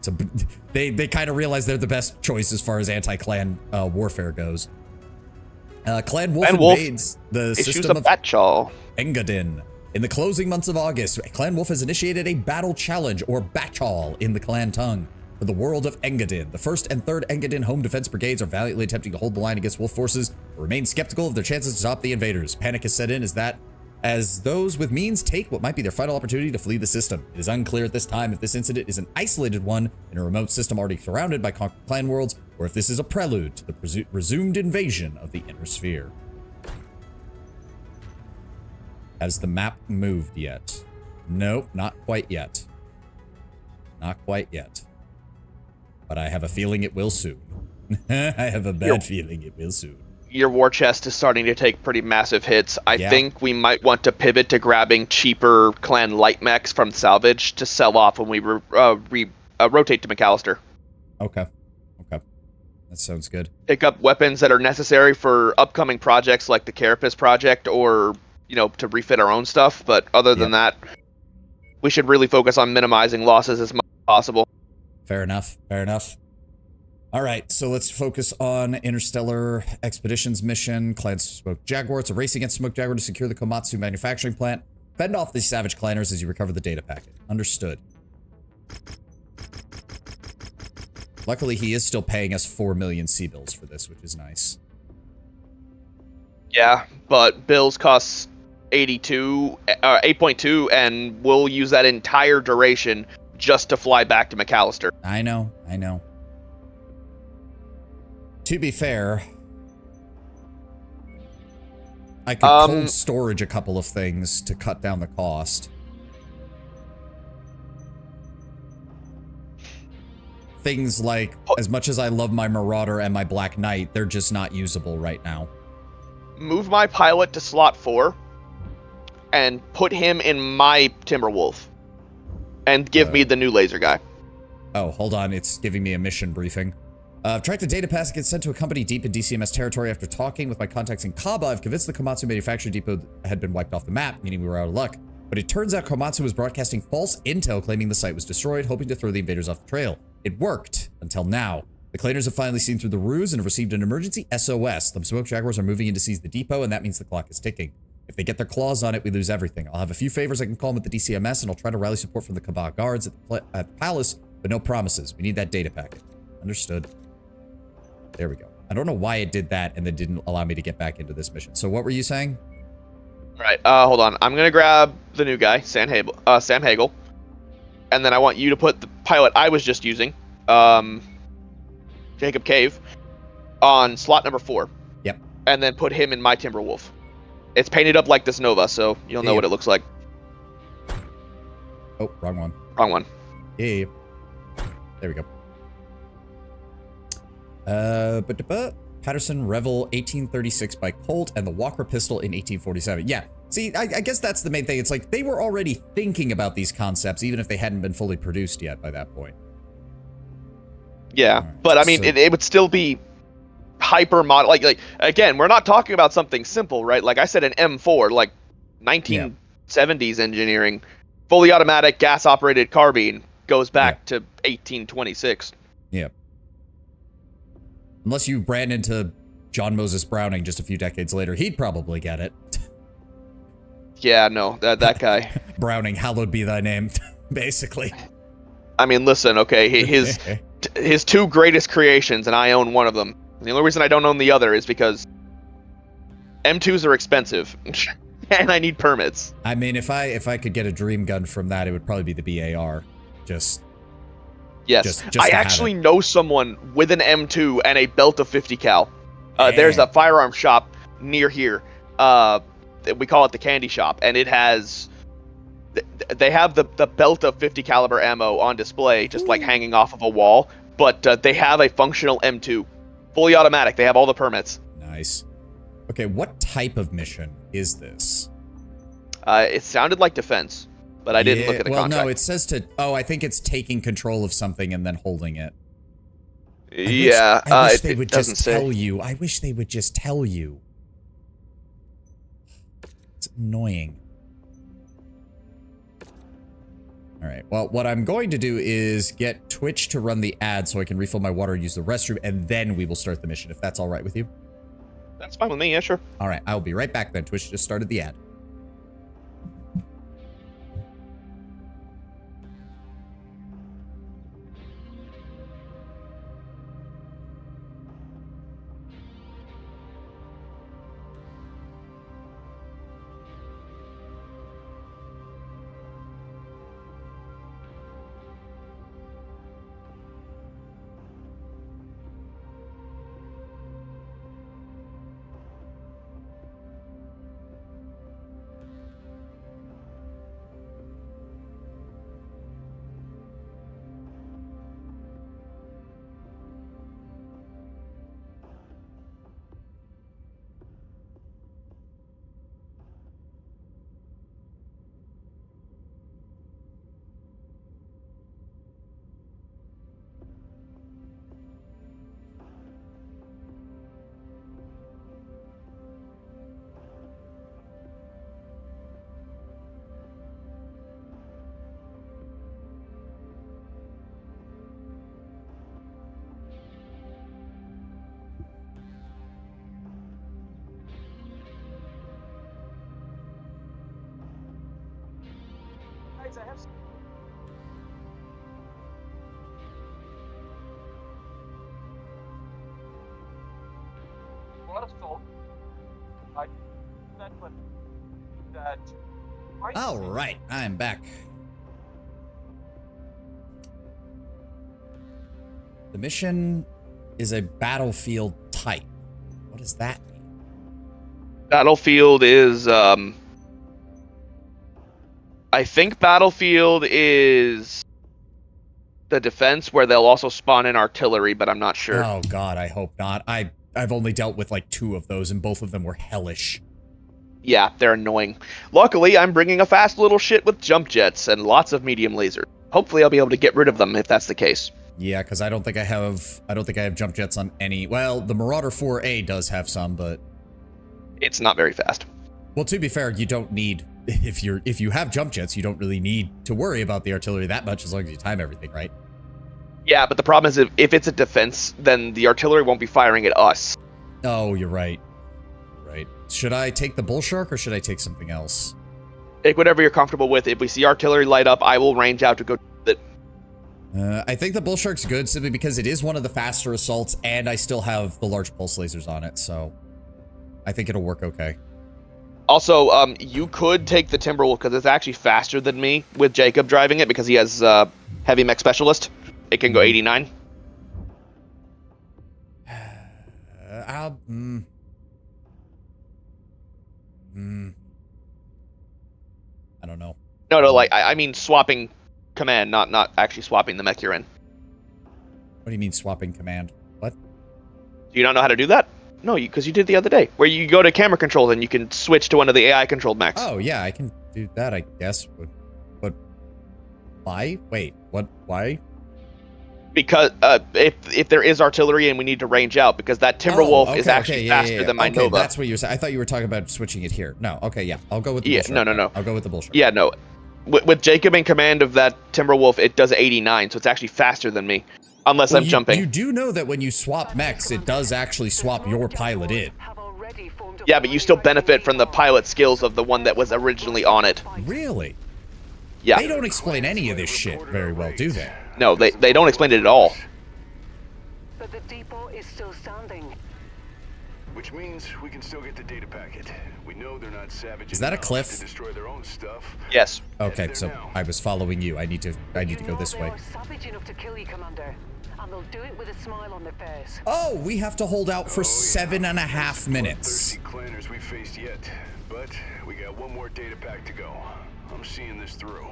So they kind of realize they're the best choice as far as anti-clan warfare goes. Clan Wolf invades the system of Batchal. Engadin. In the closing months of August, Clan Wolf has initiated a battle challenge, or Batchal in the clan tongue, for the world of Engadin. The 1st and 3rd Engadin Home Defense Brigades are valiantly attempting to hold the line against Wolf forces, but remain skeptical of their chances to stop the invaders. Panic has set in as those with means take what might be their final opportunity to flee the system. It is unclear at this time if this incident is an isolated one in a remote system already surrounded by conquered clan worlds, or if this is a prelude to the resumed invasion of the Inner Sphere. Has the map moved yet? Nope, not quite yet. Not quite yet. But I have a feeling it will soon. I have a bad feeling it will soon. Your war chest is starting to take pretty massive hits. I think we might want to pivot to grabbing cheaper clan light mechs from salvage to sell off when we rotate to McAllister. Okay. Okay. That sounds good. Pick up weapons that are necessary for upcoming projects like the Carapace project, or, you know, to refit our own stuff. But other than that, we should really focus on minimizing losses as much as possible. Fair enough. Fair enough. All right, so let's focus on Interstellar Expeditions mission. Clan Smoke Jaguar. It's a race against Smoke Jaguar to secure the Komatsu manufacturing plant. Fend off these savage clanners as you recover the data packet. Understood. Luckily, he is still paying us 4 million C-bills for this, which is nice. Yeah, but bills cost 8.2, and we'll use that entire duration just to fly back to McAllister. I know. To be fair, I could cold storage a couple of things to cut down the cost. Things like, as much as I love my Marauder and my Black Knight, they're just not usable right now. Move my pilot to slot 4 and put him in my Timberwolf. And give me the new laser guy. Oh, hold on. It's giving me a mission briefing. I've tracked a data packet sent to a company deep in DCMS territory. After talking with my contacts in Kaba, I've convinced the Komatsu manufacturing depot had been wiped off the map, meaning we were out of luck. But it turns out Komatsu was broadcasting false intel claiming the site was destroyed, hoping to throw the invaders off the trail. It worked, until now. The claimers have finally seen through the ruse and have received an emergency SOS. The Smoke Jaguars are moving in to seize the depot, and that means the clock is ticking. If they get their claws on it, we lose everything. I'll have a few favors I can call them at the DCMS, and I'll try to rally support from the Kaba guards at the palace, but no promises. We need that data packet. Understood. There we go. I don't know why it did that and then didn't allow me to get back into this mission. So what were you saying? All right, hold on. I'm going to grab the new guy, Sam Hagel. And then I want you to put the pilot I was just using, Jacob Cave, on slot number 4. Yep. And then put him in my Timberwolf. It's painted up like this Nova, so you'll know what it looks like. Oh, wrong one. Wrong one. Yeah. There we go. Patterson Revel 1836 by Colt and the Walker pistol in 1847. Yeah. See, I guess that's the main thing. It's like they were already thinking about these concepts, even if they hadn't been fully produced yet by that point. Yeah, right, but I mean, so it would still be hyper mod. Like again, we're not talking about something simple, right? Like I said, an M4, like 1970s engineering, fully automatic gas operated carbine goes back to 1826. Yeah. Unless you ran into John Moses Browning just a few decades later, he'd probably get it. Yeah, no, that guy. Browning, hallowed be thy name, basically. I mean, listen, okay, his two greatest creations, and I own one of them. The only reason I don't own the other is because M2s are expensive, and I need permits. I mean, if I could get a dream gun from that, it would probably be the BAR. Yes. I actually know someone with an M2 and a belt of 50 cal. There's a firearm shop near here. We call it the Candy Shop, and it has. They have the belt of 50 caliber ammo on display, just like hanging off of a wall. But they have a functional M2, fully automatic. They have all the permits. Nice. Okay, what type of mission is this? It sounded like defense, but I didn't look at the contract. Well, no, it says to. Oh, I think it's taking control of something and then holding it. I wish they would just tell you. I wish they would just tell you. It's annoying. All right. Well, what I'm going to do is get Twitch to run the ad so I can refill my water and use the restroom, and then we will start the mission, if that's all right with you. That's fine with me, yeah, sure. All right. I'll be right back then. Twitch just started the ad. All right, I'm back. The mission is a battlefield type. What does that mean? Battlefield is, I think Battlefield is the defense where they'll also spawn in artillery, but I'm not sure. Oh god, I hope not. I've only dealt with like 2 of those, and both of them were hellish. Yeah, they're annoying. Luckily, I'm bringing a fast little shit with jump jets and lots of medium lasers. Hopefully, I'll be able to get rid of them if that's the case. Yeah, because I don't think I have jump jets on any. Well, the Marauder 4A does have some, but it's not very fast. Well, to be fair, you don't need if you have jump jets, you don't really need to worry about the artillery that much as long as you time everything right. Yeah, but the problem is if it's a defense, then the artillery won't be firing at us. Oh, you're right. Right. Should I take the bull shark or should I take something else? Take whatever you're comfortable with. If we see artillery light up, I will range out to go. I think the bull shark's good simply because it is one of the faster assaults, and I still have the large pulse lasers on it, so I think it'll work okay. Also, you could take the Timberwolf because it's actually faster than me with Jacob driving it because he has heavy mech specialist. It can go 89. I don't know. No, like I mean swapping command, not actually swapping the mech you're in. What do you mean swapping command? What? Do you not know how to do that? No, because you did the other day, where you go to camera controls and you can switch to one of the AI-controlled mechs. Oh, yeah, I can do that, I guess. But why? Wait, what? Why? Because if there is artillery and we need to range out, because that Timberwolf is actually faster than my Nova. That's what you were saying. I thought you were talking about switching it here. No, okay, yeah. I'll go with the bullshit. No. I'll go with the bullshit. Yeah, no. With Jacob in command of that Timberwolf, it does 89, so it's actually faster than me. Unless I'm jumping. You do know that when you swap mechs, it does actually swap your pilot in. Yeah, but you still benefit from the pilot skills of the one that was originally on it. Really? Yeah. They don't explain any of this shit very well, do they? No, they don't explain it at all. But the depot is still standing. Which means we can still get the data packet. We know they're not savage. Is that a enough cliff? to destroy their own stuff. Yes. Okay, so I was following you. I need to go this way. They are savage enough to kill you, Commander, and they'll do it with a smile on their face. Oh, we have to hold out for 7.5 minutes. Thirsty clanners we faced yet, but we got one more data pack to go. I'm seeing this through.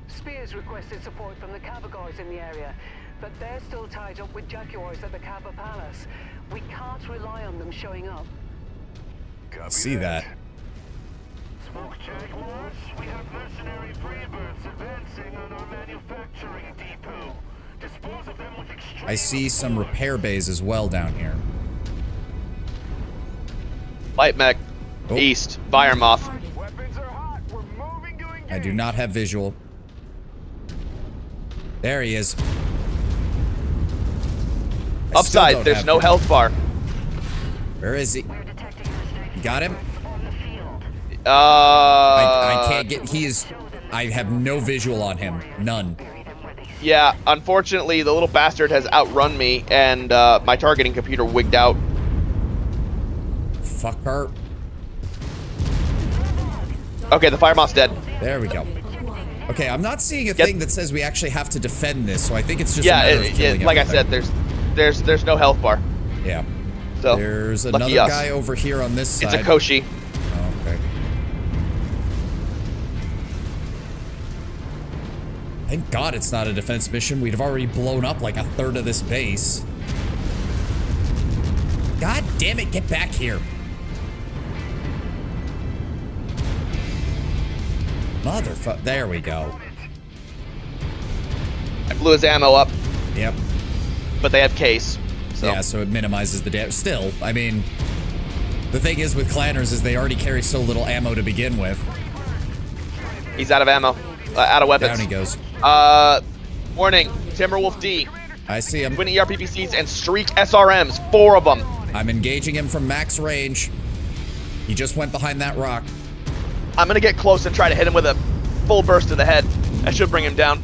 Spears requested support from the Kava guards in the area, but they're still tied up with Jaguars at the Kava Palace. We can't rely on them showing up. Copy See that. Smoke Jaguars, we have mercenary freebirds advancing on our manufacturing depot. Dispose of them with extreme. I see some repair bays as well down here. Light mech. Oh. East. Fire moth. Weapons are hot. We're moving to engage. I do not have visual. There he is. I still Upside, don't there's have no him. health bar. Where is he? You got him? Uh, I can't get. He is. I have no visual on him. None. Yeah, unfortunately, the little bastard has outrun me, and my targeting computer wigged out. Fuck her. Okay, the Firemont's dead. There we go. Okay, I'm not seeing a Get- thing that says we actually have to defend this, so I think it's just Yeah, a matter of killing like I everything. said, there's no health bar. Yeah. So There's lucky another us. guy over here on this It's side. a Koshi. Oh, okay. Thank God it's not a defense mission. We'd have already blown up like a third of this base. God damn it, get back here. Motherfucker. There we go. I blew his ammo up, Yep. but they have case. So Yeah, so it minimizes the damage. Still, I mean, the thing is with clanners is they already carry so little ammo to begin with. he's out of ammo, out of weapons. Down he goes. Warning, Timberwolf D, I see him. twin ERPPCs and streak SRMs, 4 of them. I'm engaging him from max range. He just went behind that rock. I'm gonna get close and try to hit him with a full burst to the head. That should bring him down.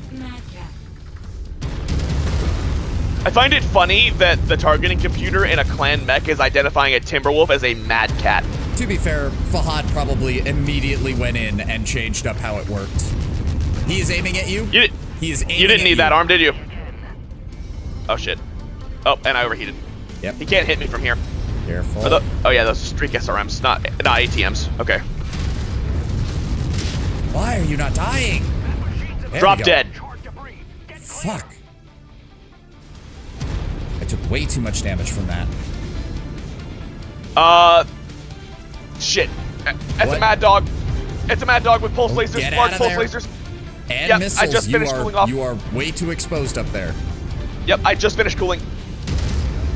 I find it funny that the targeting computer in a clan mech is identifying a Timberwolf as a Mad Cat. To be fair, Fahad probably immediately went in and changed up how it worked. He is aiming at you. He is aiming You didn't at need you. that arm, did you? Oh shit. Oh, and I overheated. Yep. He can't hit me from here. Careful. Oh yeah, those streak SRMs, not ATMs. Okay. Why are you not dying? There Drop we go. dead. Fuck. I took way too much damage from that. Shit. That's What? a mad dog. It's a mad dog with pulse lasers, get large out of pulse there. lasers. And Yep, I missiles, just finished cooling off. you are way too exposed up there. Yep, I just finished cooling.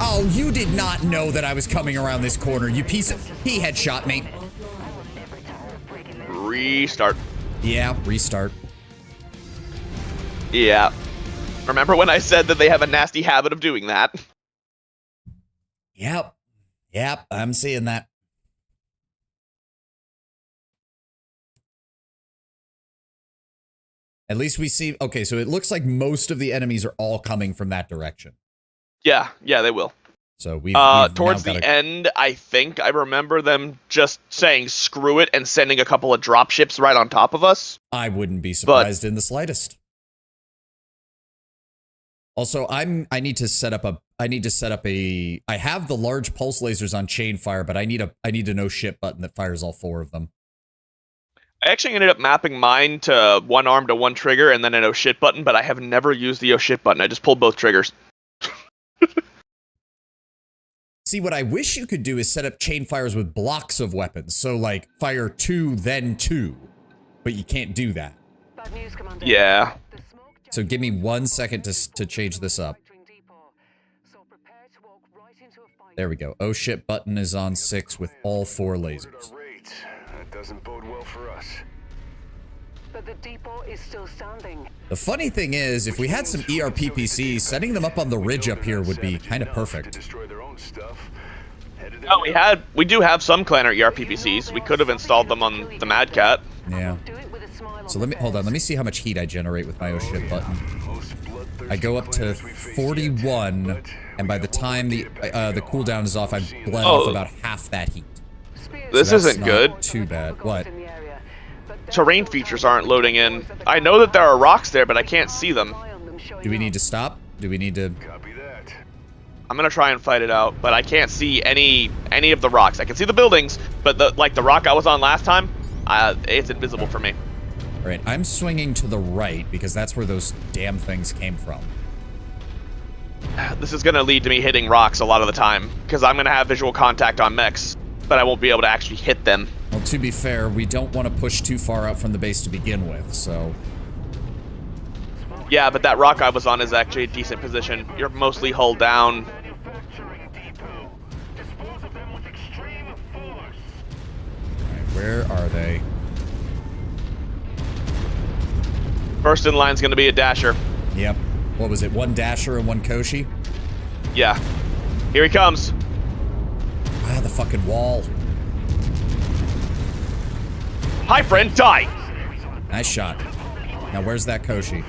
Oh, you did not know that I was coming around this corner, you piece of... He headshot me. Restart. Yeah, restart. Yeah. Remember when I said that they have a nasty habit of doing that? Yep. Yep, I'm seeing that. At least we see... Okay, so it looks like most of the enemies are all coming from that direction. Yeah, they will. So we've Towards now the got end, I think I remember them just saying screw it and sending a couple of drop ships right on top of us. I wouldn't be surprised in the slightest. Also, I need to set up a I have the large pulse lasers on chain fire, but I need a no shit button that fires all 4 of them. I actually ended up mapping mine to one arm to one trigger and then an oh shit button, but I have never used the oh shit button. I just pulled both triggers. See, what I wish you could do is set up chain fires with blocks of weapons. So like fire 2 then 2. But you can't do that. Bad news, Commander. Yeah. The smoke So give me 1 second to change this up. So prepare to walk right into a fight. There we go. Oh shit button is on 6 with all 4 lasers. Rate. That doesn't bode well for us. But the depot is still standing. The funny thing is, if we had some ERPPCs, setting them up on the ridge up here would be kind of To perfect. destroy their own stuff. Headed Oh, we do have some clanner ERPPCs. We could have installed them on the Mad Cat. Yeah. Do it with a smile So on let me hold on. Let me see how much heat I generate with my oh shit button. Most bloodthirsty I go up to planners we face yet. 41, But and by the time the cooldown is off, I've bled Oh. off about half that heat. This So that's isn't not good. Too bad. What? Terrain features aren't loading in. I know that there are rocks there, but I can't see them. Do we need to stop? Do we need to? Copy that. I'm gonna try and fight it out, but I can't see any of the rocks. I can see the buildings, but the rock I was on last time, it's invisible for me. All right, I'm swinging to the right because that's where those damn things came from. This is gonna lead to me hitting rocks a lot of the time, because I'm gonna have visual contact on mechs, but I won't be able to actually hit them. Well, to be fair, we don't want to push too far out from the base to begin with, so... Yeah, but that rock I was on is actually a decent position. You're mostly hull down. Manufacturing depot. Dispose of them with extreme force. Alright, where are they? First in line's gonna be a dasher. Yep. what was it? 1 Dasher and 1 Koshi? Yeah. Here he comes. Ah, the fucking wall. Hi, friend. Die. Nice shot. Now where's that Koshi?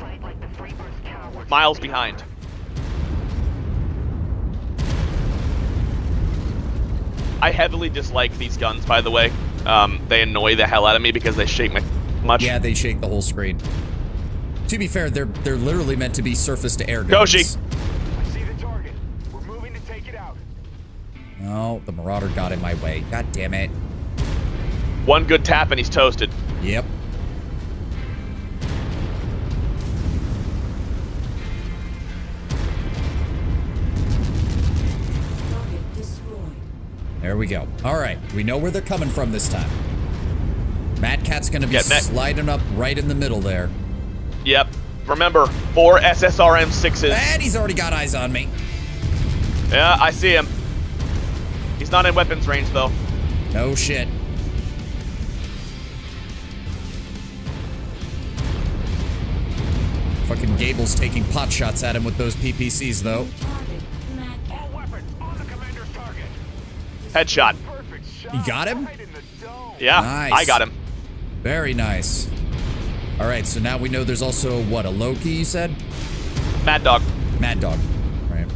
Miles behind. I heavily dislike these guns, by the way. They annoy the hell out of me because they shake me much. Yeah, they shake the whole screen. To be fair, they're literally meant to be surface-to-air guns. Koshi. I see the target. We're moving to take it out. Oh, the Marauder got in my way. God damn it. One good tap and he's toasted. Yep. Target destroyed. There we go. All right, we know where they're coming from this time. Mad Cat's gonna be Get that. sliding up right in the middle there. Yep. Remember, 4 SSRM6s. And he's already got eyes on me. Yeah, I see him. He's not in weapons range, though. No shit. Fucking Gable's taking pot shots at him with those PPCs, though. Target. Mad Cat. All weapons on the commander's target. Headshot. Perfect shot. You got him? Right in the dome. Yeah, Nice. I got him. Very nice. All right, so now we know there's also, what, a Loki, you said? Mad Dog. Mad Dog. Right.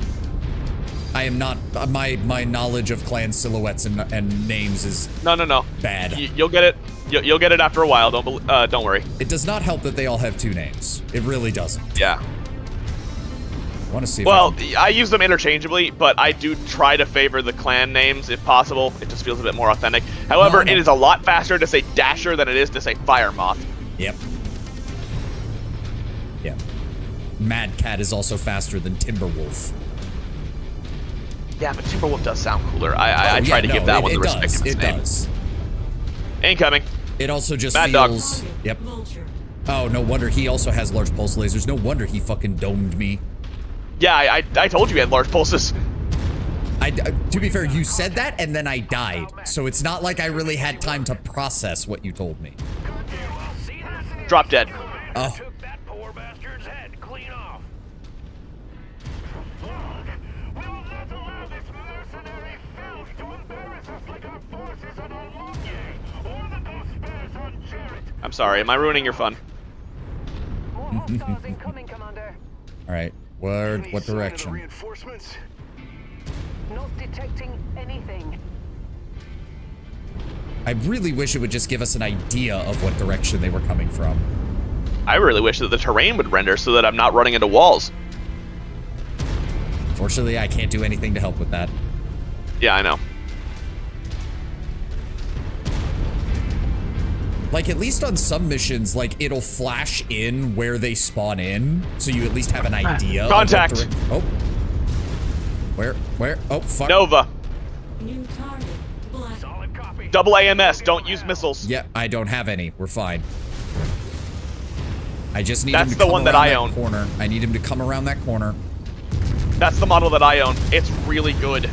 I am not, my knowledge of clan silhouettes and names is No. bad. You'll get it. You'll get it after a while. Don't worry. It does not help that they all have 2 names. It really doesn't. Yeah. I want to see if Well, I can- I use them interchangeably, but I do try to favor the clan names if possible. It just feels a bit more authentic. However, No. it is a lot faster to say Dasher than it is to say Fire Moth. Yep. Yep. Mad Cat is also faster than Timberwolf. Yeah, but Timberwolf does sound cooler. I Oh, try yeah, to no, give that it, one the it respect does. of its It name. does. Incoming. It also just Mad Dog. feels... Yep. Vulture. Oh, no wonder he also has large pulse lasers. No wonder he fucking domed me. Yeah, I told you he had large pulses. To be fair, you said that and then I died. So it's not like I really had time to process what you told me. Drop dead. Oh. Took that poor bastard's head clean off. Look, we will not allow this mercenary filth to embarrass us like our forces on Alonye or the Ghost Bears on Jarrett. I'm sorry. Am I ruining your fun? More hostiles incoming, Commander. All right. Where? Any What sign of the direction? reinforcements? Not detecting anything. I really wish it would just give us an idea of what direction they were coming from. I really wish that the terrain would render so that I'm not running into walls. Fortunately, I can't do anything to help with that. Yeah, I know. Like, at least on some missions, like, it'll flash in where they spawn in, so you at least have an idea. of what Contact. Oh. Where? Oh, fuck. Nova. New target. Black. Solid copy. Double AMS. Don't use missiles. Yeah, I don't have any. We're fine. I just need That's him to the come one that around I own. corner. I need him to come around that corner. That's the model that I own. It's really good.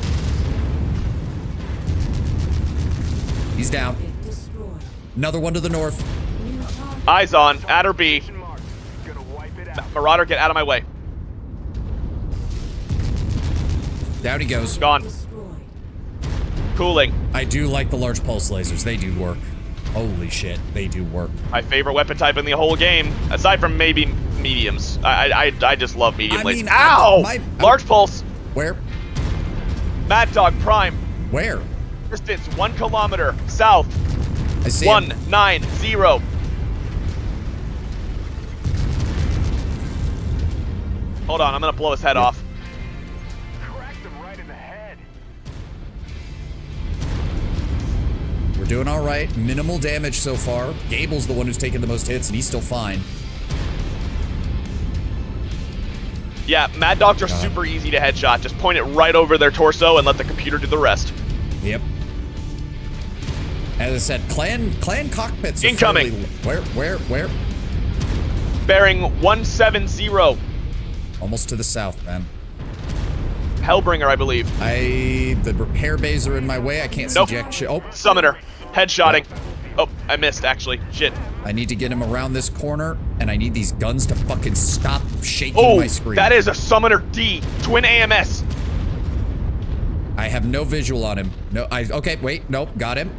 He's down. Target destroyed. Another one to the north. New target. Eyes on. At or B. Marked. Gonna wipe it out. Marauder, get out of my way. Down he goes. Gone. Destroyed. Cooling. I do like the large pulse lasers. They do work. Holy shit, they do work. My favorite weapon type in the whole game, aside from maybe mediums. I just love medium I lasers. mean, Ow! Large pulse. Where? Mad Dog Prime. Where? Distance 1 kilometer south. I see him. 190. Hold on, I'm gonna blow his head off. Cracked him right in the head. We're doing all right. Minimal damage so far. Gable's the one who's taken the most hits, and he's still fine. Yeah, Mad Dogs are super easy to headshot. Just point it right over their torso and let the computer do the rest. Yep. As I said, clan cockpits are Incoming. Where? Bearing 170. Almost to the south, man. Hellbringer, I believe. The repair bays are in my way. I can't see Nope. jack shit. Oh, Summoner. Headshotting. Oh, I missed, actually. Shit. I need to get him around this corner, and I need these guns to fucking stop shaking Oh, my screen. that is a Summoner D, twin AMS. I have no visual on him. No, okay, wait, nope, got him.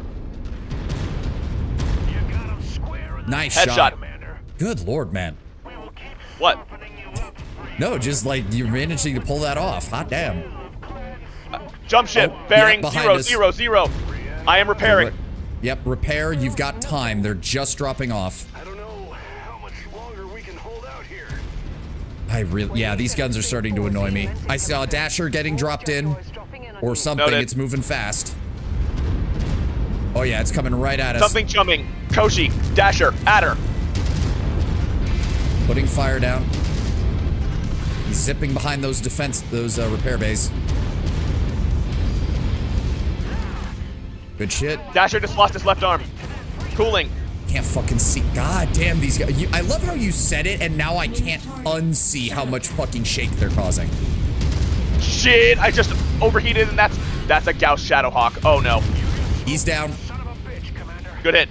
You got him square in the Nice Headshot. shot. Commander. Good lord, man. We will keep What? softening you up. No, just like you're managing to pull that off. Hot damn. Jump ship, Oh, bearing yeah, behind 0, us. 0, 0. I am repairing. Yep, repair. You've got time. They're just dropping off. I don't know how much longer we can hold out here. Yeah, these guns are starting to annoy me. I saw a Dasher getting dropped in, or something. Noted. It's moving fast. Oh yeah, it's coming right at us. Something chumming. Koshi, Dasher, Adder. Putting fire down. He's zipping behind those repair bays. Good shit. Dasher just lost his left arm. Cooling. Can't fucking see. God damn these guys. I love how you said it, and now I can't unsee how much fucking shake they're causing. Shit, I just overheated, and that's a Gauss Shadowhawk. Oh no. He's down. Son of a bitch, Commander. Good hit.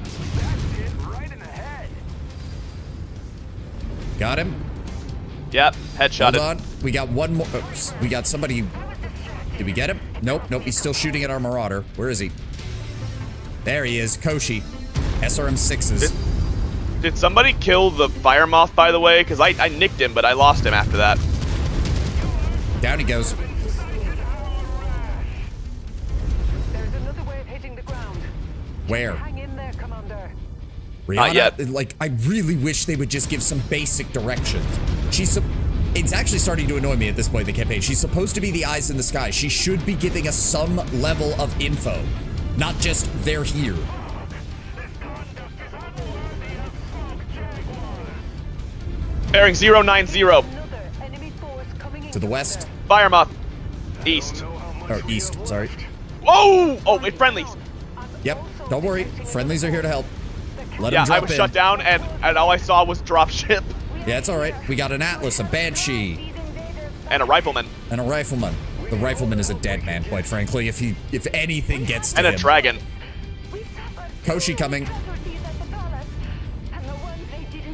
That's it, right in the head. Got him. Yep, headshot. Hold on. We got one more. Oops. We got somebody. Did we get him? Nope. Nope. He's still shooting at our Marauder. Where is he? There he is. Koshi. SRM6s. Did somebody kill the Fire Moth, by the way? Because I nicked him, but I lost him after that. Down he goes. There's another way of hitting the ground. Where? Hang in there, Commander. Rihanna, Not yet. like, I really wish they would just give some basic directions. It's actually starting to annoy me at this point in the campaign. She's supposed to be the eyes in the sky. She should be giving us some level of info, not just they're here. Bearing 090. Another enemy force coming in. To the west, Fire Moth. East. or east, sorry. Whoa! Oh, it's friendlies. Yep, don't worry. Friendlies are here to help. Let Yeah, them drop I was in. shut down, and all I saw was drop ship Yeah, it's all right. We got an Atlas, a Banshee, and a rifleman and a Rifleman. The Rifleman is a dead man, quite frankly. If anything gets to and a him. dragon. Koshi coming.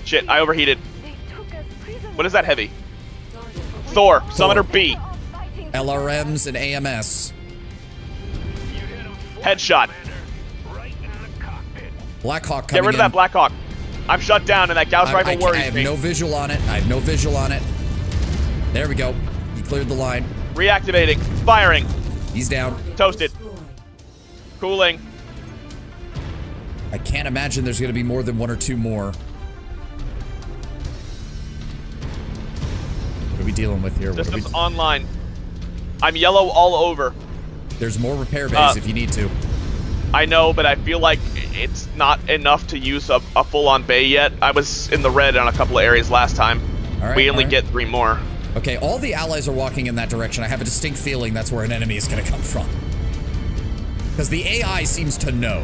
Shit, I overheated. What is that heavy? Thor, Summoner B. LRMs and AMS. Headshot. Right in the cockpit. Blackhawk Get coming rid of that Blackhawk. I'm shut down, and that Gauss rifle I worries have me. no visual on it. I have no visual on it. There we go. He cleared the line. Reactivating. Firing. He's down. Toasted. Cooling. I can't imagine there's going to be more than one or two more. What are we dealing with here? What are we... Systems online. I'm yellow all over. There's more repair bays if you need to. I know, but I feel like it's not enough to use a full-on bay yet. I was in the red on a couple of areas last time. All right, We only all right. get 3 more. Okay, all the allies are walking in that direction. I have a distinct feeling that's where an enemy is going to come from. Because the AI seems to know.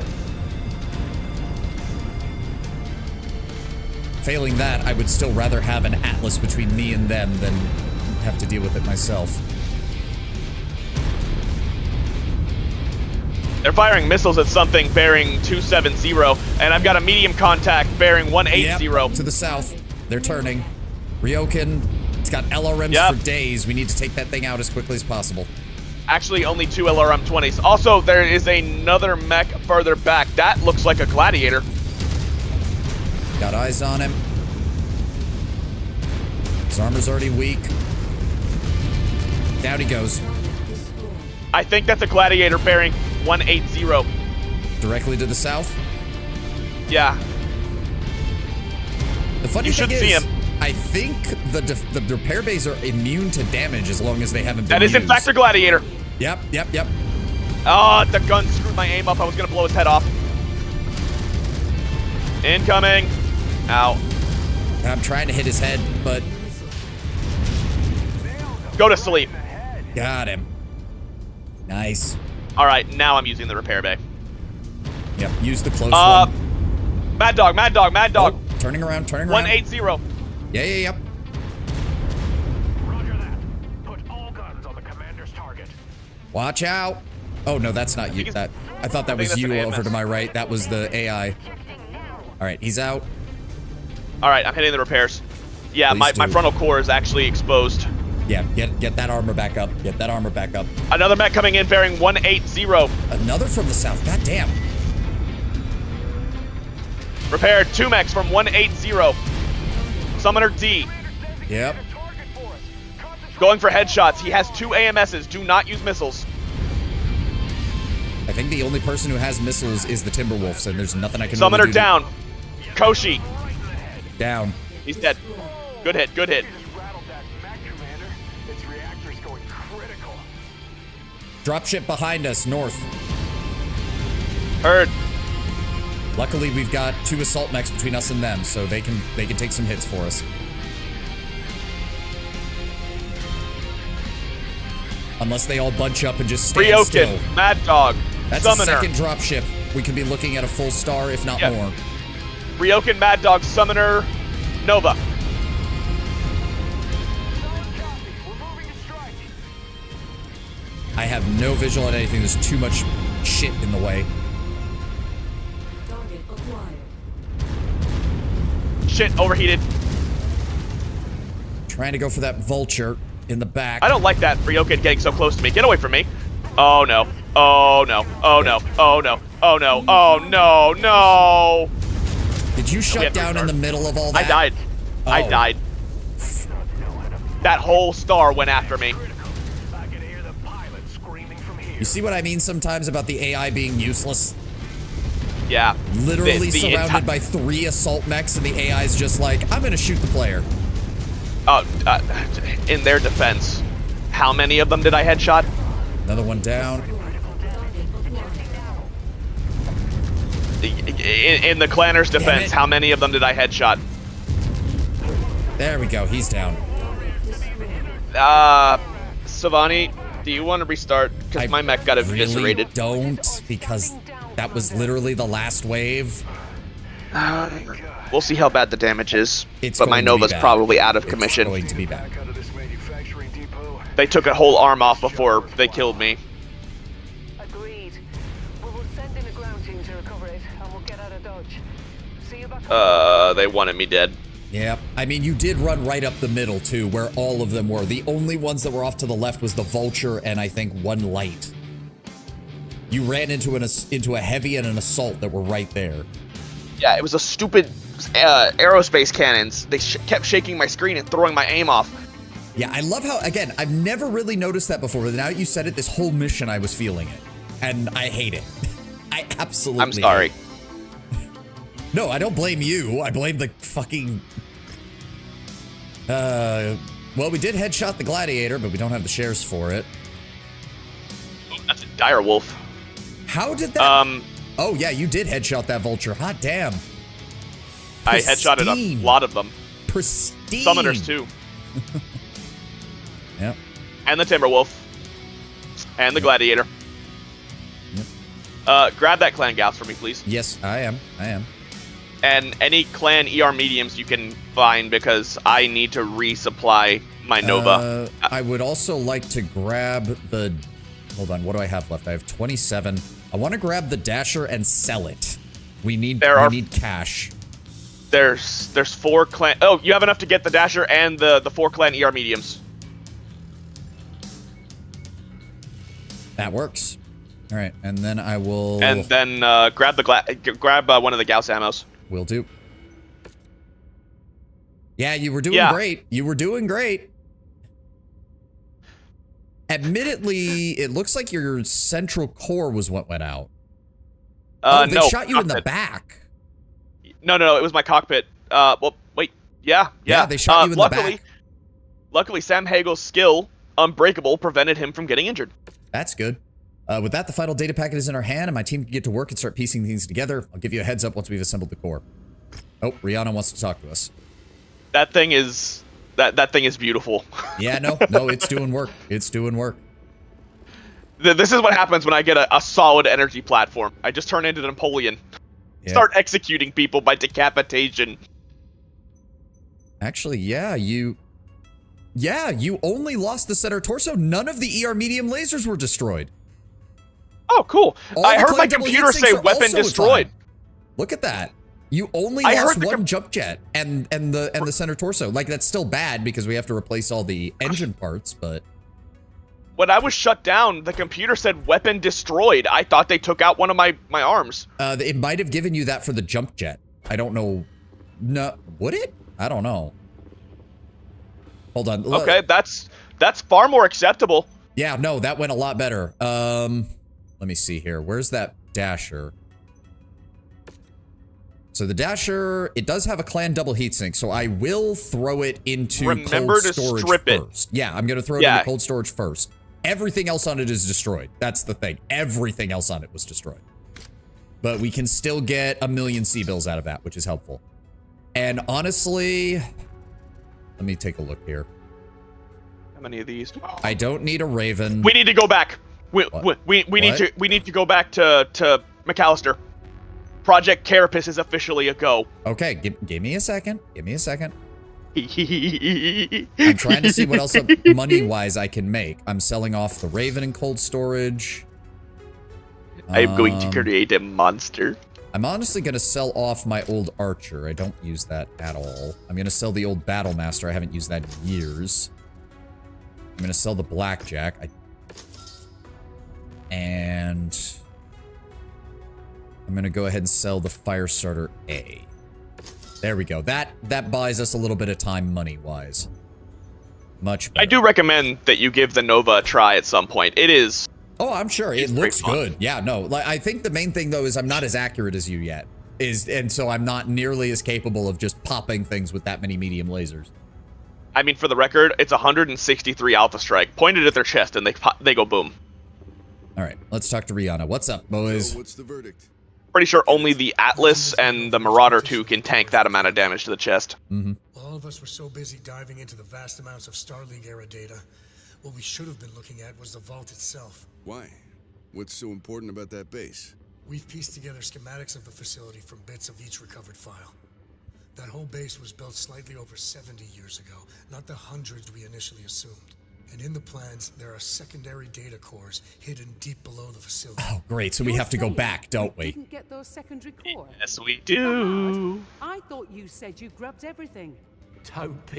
Failing that, I would still rather have an Atlas between me and them than have to deal with it myself. They're firing missiles at something bearing 270, and I've got a medium contact bearing 180. Yep, to the south. They're turning. Ryokan, it's got LRMs Yep. for days. We need to take that thing out as quickly as possible. Actually, only 2 LRM-20s. Also, there is another mech further back. That looks like a gladiator. Got eyes on him. His armor's already weak. Down he goes. I think that's a gladiator bearing 180. Directly to the south. Yeah. The funny You thing should see is, him. I think the repair bays are immune to damage as long as they haven't been That is in used. fact a gladiator. Yep. Oh, the gun screwed my aim up. I was gonna blow his head off. Incoming. Ow. I'm trying to hit his head, but Go to sleep. got him. Nice. All right, now I'm using the repair bay. Yep, use the close one. Mad Dog. Oh, turning around. 180. Yep. Roger that. Put all guns on the commander's target. Watch out. Oh, no, that's not you. That. I thought that think was that's you an over AMS. to my right. That was the AI. All right, he's out. All right, I'm hitting the repairs. Yeah, Please my do. frontal core is actually exposed. Yeah, get that armor back up. Get that armor back up. Another mech coming in bearing 180. Another from the south. God damn. Repaired 2 mechs from 180. Summoner D. Yep. Going for headshots. He has 2 AMSs. Do not use missiles. I think the only person who has missiles is the Timberwolves, and there's nothing I can Summoner really do. down. Koshi. Down. He's dead. Good hit. Good hit. Rattled that mech, Commander. Its reactor's going critical. Dropship behind us, north. Heard. Luckily, we've got 2 assault mechs between us and them, so they can take some hits for us. Unless they all bunch up and just stand still. Ryoken. Mad Dog. That's Summoner. a second dropship. We could be looking at a full star, if not Yeah. more. Ryoken, Mad Dog, Summoner, Nova. Solid copy. We're moving to strike. I have no visual on anything. There's too much shit in the way. Target acquired. Shit, overheated. Trying to go for that vulture in the back. I don't like that Ryoken getting so close to me. Get away from me. Oh no. Oh no. Oh no. Oh no. Oh no. Oh no. No. Did you We shut had to down in restart. the middle of all that? I died. I Oh. died. That whole star went after me. I can hear the pilot screaming from here. You see what I mean sometimes about the AI being useless? Yeah. Literally The surrounded by 3 assault mechs, and the AI's just like, I'm gonna shoot the player. In their defense, how many of them did I headshot? Another one down. In the clanner's Damn defense, it. how many of them did I headshot? There we go. He's down. Savani, do you want to restart? I Because my mech got really eviscerated. don't, because that was literally the last wave. We'll see how bad the damage is. It's But my going to be Nova's bad. probably out of It's commission. going to be bad. Back out of this manufacturing depot. They took a whole arm off before they killed me. Agreed. We will send in a ground team to recover it, and we'll get out of Dodge. See you back. They wanted me dead. Yep. I mean, you did run right up the middle, too, where all of them were. The only ones that were off to the left was the Vulture and I think 1 light. You ran into a heavy and an assault that were right there. Yeah, it was a stupid aerospace cannons. They kept shaking my screen and throwing my aim off. Yeah, I love how, again, I've never really noticed that before, but now that you said it, this whole mission I was feeling it. And I hate it. I absolutely I'm sorry. hate it. No, I don't blame you. I blame the fucking... well, we did headshot the Gladiator, but we don't have the shares for it. That's a dire wolf. How did that... Oh, yeah, you did headshot that Vulture. Hot damn. I headshotted a Pristine. lot of them. Pristine. Summoners too. Yep. And the Timberwolf. And the Gladiator. Yep. Grab that clan gauss for me, please. Yes, I am. I am. And any clan ER mediums you can find, because I need to resupply my Nova. I would also like to grab the... Hold on, what do I have left? I have 27. I want to grab the Dasher and sell it. We need cash. There's 4 clan... Oh, you have enough to get the Dasher and the 4 clan ER mediums. That works. All right, and then I will... And then grab one of the Gauss ammos. Will do. Yeah, you were doing Yeah. great. You were doing great. Admittedly, it looks like your central core was what went out. Oh, they no, shot you in the cockpit. back. No, it was my cockpit. Well, wait. Yeah. Yeah, they shot you in the luckily, back. Luckily, Sam Hagel's skill, Unbreakable, prevented him from getting injured. That's good. With that, the final data packet is in our hand, and my team can get to work and start piecing things together. I'll give you a heads up once we've assembled the core. Oh, Rihanna wants to talk to us. That thing is... That thing is beautiful. Yeah, no, it's doing work. It's doing work. This is what happens when I get a solid energy platform. I just turn into Napoleon. Yeah. Start executing people by decapitation. Actually, yeah, you only lost the center torso. None of the ER medium lasers were destroyed. Oh, cool. All I the heard my clan double computer heat say sinks are weapon also destroyed. fine. Look at that. You only I heard lost the one jump jet and the center torso. Like, that's still bad because we have to replace all the engine parts, but When I was shut down, the computer said weapon destroyed. I thought they took out one of my arms. it might have given you that for the jump jet. I don't know. No, would it? I don't know. Hold on. Okay, that's far more acceptable. Yeah, no, that went a lot better. Let me see here. Where's that dasher? So the dasher, it does have a clan double heatsink, so I will throw it into Remember cold to storage strip it. first. Yeah, I'm gonna throw it into cold storage first. Everything else on it is destroyed. That's the thing. Everything else on it was destroyed. But we can still get 1,000,000 C-bills out of that, which is helpful. And honestly, let me take a look here. How many of these? I don't need a Raven. We need to go back. We need to go back to McAllister. Project Carapace is officially a go. Okay, give me a second. Give me a second. I'm I'm trying to see what else money-wise I can make. I'm selling off the Raven in cold storage. I'm going to create a monster. I'm honestly going to sell off my old Archer. I don't use that at all. I'm going to sell the old Battlemaster. I haven't used that in years. I'm going to sell the Blackjack. And I'm going to go ahead and sell the Firestarter A. There we go. That buys us a little bit of time money-wise. Much better. I do recommend that you give the Nova a try at some point. It is... Oh, I'm sure. It looks fun. good. Yeah, no. Like, I think the main thing, though, is I'm not as accurate as you yet. And so I'm not nearly as capable of just popping things with that many medium lasers. I mean, for the record, it's 163 Alpha Strike. Pointed at their chest and they go boom. All right, let's talk to Rihanna. What's up, boys? So what's the verdict? Pretty sure only the Atlas and the Marauder 2 can tank that amount of damage to the chest. All of us were so busy diving into the vast amounts of Starleague era data. What we should have been looking at was the vault itself. Why? What's so important about that base? We've pieced together schematics of the facility from bits of each recovered file. That whole base was built slightly over 70 years ago, not the hundreds we initially assumed. And in the plans, there are secondary data cores hidden deep below the facility. Oh, great. So we have to go back, don't we? Didn't get those secondary core. Yes, we do. I thought you said you grabbed everything.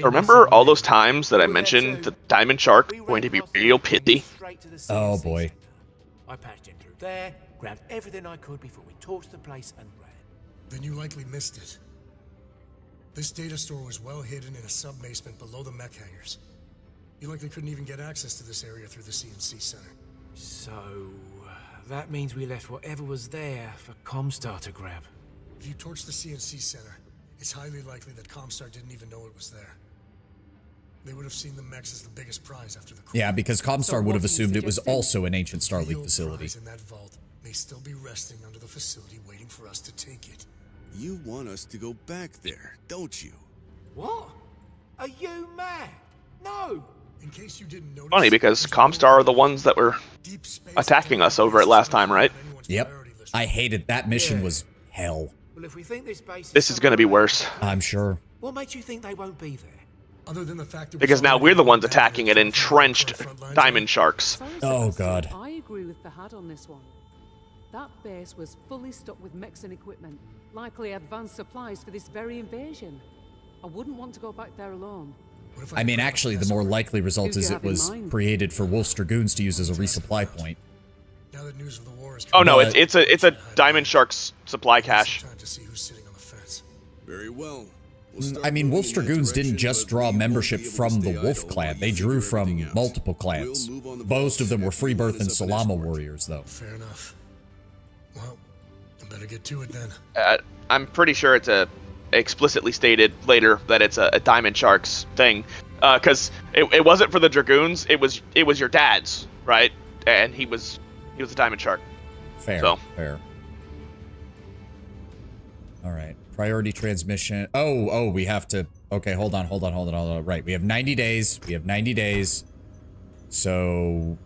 Remember all those times that I mentioned the Diamond Shark going to be real pithy? Oh, boy. I patched in through there, grabbed everything I could before we torched the place and ran. Then you likely missed it. This data store was well hidden in a sub-basement below the mech hangars. You likely couldn't even get access to this area through the CNC center. So, that means we left whatever was there for Comstar to grab. If you torched the CNC center, it's highly likely that Comstar didn't even know it was there. They would have seen the mechs as the biggest prize after the core. Yeah, because Comstar would have assumed it was also an ancient Starleague Real facility. prize in that vault may still be resting under the facility waiting for us to take it. You want us to go back there, don't you? What? Are you mad? No! In case you didn't notice, Funny, because Comstar are the ones that were deep space attacking us over it last time, right? Yep. I hated that mission. Was hell. Well, if we think this base This is going to be worse. I'm sure. What makes you think they won't be there? Other than the fact that Because now we're the ones attacking it, entrenched Diamond Sharks. Sorry, Oh, Sir, God. I agree with Fahad on this one. That base was fully stocked with mechs and equipment, likely advanced supplies for this very invasion. I wouldn't want to go back there alone. I mean, actually, the more likely result Who do is you it have in was mind? created for Wolf's Dragoons to use as a resupply point. Now that news of the war is Oh no, But- it's a Diamond Sharks supply cache. Time to see who's sitting on the fence. Very well. We'll start I mean, Wolf's moving in that Dragoons didn't direction, just but draw we won't membership be able to from the stay Wolf idle clan. while They you drew figure from everything out. multiple clans. We'll move on the Most of them were vaults Free after Birth one and is up in Salama escort. warriors, though. Fair enough. Well, I better get to it then. I'm pretty sure it's explicitly stated later that it's a Diamond Sharks thing, because it wasn't for the Dragoons. It was your dad's, right? And he was a Diamond Shark. Fair. So. Fair. All right. Priority transmission. Oh, we have to. Okay, hold on. Right. We have 90 days. So,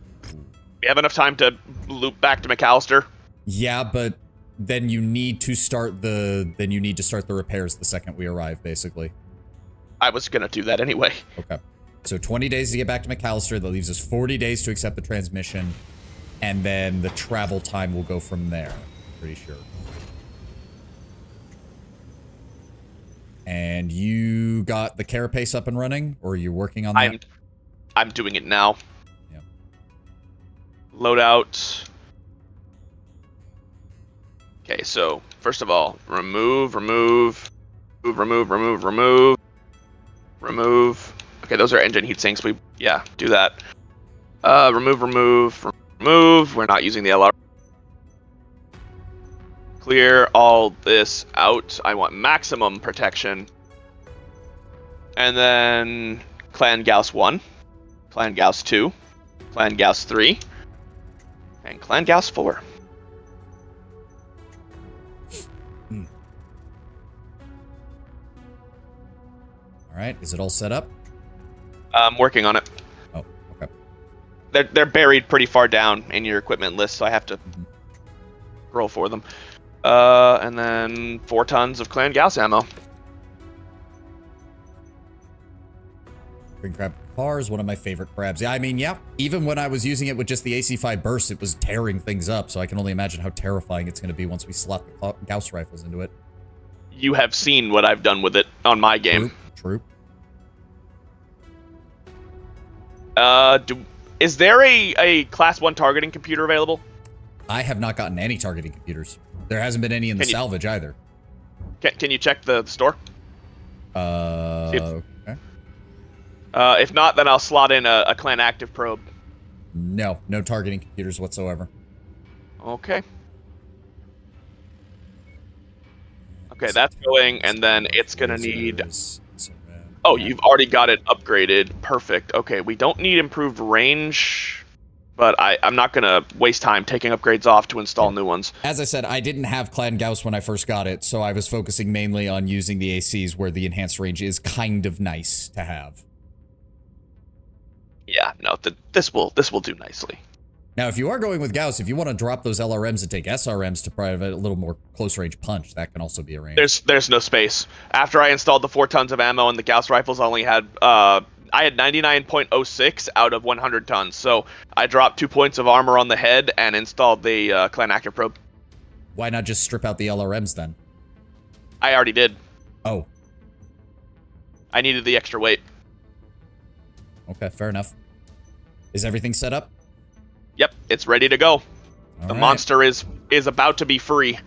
We have enough time to loop back to McAllister. yeah, but then you need to start the repairs the second we arrive, basically. I was gonna do that anyway. Okay. So 20 days to get back to McAllister. That leaves us 40 days to accept the transmission. And then the travel time will go from there. Pretty sure. And you got the carapace up and running? Or are you working on that? I'm doing it now. Yep. Loadout. Okay, so first of all, remove. Okay, those are engine heat sinks. Yeah, do that. Remove. We're not using the LR. Clear all this out. I want maximum protection. And then Clan Gauss 1, Clan Gauss 2, Clan Gauss 3, and Clan Gauss 4. All right, is it all set up? I'm working on it. Oh, okay. They're buried pretty far down in your equipment list, so I have to roll for them. And then 4 tons of Clan Gauss ammo. Green crab car is one of my favorite crabs. Yeah, I mean, yeah, even when I was using it with just the AC-5 burst, it was tearing things up, so I can only imagine how terrifying it's going to be once we slot the Gauss rifles into it. You have seen what I've done with it on my game. True. Is there a Class 1 targeting computer available? I have not gotten any targeting computers. There hasn't been any in the salvage either. Can you check the store? Okay. If not, then I'll slot in a Clan Active probe. No targeting computers whatsoever. Okay. Okay, that's going, and then it's gonna need... Oh, you've already got it upgraded. Perfect. Okay, we don't need improved range, but I'm not gonna waste time taking upgrades off to install new ones. As I said, I didn't have Clan Gauss when I first got it, so I was focusing mainly on using the ACs where the enhanced range is kind of nice to have. Yeah, no, this will do nicely. Now, if you are going with Gauss, if you want to drop those LRMs and take SRMs to provide a little more close-range punch, that can also be arranged. There's no space. After I installed the 4 tons of ammo and the Gauss rifles, I only had I had 99.06 out of 100 tons. So I dropped 2 points of armor on the head and installed the Clan Active probe. Why not just strip out the LRMs then? I already did. Oh. I needed the extra weight. Okay, fair enough. Is everything set up? Yep, it's ready to go. The monster is about to be free.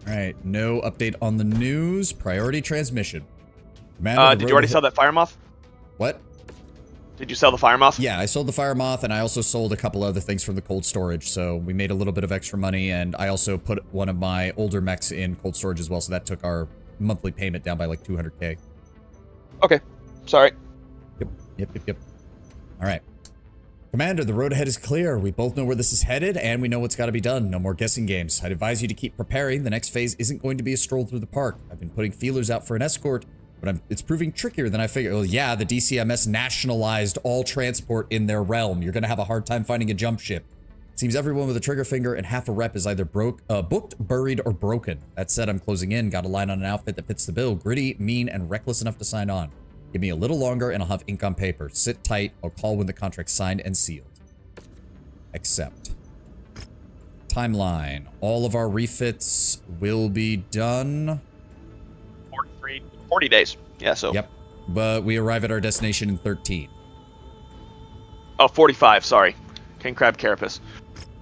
All right, no update on the news. Priority transmission. Did you already sell that fire moth? What? Did you sell the fire moth? Yeah, I sold the fire moth, and I also sold a couple other things from the cold storage. So we made a little bit of extra money, and I also put one of my older mechs in cold storage as well. So that took our monthly payment down by like 200K. Okay, sorry. Yep. All right. Commander, the road ahead is clear. We both know where this is headed, and we know what's got to be done. No more guessing games. I'd advise you to keep preparing. The next phase isn't going to be a stroll through the park. I've been putting feelers out for an escort, but it's proving trickier than I figured. Well, yeah, the DCMS nationalized all transport in their realm. You're going to have a hard time finding a jump ship. Seems everyone with a trigger finger and half a rep is either booked, buried, or broken. That said, I'm closing in. Got a line on an outfit that fits the bill. Gritty, mean, and reckless enough to sign on. Give me a little longer, and I'll have ink on paper. Sit tight. I'll call when the contract's signed and sealed. Accept. Timeline. All of our refits will be done. 40 days. Yeah, so. Yep. But we arrive at our destination in 13. Oh, 45, sorry. King Crab Carapace.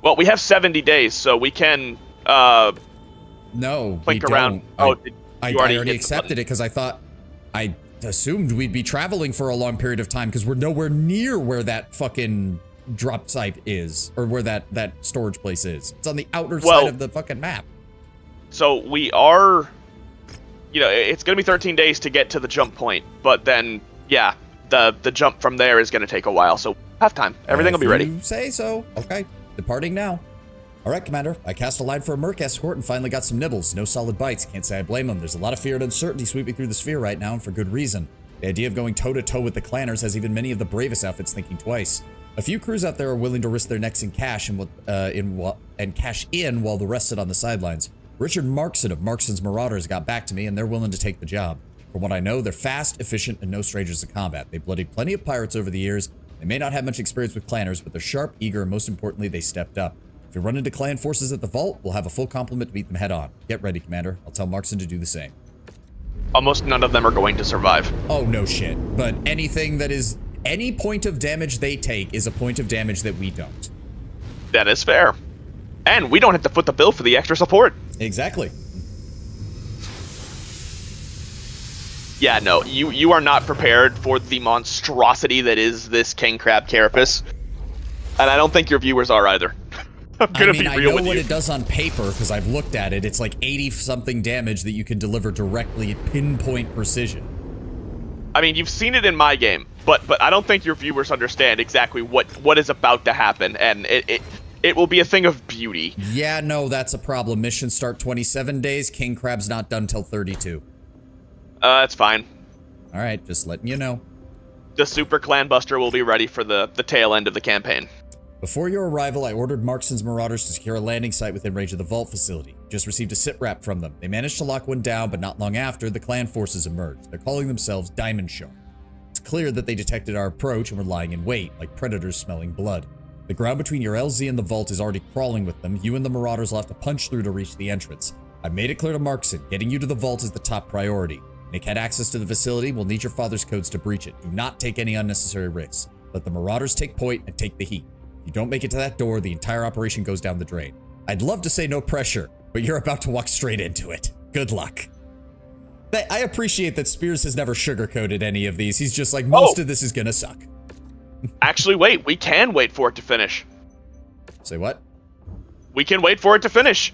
Well, we have 70 days, so we can, no, plink around. I already accepted it because I assumed we'd be traveling for a long period of time because we're nowhere near where that fucking drop site is, or where that storage place is. It's on the outer side of the fucking map. So we are, it's going to be 13 days to get to the jump point, but then, yeah, the jump from there is going to take a while, so have time. Everything will be ready. You say so. Okay, departing now. All right, Commander. I cast a line for a Merc escort and finally got some nibbles. No solid bites. Can't say I blame them. There's a lot of fear and uncertainty sweeping through the sphere right now, and for good reason. The idea of going toe-to-toe with the clanners has even many of the bravest outfits thinking twice. A few crews out there are willing to risk their necks in cash and cash in while the rest sit on the sidelines. Richard Markson of Markson's Marauders got back to me, and they're willing to take the job. From what I know, they're fast, efficient, and no strangers to combat. They bloodied plenty of pirates over the years, They may not have much experience with clanners, but they're sharp, eager, and most importantly, they stepped up. If we run into clan forces at the vault, we'll have a full complement to meet them head on. Get ready, Commander. I'll tell Markson to do the same. Almost none of them are going to survive. Oh, no shit. But anything that is... Any point of damage they take is a point of damage that we don't. That is fair. And we don't have to foot the bill for the extra support. Exactly. Yeah, no, you are not prepared for the monstrosity that is this King Crab Carapace. And I don't think your viewers are either. I'm gonna be real with you. I know what it does on paper, because I've looked at it. It's like 80-something damage that you can deliver directly at pinpoint precision. I mean, you've seen it in my game, but I don't think your viewers understand exactly what is about to happen, and it will be a thing of beauty. Yeah, no, that's a problem. Missions start 27 days. King Crab's not done till 32. That's fine. All right, just letting you know. The Super Clan Buster will be ready for the tail end of the campaign. Before your arrival, I ordered Markson's Marauders to secure a landing site within range of the vault facility. Just received a sitrep from them. They managed to lock one down, but not long after, the clan forces emerged. They're calling themselves Diamond Shark. It's clear that they detected our approach and were lying in wait, like predators smelling blood. The ground between your LZ and the vault is already crawling with them. You and the Marauders will have to punch through to reach the entrance. I've made it clear to Markson, getting you to the vault is the top priority. Nick had access to the facility. We'll need your father's codes to breach it. Do not take any unnecessary risks. Let the Marauders take point and take the heat. If you don't make it to that door, the entire operation goes down the drain. I'd love to say no pressure, but you're about to walk straight into it. Good luck. I appreciate that Spears has never sugarcoated any of these. He's just like, most of this is gonna suck. Actually, wait. We can wait for it to finish. Say what? We can wait for it to finish.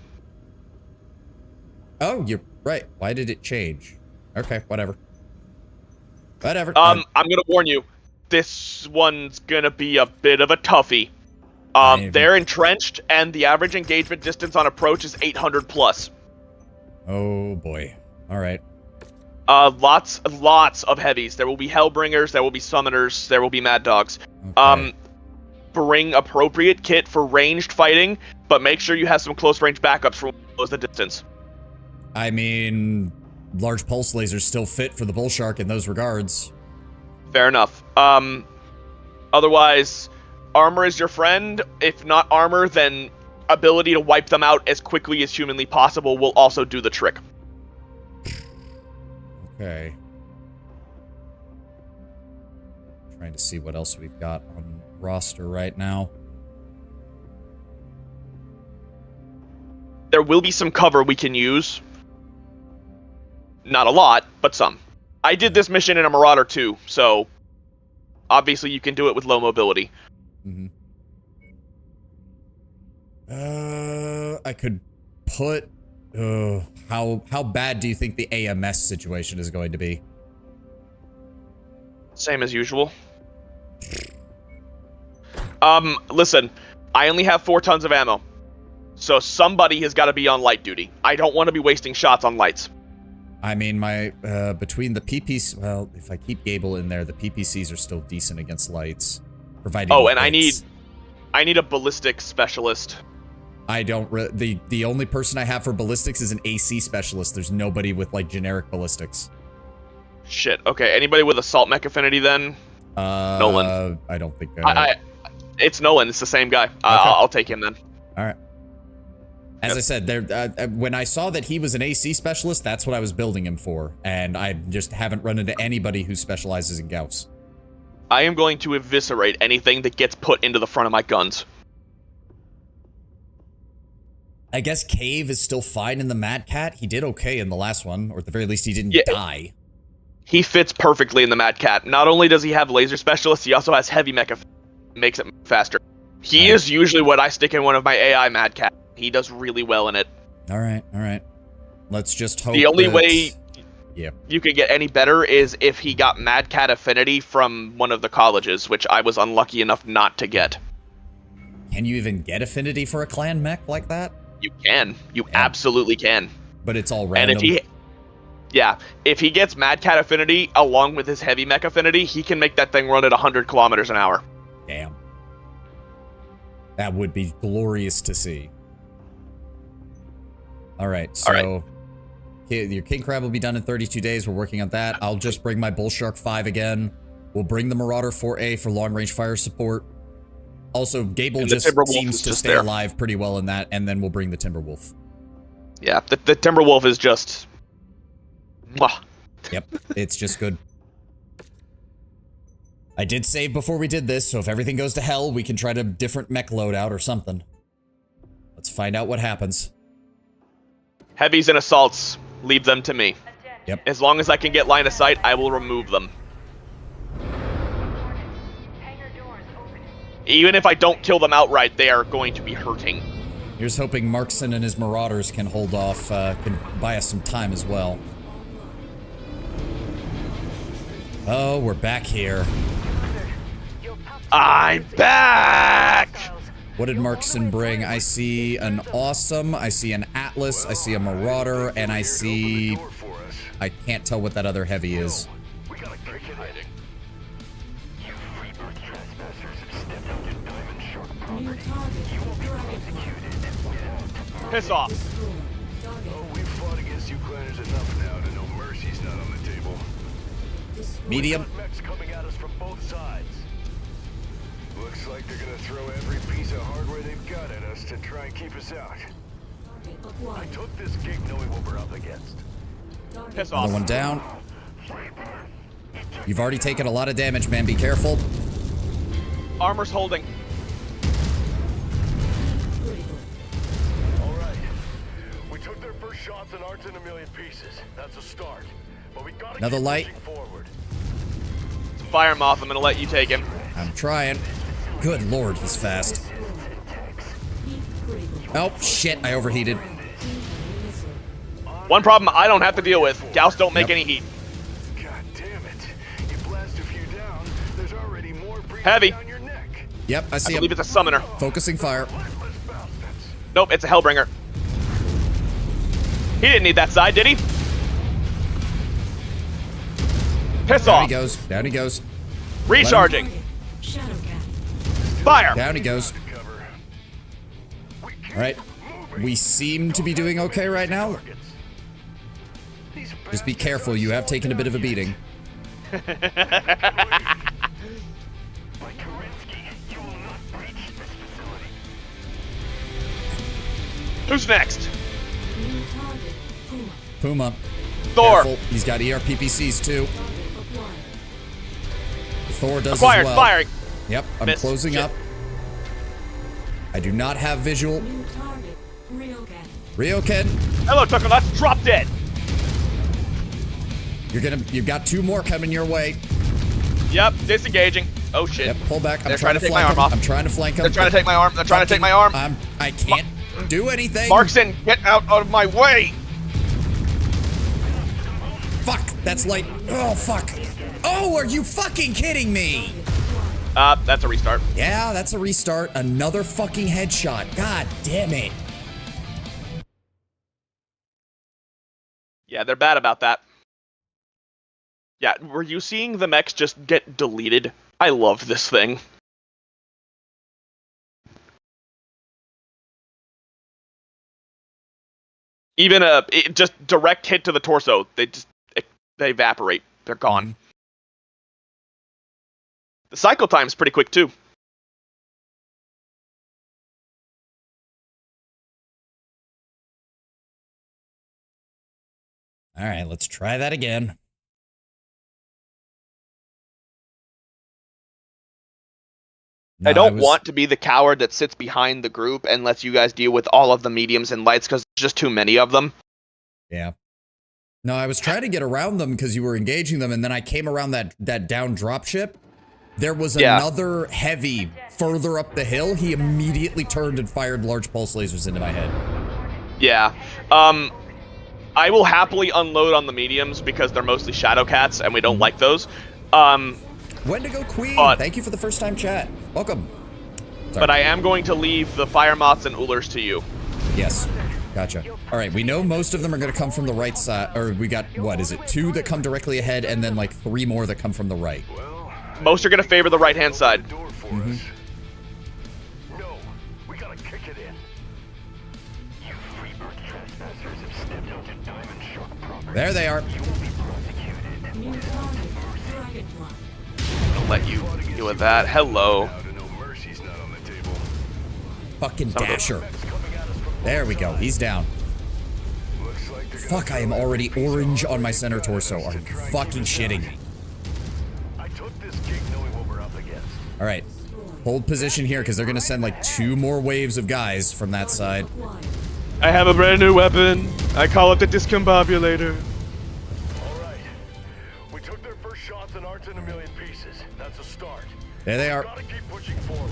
Oh, you're right. Why did it change? Okay, whatever. Whatever. I'm gonna warn you. This one's gonna be a bit of a toughie. They're entrenched, and the average engagement distance on approach is 800 plus. Oh boy. All right. Lots of heavies. There will be Hellbringers, there will be Summoners, there will be Mad Dogs. Okay. Bring appropriate kit for ranged fighting, but make sure you have some close range backups for close the distance. I mean, large pulse lasers still fit for the bull shark in those regards. Fair enough. Otherwise, armor is your friend. If not armor, then ability to wipe them out as quickly as humanly possible will also do the trick. Okay. Trying to see what else we've got on roster right now. There will be some cover we can use. Not a lot, but some. I did this mission in a Marauder too, so obviously you can do it with low mobility. Mm-hmm. I could put... how bad do you think the AMS situation is going to be? Same as usual. Listen, I only have 4 tons of ammo, so somebody has got to be on light duty. I don't want to be wasting shots on lights. I mean, my, between the PPCs, well, if I keep Gable in there, the PPCs are still decent against lights. Provided. Oh, and I need a ballistics specialist. I don't, the only person I have for ballistics is an AC specialist. There's nobody with, like, generic ballistics. Shit, okay, anybody with assault mech affinity then? Nolan. I don't think it's Nolan, it's the same guy. Okay. I'll take him then. Alright. As I said, when I saw that he was an AC specialist, that's what I was building him for, and I just haven't run into anybody who specializes in Gauss. I am going to eviscerate anything that gets put into the front of my guns. I guess Cave is still fine in the Mad Cat. He did okay in the last one, or at the very least he didn't die. He fits perfectly in the Mad Cat. Not only does he have laser specialists, he also has heavy mecha, makes it faster. He is usually what I stick in one of my AI Mad Cat. He does really well in it. Alright. Let's just hope the only way Yeah. You could get any better is if he got Mad Cat Affinity from one of the colleges, which I was unlucky enough not to get. Can you even get Affinity for a clan mech like that? You can. You absolutely can. But it's all random. And if he gets Mad Cat Affinity along with his Heavy Mech Affinity, he can make that thing run at 100 kilometers an hour. Damn. That would be glorious to see. Alright, so... your King Crab will be done in 32 days. We're working on that. I'll just bring my Bull Shark 5 again. We'll bring the Marauder 4A for long-range fire support. Also, Gable And the just Timberwolf seems is to just stay there. alive pretty well in that, and then we'll bring the Timberwolf. Yeah, the Timberwolf is just... Mwah. Yep, it's just good. I did save before we did this, so if everything goes to hell, we can try to different mech loadout or something. Let's find out what happens. Heavies and assaults, leave them to me. Yep. As long as I can get line of sight, I will remove them. Hangar doors opening. Even if I don't kill them outright, they are going to be hurting. Here's hoping Markson and his Marauders can hold off, can buy us some time as well. Oh, we're back here. I'm back! What did Markson bring? I see an Awesome, I see an Atlas, I see a Marauder, and I see... I can't tell what that other heavy is. We gotta kick it in. You rebirth trespassers have stepped onto Diamond Shark New property. target. You will be Dragonfly. prosecuted without. Piss off. Destroyed. Target. Oh, we've fought against you clanners enough now to know mercy's not on the table. Destroyed. Medium. We've got mechs coming at us from both sides. Looks like they're gonna throw every piece of hardware they've got at us to try and keep us out. Target I acquired. took this gig knowing what we're up against. Target Piss Another off. one down. You've already taken a lot of damage, man. Be careful. Armor's holding. critical. All right. We took their first shots and aren't in a million pieces. That's a start. But we gotta Another keep light. pushing forward. Fire Moth, I'm gonna let you take him. I'm trying. Good lord, he's fast. Heat critical. Oh, shit, I overheated. Incoming missile. One problem I don't have to deal with. Gauss don't make Yep. any heat. God damn it. You blast a few down, there's already more breathing Heavy. down your neck. Yep, I I see believe him. it's a summoner. Focusing fire. Lifeless bastards. Nope, it's a Hellbringer. He didn't need that side, did he? Piss Down off. he goes. Down he goes. Recharging. Target. Shadowcat. Fire. Down he goes. Cover. All right. We seem to be doing okay right now. Just be careful. You have taken a bit of a beating. Like Kerensky, you will not breach this facility. Who's next? New target. Puma. Puma. Thor. Careful. He's got ERPPCs too. Target acquired. Thor does Acquired. as well. Firing. Yep, I'm Missed. closing Shit. up. I do not have visual. New target. Ryokan. Ryoken, Hello, Tucker. Let's drop dead. you've got two more coming your way. Yep. Disengaging. Oh shit. Yep, pull back. I'm They're trying to take my flank arm him. off. I'm trying to flank him. They're trying to take my arm. They're trying to take my arm. I can't do anything. Markson, get out of my way. Fuck, that's light. Oh, fuck. Oh, are you fucking kidding me? That's a restart. Yeah, that's a restart. Another fucking headshot. God damn it. Yeah, they're bad about that. Yeah, were you seeing the mechs just get deleted? I love this thing. Even just direct hit to the torso, they evaporate. They're gone. The cycle time's pretty quick too. All right, let's try that again. No, I don't was- want to be the coward that sits behind the group and lets you guys deal with all of the mediums and lights because there's just too many of them. Yeah. No, I was trying to get around them because you were engaging them, and then I came around that down drop ship. There was Yeah. another heavy further up the hill. He immediately turned and fired large pulse lasers into my head. Yeah. I will happily unload on the mediums because they're mostly shadow cats and we don't like those. Wendigo Queen, But- thank you for the first time chat. Welcome. But I am going to leave the fire moths and oolers to you. Yes. Gotcha. All right, we know most of them are going to come from the right side, or we got, what is it, 2 that come directly ahead, and then like 3 more that come from the right. Well, Most are going to favor the right-hand side. door for us. No, we gotta kick it in. You rebirth trespassers have stepped onto Diamond Shark property. There they are. You will be prosecuted. New target. Dragonfly. let you deal with that. Hello. Fucking Dasher. There we go. He's down. Fuck, I am already orange on my center torso. Are you fucking shitting me? Alright. Hold position here, because they're going to send like 2 more waves of guys from that side. I have a brand new weapon. I call it the discombobulator. Alright. We took their first shots and aren't in a million pieces. That's a start. There they are. Gotta keep pushing forward.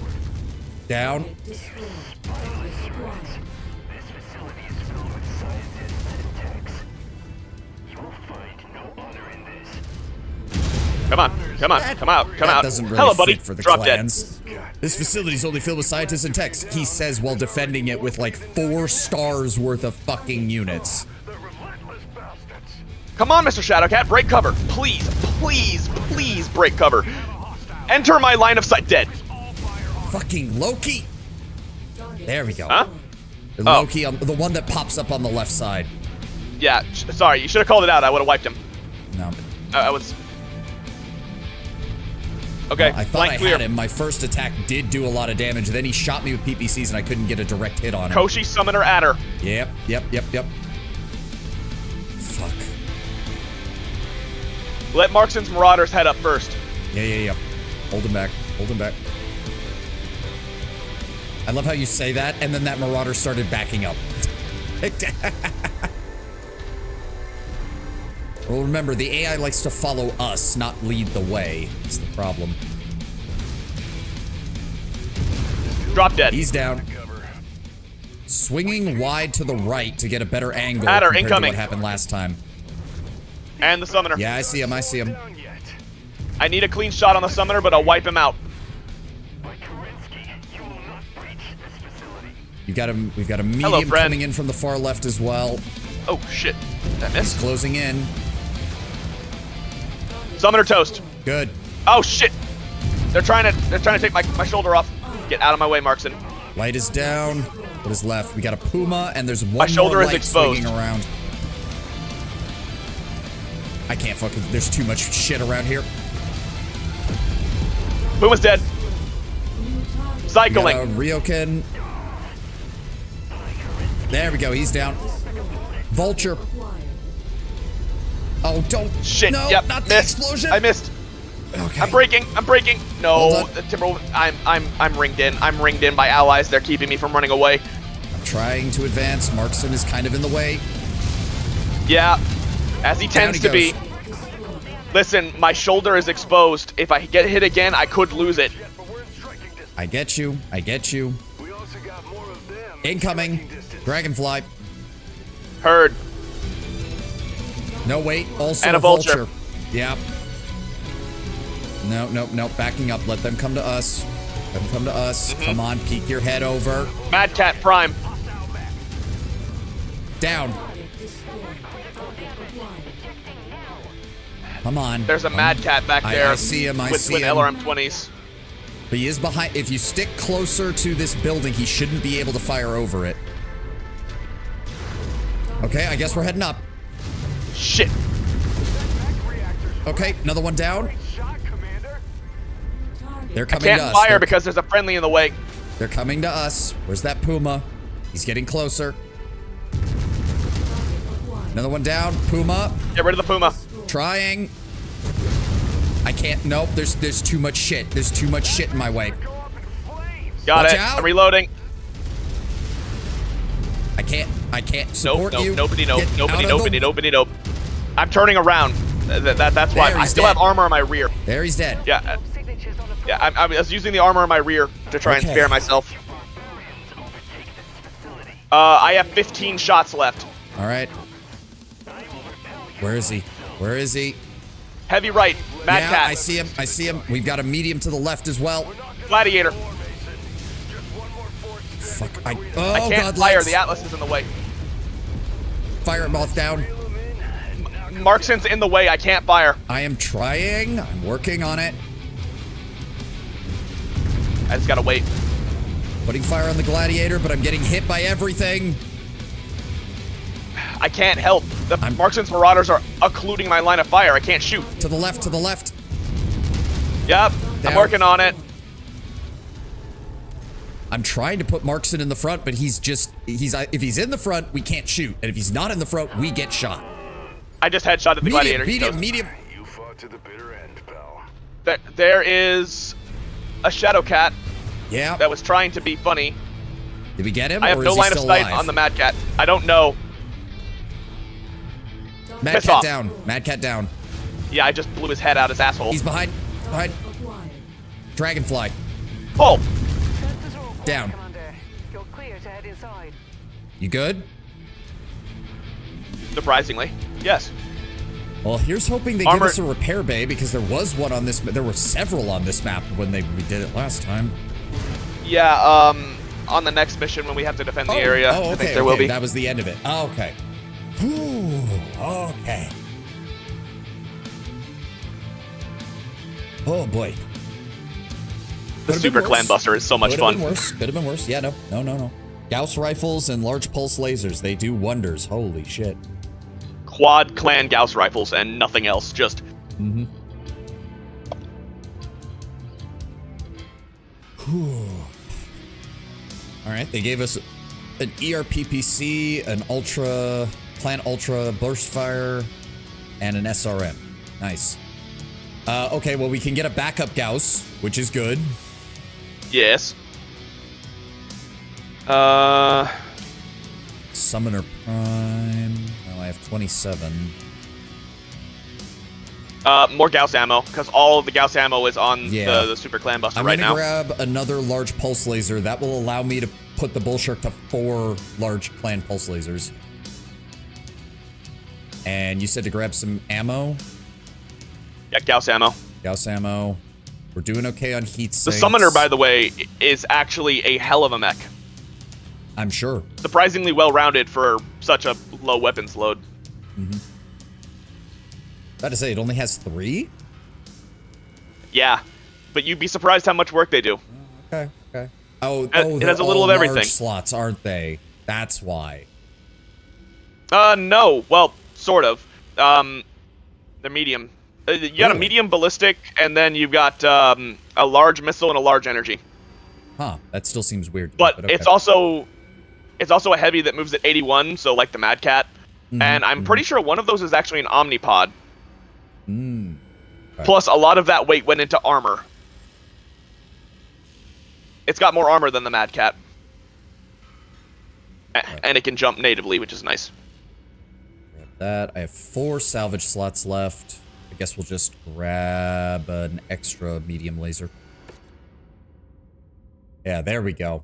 Down. This facility is filled with scientists and techs. You will find no honor in this. Come on. Come on. Come out. Come That out. doesn't really Hello, buddy. fit for the Drop clans. This facility's only filled with scientists and techs, he says while defending it with like 4 stars worth of fucking units. The relentless bastards. Come on, Mr. Shadowcat. Break cover. Please, please, please break cover. Enter my line of sight. Dead. Fucking Loki. There we go. Huh? The Loki, the one that pops up on the left side. Yeah. Sorry. You should have called it out. I would have wiped him. No. I was... Okay, I thought flank I clear. had him. My first attack did do a lot of damage. Then he shot me with PPCs and I couldn't get a direct hit on him. Koshi Summoner Adder. Yep. Fuck. Let Markson's Marauders head up first. Yeah. Hold him back. I love how you say that, and then that Marauder started backing up. Well, remember, the AI likes to follow us, not lead the way. That's the problem. Drop dead. He's down. Swinging wide to the right to get a better angle Adder, compared incoming. to what happened last time. And the Summoner. Yeah, I see him. I need a clean shot on the Summoner, but I'll wipe him out. We've got a medium Hello, friend. coming in from the far left as well. Oh, shit. Did I He's miss? closing in. Summoner toast. Good. Oh, shit. They're trying to take my shoulder off. Get out of my way, Markson. Light is down. What is left? We got a Puma, and there's one My shoulder more is light exposed. swinging around. I can't fucking... There's too much shit around here. Puma's dead. We got Cycling. a Ryoken. There we go. He's down. Vulture. Oh, don't... Shit. No, Yep. not the Missed. explosion. I missed. Okay. I'm breaking. No, Hold up. the Timberwolf. I'm ringed in. I'm ringed in by allies. They're keeping me from running away. I'm trying to advance. Markson is kind of in the way. Yeah, as he Down tends he to be. Listen, my shoulder is exposed. If I get hit again, I could lose it. I get you. We also got more of them. Incoming. Dragonfly. Heard. No, wait. Also And a vulture. Yep. No. Backing up. Let them come to us. Come on, peek your head over. Mad Cat Prime. Down. Come on. There's a Mad Cat back there. I see him. With LRM-20s. But he is behind. If you stick closer to this building, he shouldn't be able to fire over it. Okay, I guess we're heading up. Shit. Okay, another one down. They're I coming can't to us. fire because there's a friendly in the way. They're coming to us. Where's that Puma? He's getting closer. Another one down. Puma. Get rid of the Puma. Trying. I can't. Nope. There's too much shit. There's too much shit in my way. Got Watch it. out. I'm reloading. I can't support you. Nobody. Get out of the- I'm turning around. That's why There, I he's still dead. have armor on my rear. There, he's dead. Yeah. I was using the armor on my rear to try and Okay. spare myself. I have 15 shots left. All right. Where is he? Heavy right. Mad Yeah, Cat. I see him. We've got a medium to the left as well. Gladiator. Fuck. Oh, I can't God, fire. lights. The Atlas is in the way. Fire him off down. Markson's in the way. I can't fire. I am trying. I'm working on it. I just gotta wait. Putting fire on the Gladiator, but I'm getting hit by everything. I can't help. The Markson's Marauders are occluding my line of fire. I can't shoot. To the left. Yep, I'm Down. working on it. I'm trying to put Markson in the front, but he's if he's in the front, we can't shoot. And if he's not in the front, we get shot. I just headshot at the gladiator. Medium. You fought to the bitter end, pal. There is a shadow cat Yeah. that was trying to be funny. Did we get him? I have or no is he line of still sight alive? on the Mad Cat. I don't know. Mad Piss Cat off. down. Mad Cat down. Yeah, I just blew his head out his asshole. He's behind. Acquired. Dragonfly. Oh! Sensors are all quiet, Down. Commander. You're clear to head inside. You good? Surprisingly, yes. Well, here's hoping they give Armor- us a repair bay because there was one on this. There were several on this map when we did it last time. Yeah, on the next mission when we have to defend the area, Oh, okay. I think there will be. That was the end of it. Oh, okay. Whew, okay. Oh boy. The Super Clan Buster is so much fun. Could have been worse. Yeah, no. Gauss rifles and large pulse lasers, they do wonders. Holy shit. Quad Clan Gauss rifles and nothing else. Just Mm-hmm. All right, they gave us an ERPPC, an Clan Ultra burst fire, and an SRM. Nice. Okay, well, we can get a backup Gauss, which is good. yes. Summoner Prime. Oh, I have 27. More Gauss ammo because all of the Gauss ammo is on Yeah. the Super Clan Buster I'm right gonna now. grab another large pulse laser. That will allow me to put the Bull Shark to 4 large clan pulse lasers. And you said to grab some ammo? Yeah, Gauss ammo. Gauss ammo. We're doing okay on heat The sinks. Summoner, by the way, is actually a hell of a mech. I'm sure. Surprisingly well-rounded for such a low weapons load. Mm-hmm. About to say, it only has 3? Yeah, but you'd be surprised how much work they do. Okay. Oh, It has they're a little all of everything. large slots, aren't they? That's why. No. Well, sort of. They're medium. You got a Really? medium ballistic, and then you've got a large missile and a large energy. Huh, that still seems weird. But okay. it's also a heavy that moves at 81, so like the Mad Cat. And I'm pretty sure one of those is actually an Omnipod. Okay. Plus, a lot of that weight went into armor. It's got more armor than the Mad Cat. And it can jump natively, which is nice. Grab that. I have 4 salvage slots left. I guess we'll just grab an extra medium laser. Yeah, there we go.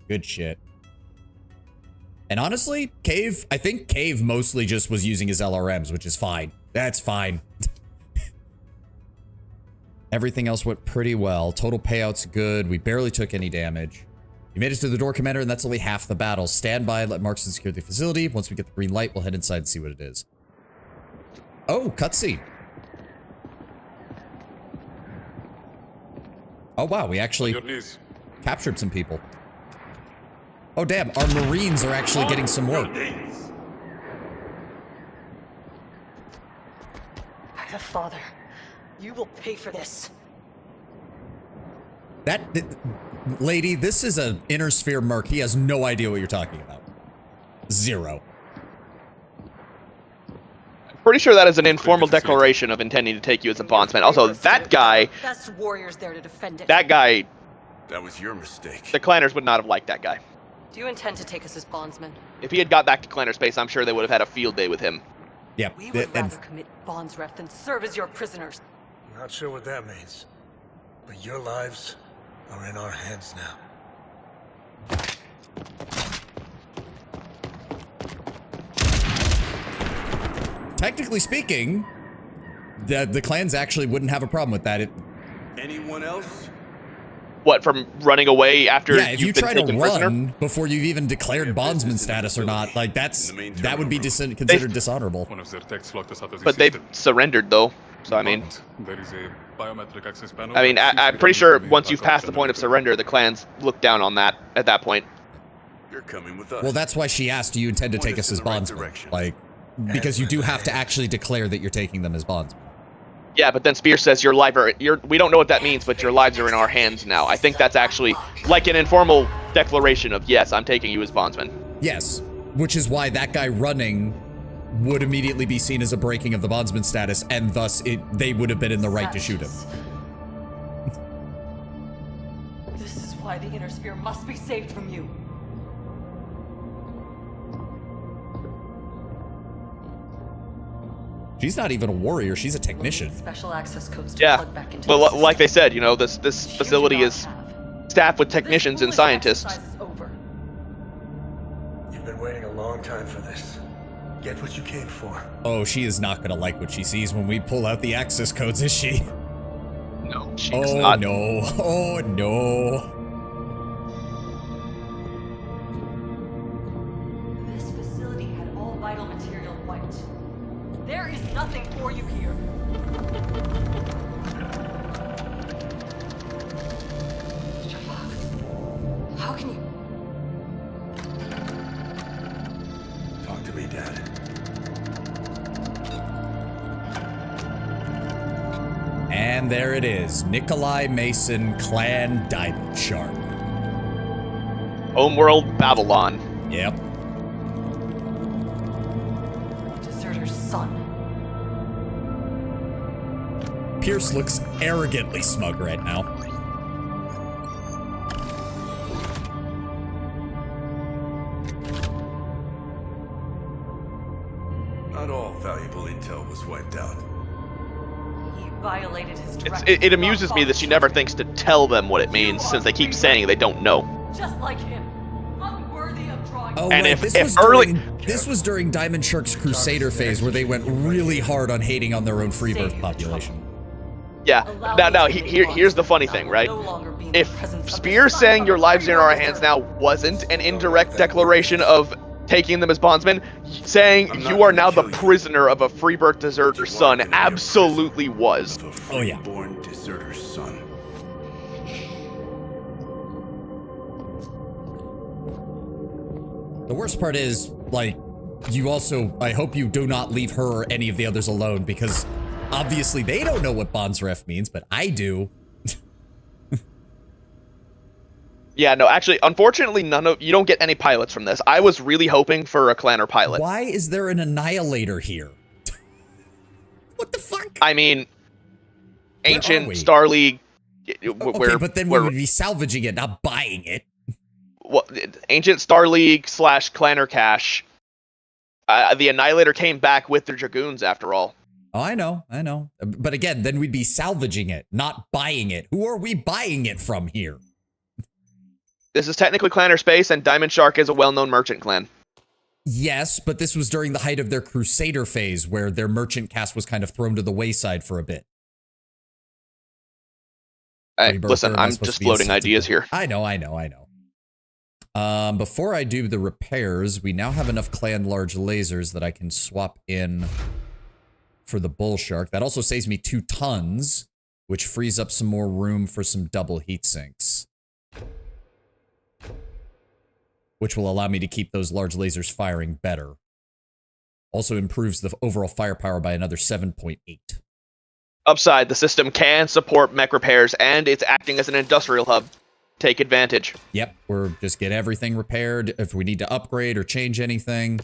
Good shit. And honestly, I think Cave mostly just was using his LRMs, which is fine. That's fine. Everything else went pretty well. Total payout's good. We barely took any damage. You made it to the door, Commander, and that's only half the battle. Stand by, let Markson secure the facility. Once we get the green light, we'll head inside and see what it is. Oh, cutscene. Oh, wow, we actually captured some people. Oh, damn, our Marines are actually getting some work. Father, you will pay for this. Lady, this is an inner sphere merc. He has no idea what you're talking about. 0. Pretty sure that is an informal declaration of intending to take you as a bondsman. Also, that guy, Best warriors there to defend it. that was your mistake. the Clanners would not have liked that guy. Do you intend to take us as bondsmen? If he had got back to Clanner space, I'm sure they would have had a field day with him. Yeah, We would rather commit bonds ref than serve as your prisoners. Not sure what that means. But your lives are in our hands now. technically speaking, the clans actually wouldn't have a problem with that. Anyone else? What, from running away after Yeah, if you you've been try to taken prisoner? run before you've even declared bondsman status or not, like that would be considered dishonorable. But they've surrendered, though. So, I mean, I'm pretty sure once you've passed the point of surrender, the clans look down on that at that point. You're coming with us. Well, that's why she asked, do you intend to take us as bondsmen? Like, because you do have to actually declare that you're taking them as bondsmen. Yeah, but then Spear says your life we don't know what that means, but your lives are in our hands now. I think that's actually like an informal declaration of, yes, I'm taking you as bondsman. Yes, which is why that guy running would immediately be seen as a breaking of the bondsman status, and thus they would have been in the right to shoot him. This is why the Inner Sphere must be saved from you. She's not even a warrior, she's a technician. Special access codes to Yeah, plug back into but the system. like they said, you know, this facility is staffed with technicians and This foolish scientists. exercise is over. You've been waiting a long time for this. Get what you came for. Oh, she is not gonna like what she sees when we pull out the access codes, is she? No, she's Oh not. no, oh no. This facility had all vital material wiped. There is nothing for you here. Mr. Fox, how can you? Talk to me, Dad. And there it is, Nikolai Mason, Clan Diamond Shark. Homeworld Babylon. Yep. Deserter's son. Pierce looks arrogantly smug right now. Not all valuable intel was wiped out. He violated his directives. It amuses me that she never thinks to tell them what it means, since they keep saying they don't know. Just like him. Unworthy of drawing. Oh, And right, if this was during Diamond Shark's Crusader phase, where they went really hard on hating on their own freebirth population. Yeah. Now, here's the funny thing, right? If Spear saying your lives are in our hands now wasn't an indirect declaration of taking them as bondsmen, saying you are now the prisoner of a freebirth deserter son absolutely was. Oh, yeah. Born deserter's son. The worst part is, like, you also, I hope you do not leave her or any of the others alone, because obviously they don't know what bondsref means, but I do. Yeah, no, actually, unfortunately, you don't get any pilots from this. I was really hoping for a Clanner pilot. Why is there an Annihilator here? What the fuck? I mean, Where ancient are we? Star League. Okay, but then we would be salvaging it, not buying it. Well, ancient Star League / Clanner cache. The Annihilator came back with their Dragoons after all. Oh, I know. But again, then we'd be salvaging it, not buying it. Who are we buying it from here? This is technically Clanner space, and Diamond Shark is a well-known merchant clan. Yes, but this was during the height of their Crusader phase, where their merchant caste was kind of thrown to the wayside for a bit. Hey, Rebirth, listen, or am I I'm supposed just to be floating insulted? ideas here. I know. Before I do the repairs, we now have enough clan large lasers that I can swap in for the bull shark. That also saves me 2 tons, which frees up some more room for some double heat sinks, which will allow me to keep those large lasers firing better. Also improves the overall firepower by another 7.8. Upside, the system can support mech repairs, and it's acting as an industrial hub. Take advantage. Yep, we're just get everything repaired. If we need to upgrade or change anything,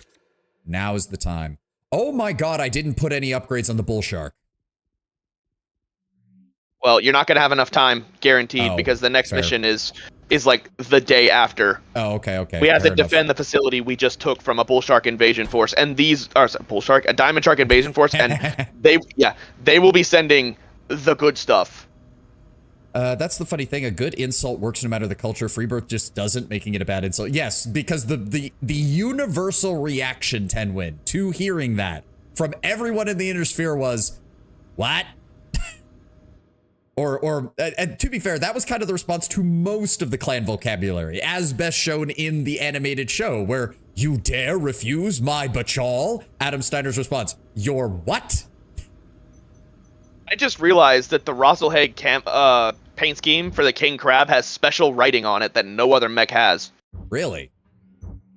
now is the time. Oh my god, I didn't put any upgrades on the bull shark. Well, you're not going to have enough time, guaranteed, Oh, because the next fair. mission is like the day after. Oh, okay. We have to fair enough. defend the facility we just took from a bull shark invasion force, and a diamond shark invasion force, and they will be sending the good stuff. That's the funny thing. A good insult works no matter the culture. Freebirth just doesn't, making it a bad insult. Yes, because the universal reaction, Tenwin, to hearing that from everyone in the Inner Sphere was, what? Or to be fair, that was kind of the response to most of the clan vocabulary, as best shown in the animated show, where you dare refuse my bachal? Adam Steiner's response, your what? I just realized that the Rosselhaig paint scheme for the King Crab has special writing on it that no other mech has. Really?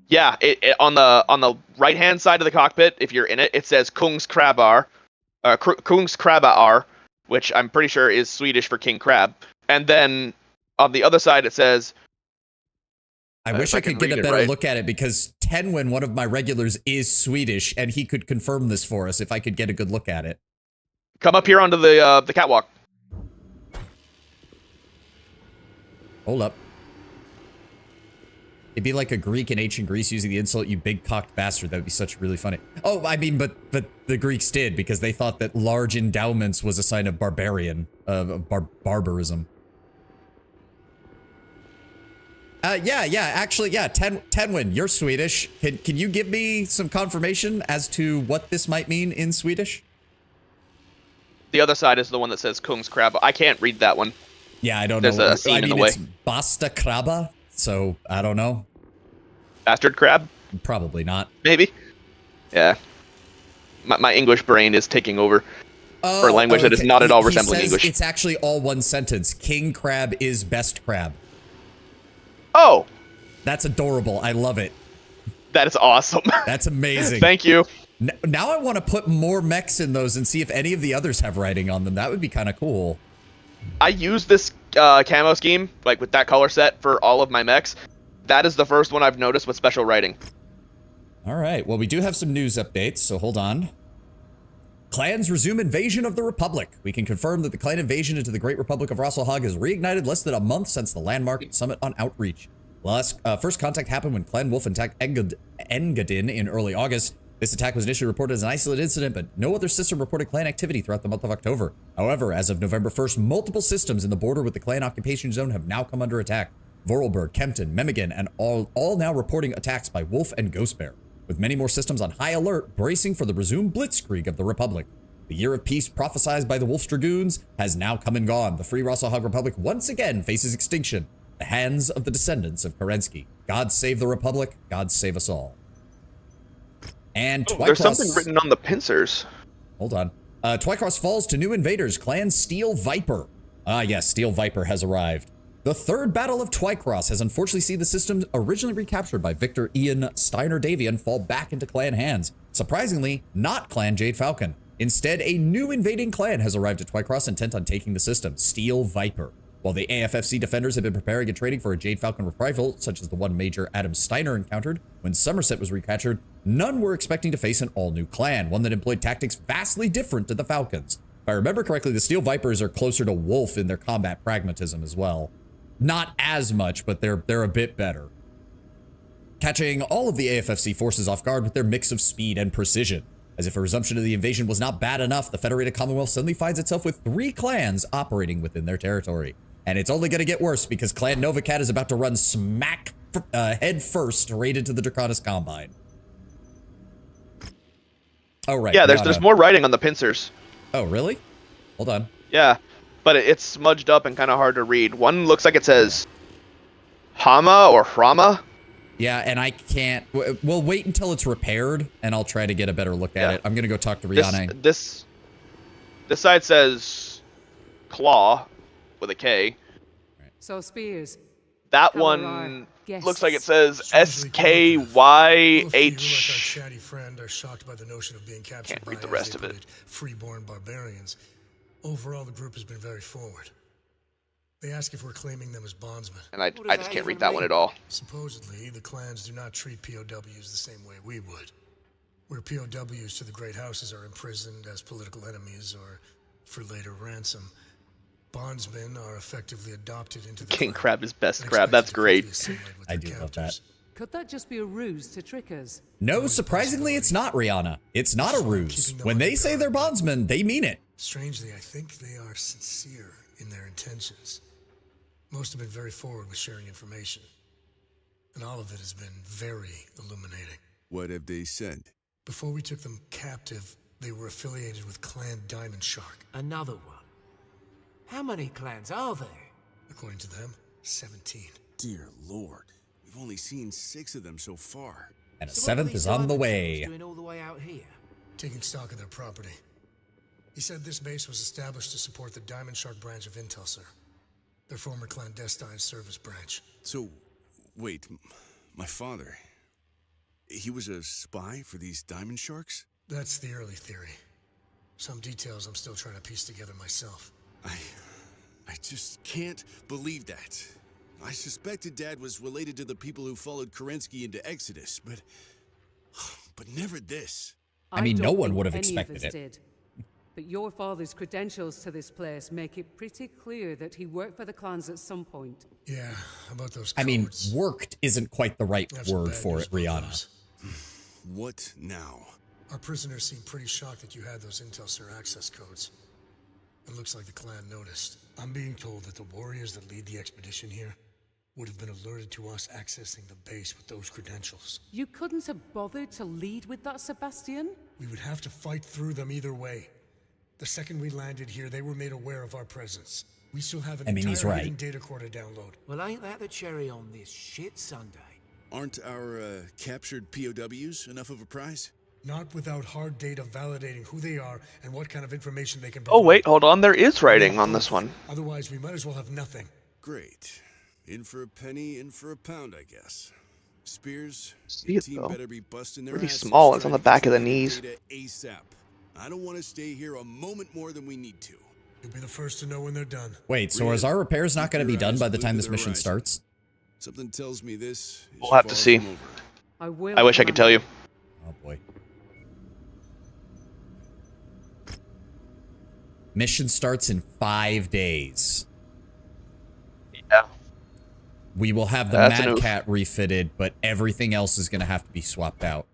Yeah, it on the right hand side of the cockpit, if you're in it, it says Kungs Krabar, Kungs Krabaar, which I'm pretty sure is Swedish for king crab. And then on the other side it says... I wish I could get a better look at it because Tenwin, one of my regulars, is Swedish, and he could confirm this for us if I could get a good look at it. Come up here onto the catwalk. Hold up. It'd be like a Greek in ancient Greece using the insult, "You big cocked bastard." That would be such really funny. Oh, I mean, but the Greeks did because they thought that large endowments was a sign of barbarism. Actually, Tenwin, you're Swedish. Can you give me some confirmation as to what this might mean in Swedish? The other side is the one that says Kung's crab. I can't read that one. Yeah, I don't know. There's a scene in the way. It's Basta krabba, so I don't know. Bastard crab? Probably not. Maybe. Yeah. My English brain is taking over for a language that is not at all resembling English. It's actually all one sentence. King crab is best crab. Oh! That's adorable. I love it. That is awesome. That's amazing. Thank you. Now I want to put more mechs in those and see if any of the others have writing on them. That would be kind of cool. I use this camo scheme, like with that color set, for all of my mechs. That is the first one I've noticed with special writing. All right. Well, we do have some news updates, so hold on. Clans resume invasion of the Republic. We can confirm that the clan invasion into the Great Republic of Rasselhag has reignited less than a month since the landmark summit on Outreach. First contact happened when Clan Wolf attacked Engadin in early August. This attack was initially reported as an isolated incident, but no other system reported clan activity throughout the month of October. However, as of November 1st, multiple systems in the border with the clan occupation zone have now come under attack. Vorarlberg, Kempton, Memmingen, and all now reporting attacks by Wolf and Ghostbear, with many more systems on high alert, bracing for the resumed blitzkrieg of the Republic. The year of peace prophesied by the Wolf's Dragoons has now come and gone. The Free Rasselhag Republic once again faces extinction at the hands of the descendants of Kerensky. God save the Republic. God save us all. And Twycross... There's something written on the pincers. Hold on. Twycross falls to new invaders. Clan Steel Viper. Yes, Steel Viper has arrived. The third battle of Twycross has unfortunately seen the system originally recaptured by Victor Ian Steiner-Davian fall back into clan hands. Surprisingly, not Clan Jade Falcon. Instead, a new invading clan has arrived at Twycross intent on taking the system, Steel Viper. While the AFFC defenders have been preparing and training for a Jade Falcon reprisal, such as the one Major Adam Steiner encountered when Somerset was recaptured, none were expecting to face an all-new clan, one that employed tactics vastly different to the Falcons. If I remember correctly, the Steel Vipers are closer to Wolf in their combat pragmatism as well. Not as much, but they're a bit better. Catching all of the AFFC forces off guard with their mix of speed and precision. As if a resumption of the invasion was not bad enough, the Federated Commonwealth suddenly finds itself with 3 clans operating within their territory. And it's only going to get worse because Clan Novacat is about to run smack head first right into the Draconis Combine. Oh, right. Yeah, there's more writing on the pincers. Oh, really? Hold on. Yeah, but it's smudged up and kind of hard to read. One looks like it says Hama or Hrama. Yeah, and I can't... We'll wait until it's repaired, and I'll try to get a better look at it. I'm going to go talk to Rihanna. This side says Claw with a K. So Spears. That one looks like it says SKYH. Chatty friend are shocked by the notion of being captured Can't read the by, rest of it. Freeborn barbarians. Overall, the group has been very forward. They ask if we're claiming them as bondsmen. And I just can't read that one at all. Supposedly, the clans do not treat POWs the same way we would. Where POWs to the great houses are imprisoned as political enemies or for later ransom, bondsmen are effectively adopted into the King clan Crab is best and crab. That's expected to quickly great. assimilate with I their do love captors. that. Could that just be a ruse to trick us? No, surprisingly, it's not, Rihanna. It's not a ruse. When they say they're bondsmen, they mean it. Strangely, I think they are sincere in their intentions. Most have been very forward with sharing information. And all of it has been very illuminating. What have they said? Before we took them captive, they were affiliated with Clan Diamond Shark. Another one. How many clans are there? According to them, 17. Dear Lord, we've only seen 6 of them so far. And a So what are 7th these is on the diamond way. sharks doing all the way out here? Taking stock of their property. He said this base was established to support the Diamond Shark branch of Intelsar, their former clandestine service branch. So, wait, my father, he was a spy for these diamond sharks? That's the early theory. Some details I'm still trying to piece together myself. I just can't believe that. I suspected Dad was related to the people who followed Kerensky into Exodus, but never this. I mean, no don't one think would have any of expected us it. did. But your father's credentials to this place make it pretty clear that he worked for the clans at some point. Yeah, about those codes. I mean, worked isn't quite the right I have some word bad for news it, about Rihanna. those. What now? Our prisoners seem pretty shocked that you had those Intel Sir access codes. It looks like the clan noticed. I'm being told that the warriors that lead the expedition here would have been alerted to us accessing the base with those credentials. You couldn't have bothered to lead with that, Sebastian? We would have to fight through them either way. The second we landed here, they were made aware of our presence. We still have an he's entire right. hidden data core to download. Well, ain't that the cherry on this shit Sunday? Aren't our captured POWs enough of a prize? Not without hard data validating who they are and what kind of information they can Oh provide. wait, hold on. There is writing on this one. Otherwise, we might as well have nothing. Great. In for a penny, in for a pound, I guess. Spears, See your it, team though. better be busting their Pretty asses small. It's trying on the to back of the control that knees. data ASAP. I don't want to stay here a moment more than we need to. You'll be the first to know when they're done. Wait, so Really? is our repairs not Keep going to be your done eyes by the glued time to this the mission horizon. starts? Something tells me this is We'll have to far see. from over. I will. I wish I could tell you. Oh boy. Mission starts in 5 days. Yeah. We will have the That's an Mad oof. Cat refitted, but everything else is going to have to be swapped out.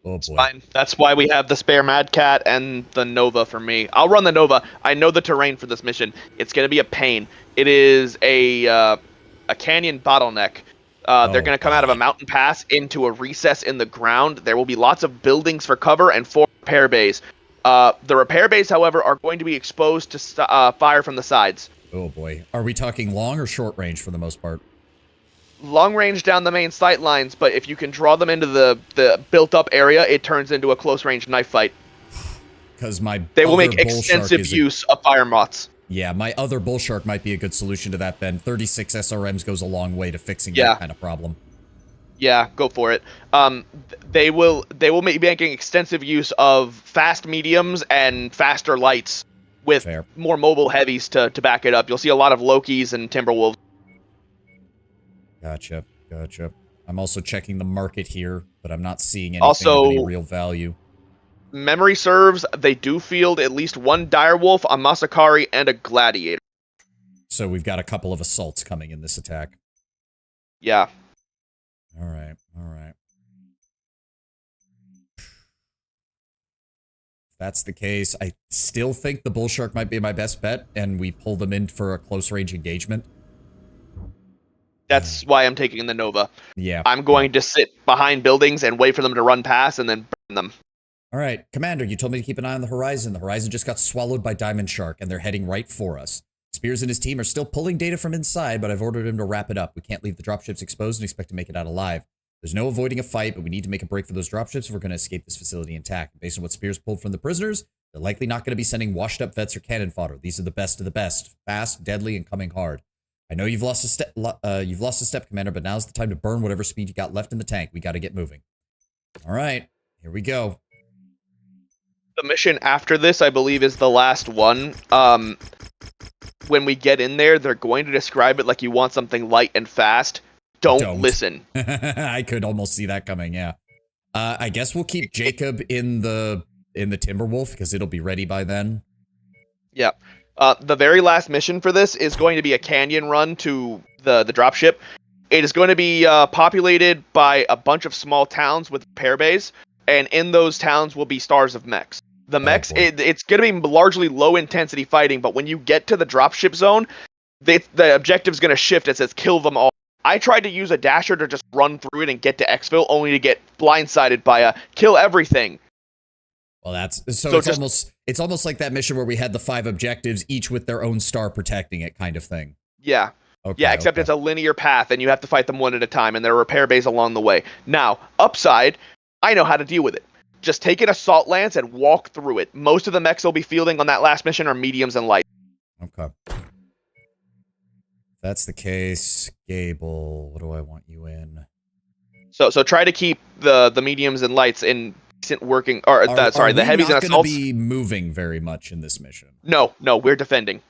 Oh boy. Fine. That's why we have the spare Mad Cat and the Nova for me. I'll run the Nova. I know the terrain for this mission. It's going to be a pain. It is a canyon bottleneck. They're going to come out of a mountain pass into a recess in the ground. There will be lots of buildings for cover and 4 repair bays. The repair bays, however, are going to be exposed to fire from the sides. Oh boy. Are we talking long or short range for the most part? Long range down the main sight lines, but if you can draw them into the built-up area, it turns into a close-range knife fight. Because my They will other make bull shark extensive is use of fire moths. Yeah, my other bull shark might be a good solution to that then. 36 SRMs goes a long way to fixing Yeah. that kind of problem. Yeah, go for it. They will be making extensive use of fast mediums and faster lights with Fair. more mobile heavies to back it up. You'll see a lot of Lokis and Timberwolves. Gotcha. I'm also checking the market here, but I'm not seeing anything Also- of any real value. Memory serves, they do field at least 1 direwolf, a Masakari, and a gladiator. So we've got a couple of assaults coming in this attack. Yeah. All right. If that's the case, I still think the bull shark might be my best bet, and we pull them in for a close range engagement. That's why I'm taking the Nova. Yeah. I'm going to sit behind buildings and wait for them to run past and then burn them. All right, Commander, you told me to keep an eye on the horizon. The horizon just got swallowed by Diamond Shark, and they're heading right for us. Spears and his team are still pulling data from inside, but I've ordered him to wrap it up. We can't leave the dropships exposed and expect to make it out alive. There's no avoiding a fight, but we need to make a break for those dropships if we're going to escape this facility intact. Based on what Spears pulled from the prisoners, they're likely not going to be sending washed-up vets or cannon fodder. These are the best of the best, fast, deadly, and coming hard. I know you've lost a step, Commander, but now's the time to burn whatever speed you got left in the tank. We got to get moving. All right, here we go. The mission after this, I believe, is the last one. When we get in there, they're going to describe it like you want something light and fast. Don't listen. I could almost see that coming, yeah. I guess we'll keep Jacob in the Timberwolf because it'll be ready by then. Yeah. The very last mission for this is going to be a canyon run to the dropship. It is going to be populated by a bunch of small towns with repair bays, and in those towns will be stars of mechs. The mechs, it's going to be largely low-intensity fighting, but when you get to the dropship zone, the objective is going to shift. It says kill them all. I tried to use a dasher to just run through it and get to exfil, only to get blindsided by a kill everything. Well, that's it's almost like that mission where we had the 5 objectives, each with their own star protecting it, kind of thing. Yeah. Okay, yeah, except it's a linear path, and you have to fight them one at a time, and there are repair bays along the way. Now, upside, I know how to deal with it. Just take an assault lance and walk through it. Most of the mechs they'll be fielding on that last mission are mediums and light. Okay. If that's the case, Gable, what do I want you in? So try to keep the mediums and lights in decent working. Or sorry, the heavies and assaults. assaults. Be moving very much in this mission. No, we're defending.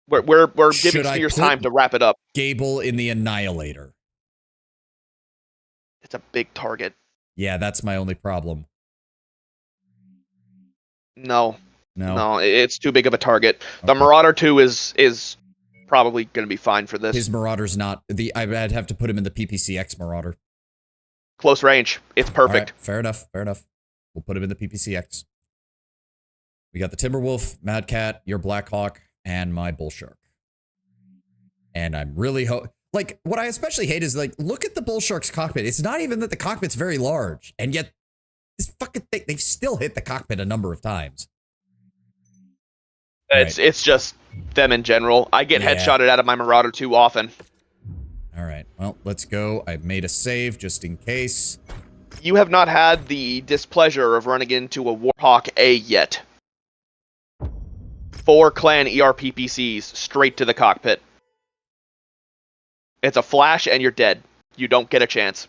We're giving Spears time to wrap it up. Gable in the Annihilator. It's a big target. Yeah, that's my only problem. No, it's too big of a target. The Marauder 2 is probably going to be fine for this. His Marauder's not I'd have to put him in the PPCX Marauder. Close range. It's perfect. Right, fair enough. We'll put him in the PPCX. We got the Timberwolf, Mad Cat, your Blackhawk, and my Bull Shark. And I'm really like, what I especially hate is, like, look at the Bull Shark's cockpit. It's not even that the cockpit's very large, and yet this fucking thing, they've still hit the cockpit a number of times. It's just them in general. I get headshotted out of my Marauder too often. All right, well, let's go. I've made a save just in case. You have not had the displeasure of running into a Warhawk A yet. 4 clan ERPPCs straight to the cockpit. It's a flash and you're dead. You don't get a chance.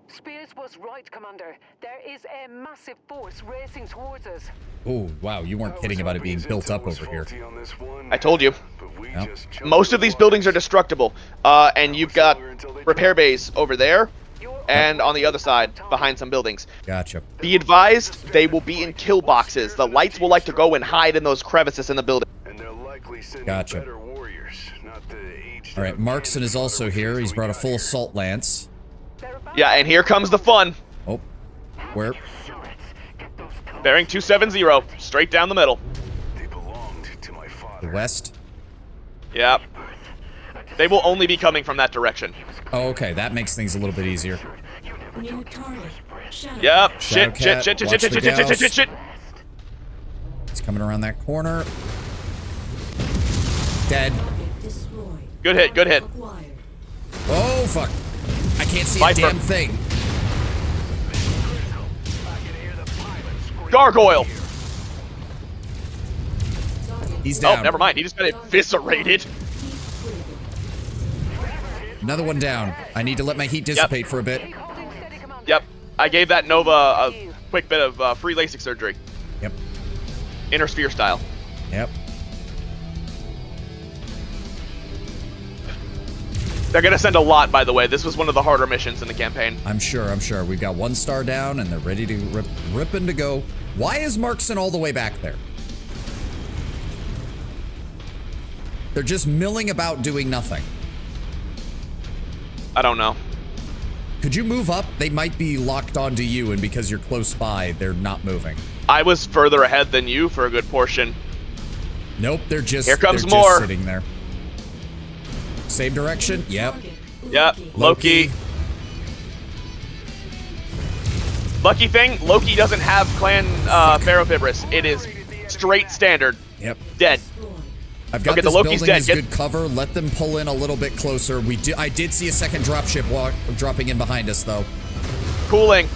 Spears was right, Commander. There is a massive force racing towards us. Oh, wow, you weren't kidding about it being built up over here. I told you. Nope. Most of these buildings are destructible. And you've got repair bays over there and on the other side behind some buildings. Gotcha. Be advised, they will be in kill boxes. The lights will like to go and hide in those crevices in the building. Gotcha. All right, Markson is also here. He's brought a full assault lance. Yeah, and here comes the fun. Oh, where? Bearing 270, straight down the middle. The west? Yeah. They will only be coming from that direction. Oh, okay, that makes things a little bit easier. New target. Shadow. Yep. Shadow Cat, watch the gals. Shit. He's coming around that corner. Dead. Target destroyed. Good hit. Acquired. Oh, fuck. I can't see Viper. a damn thing. Gargoyle. He's down. Oh, never mind. He just got eviscerated. Another one down. I need to let my heat dissipate for a bit. Yep. I gave that Nova a quick bit of free LASIK surgery. Yep. Inner sphere style. Yep. They're going to send a lot, by the way. This was one of the harder missions in the campaign. I'm sure. We've got 1 star down, and they're ready to ripping to go. Why is Markson all the way back there? They're just milling about doing nothing. I don't know. Could you move up? They might be locked onto you, and because you're close by, they're not moving. I was further ahead than you for a good portion. Nope, they're just, Here comes they're more. Just sitting there. Same direction? Yep. Yep. Loki. Lucky thing, Loki doesn't have clan Ferrofibrous. It is straight standard. Yep. Dead. I've got Okay, this the Loki's building dead. as good cover. Let them pull in a little bit closer. I did see a second dropship dropping in behind us, though. Cooling.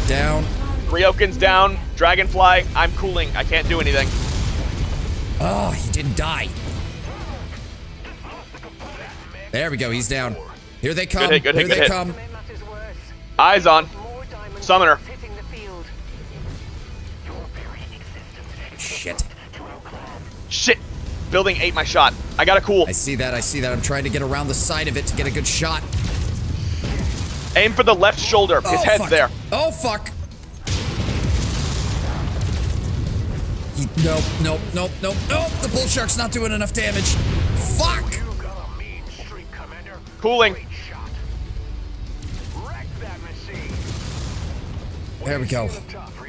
Down. Ryoken's down. Dragonfly, I'm cooling. I can't do anything. Oh, he didn't die. There we go. He's down. Here they come. Good hit, Here they hit. come. Eyes on. Summoner. Shit. Shit. Building ate my shot. I got a cool. I see that. I'm trying to get around the side of it to get a good shot. Aim for the left shoulder. His head's fuck. there. Oh, fuck. Nope. The bull shark's not doing enough damage. Fuck. Cooling. There we go.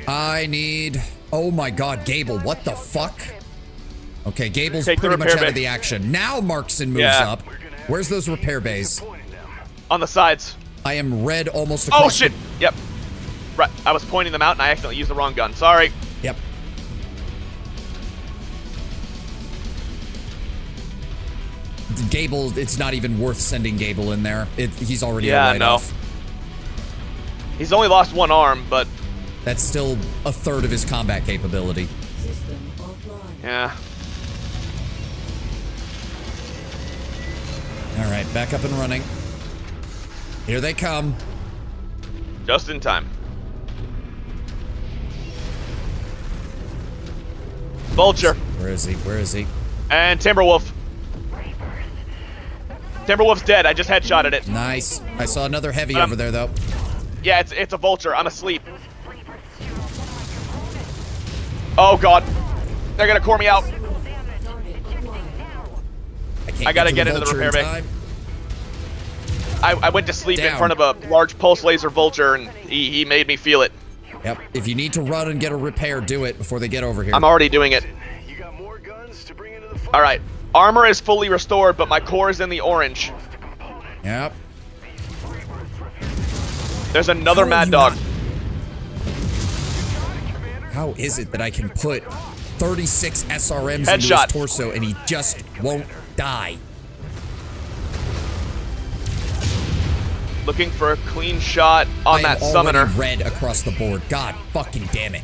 I need... Oh my god, Gable, what the fuck? Okay, Gable's Take the pretty much repair out of bay. the action. Now Markson moves Yeah. up. Where's those repair bays? On the sides. I am red almost across. Oh, shit. Yep. Right. I was pointing them out and I accidentally used the wrong gun. Sorry. Yep. Gable, it's not even worth sending Gable in there. He's already a write-off. He's only lost 1 arm, but... That's still a third of his combat capability. System offline. Yeah. All right, back up and running. Here they come. Just in time. Vulture. Where is he? Where is he? And Timberwolf. Timberwolf's dead. I just headshotted it. Nice. I saw another heavy over there, though. Yeah, it's a vulture. I'm asleep. Oh god. They're gonna core me out. I gotta get into the repair bay. I went to sleep in front of a large pulse laser vulture, and he made me feel it. Yep. If you need to run and get a repair, do it before they get over here. I'm already doing it. You got more guns to bring into the fight? All right. Armor is fully restored, but my core is in the orange. Yep. There's another Mad Dog. How is it that I can put 36 SRMs into his Headshot. torso and he just won't die? Looking for a clean shot on that summoner. Red across the board. God fucking damn it.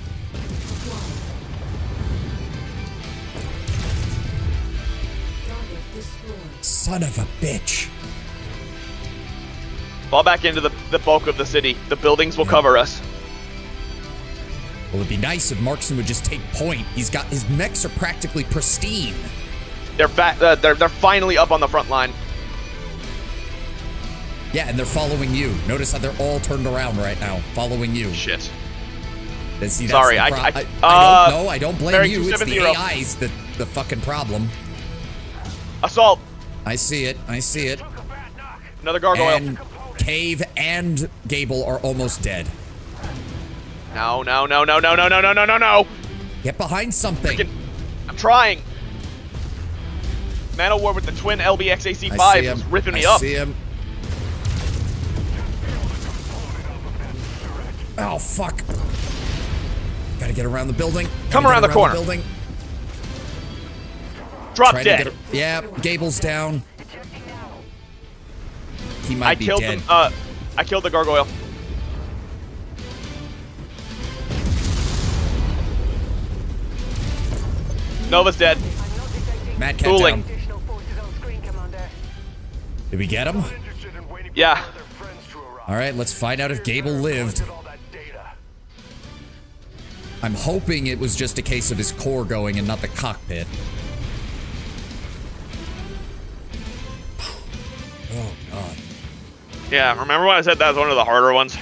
Son of a bitch. Fall back into the bulk of the city. The buildings will cover us. Well, it'd be nice if Markson would just take point. He's got his mechs are practically pristine. They're finally up on the front line. Yeah, and they're following you. Notice how they're all turned around right now, following you. Shit. See, sorry, I don't know. I don't blame you. It's the AI's the fucking problem. Assault. I see it. I see it. Another gargoyle. And Cave and Gable are almost dead. No, no, no, no, no, no, no, no, no, no, no. Get behind something. I'm trying. Manowar with the twin LBX AC5 is ripping me up. I see him. Oh, fuck. Gotta get around the building. Come around the corner. Drop dead. Yeah, Gable's down. He might be dead. I killed the gargoyle. Nova's dead. Mad Cat Cooling. down. Did we get him? Yeah. All right, let's find out if Gable lived. I'm hoping it was just a case of his core going and not the cockpit. Oh, God. Yeah, remember when I said that was one of the harder ones?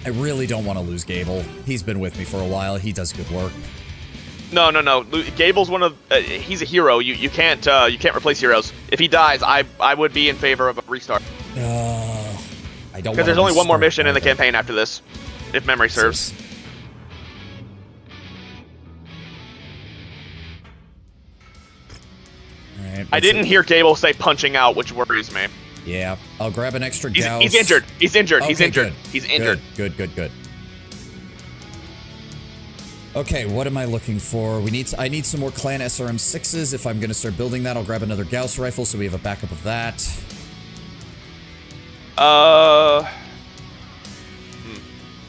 I really don't want to lose Gable. He's been with me for a while. He does good work. No, no, no. Gable's one of he's a hero. You can't replace heroes. If he dies, I would be in favor of a restart. I don't. Because there's only one more mission in the campaign after this, if memory serves. Right, I didn't hear Gable say punching out, which worries me. Yeah, I'll grab an extra Gauss. He's injured. He's injured. Okay, he's injured. Good. He's injured. Good. Okay, what am I looking for? I need some more Clan SRM 6s. If I'm going to start building that, I'll grab another Gauss rifle so we have a backup of that.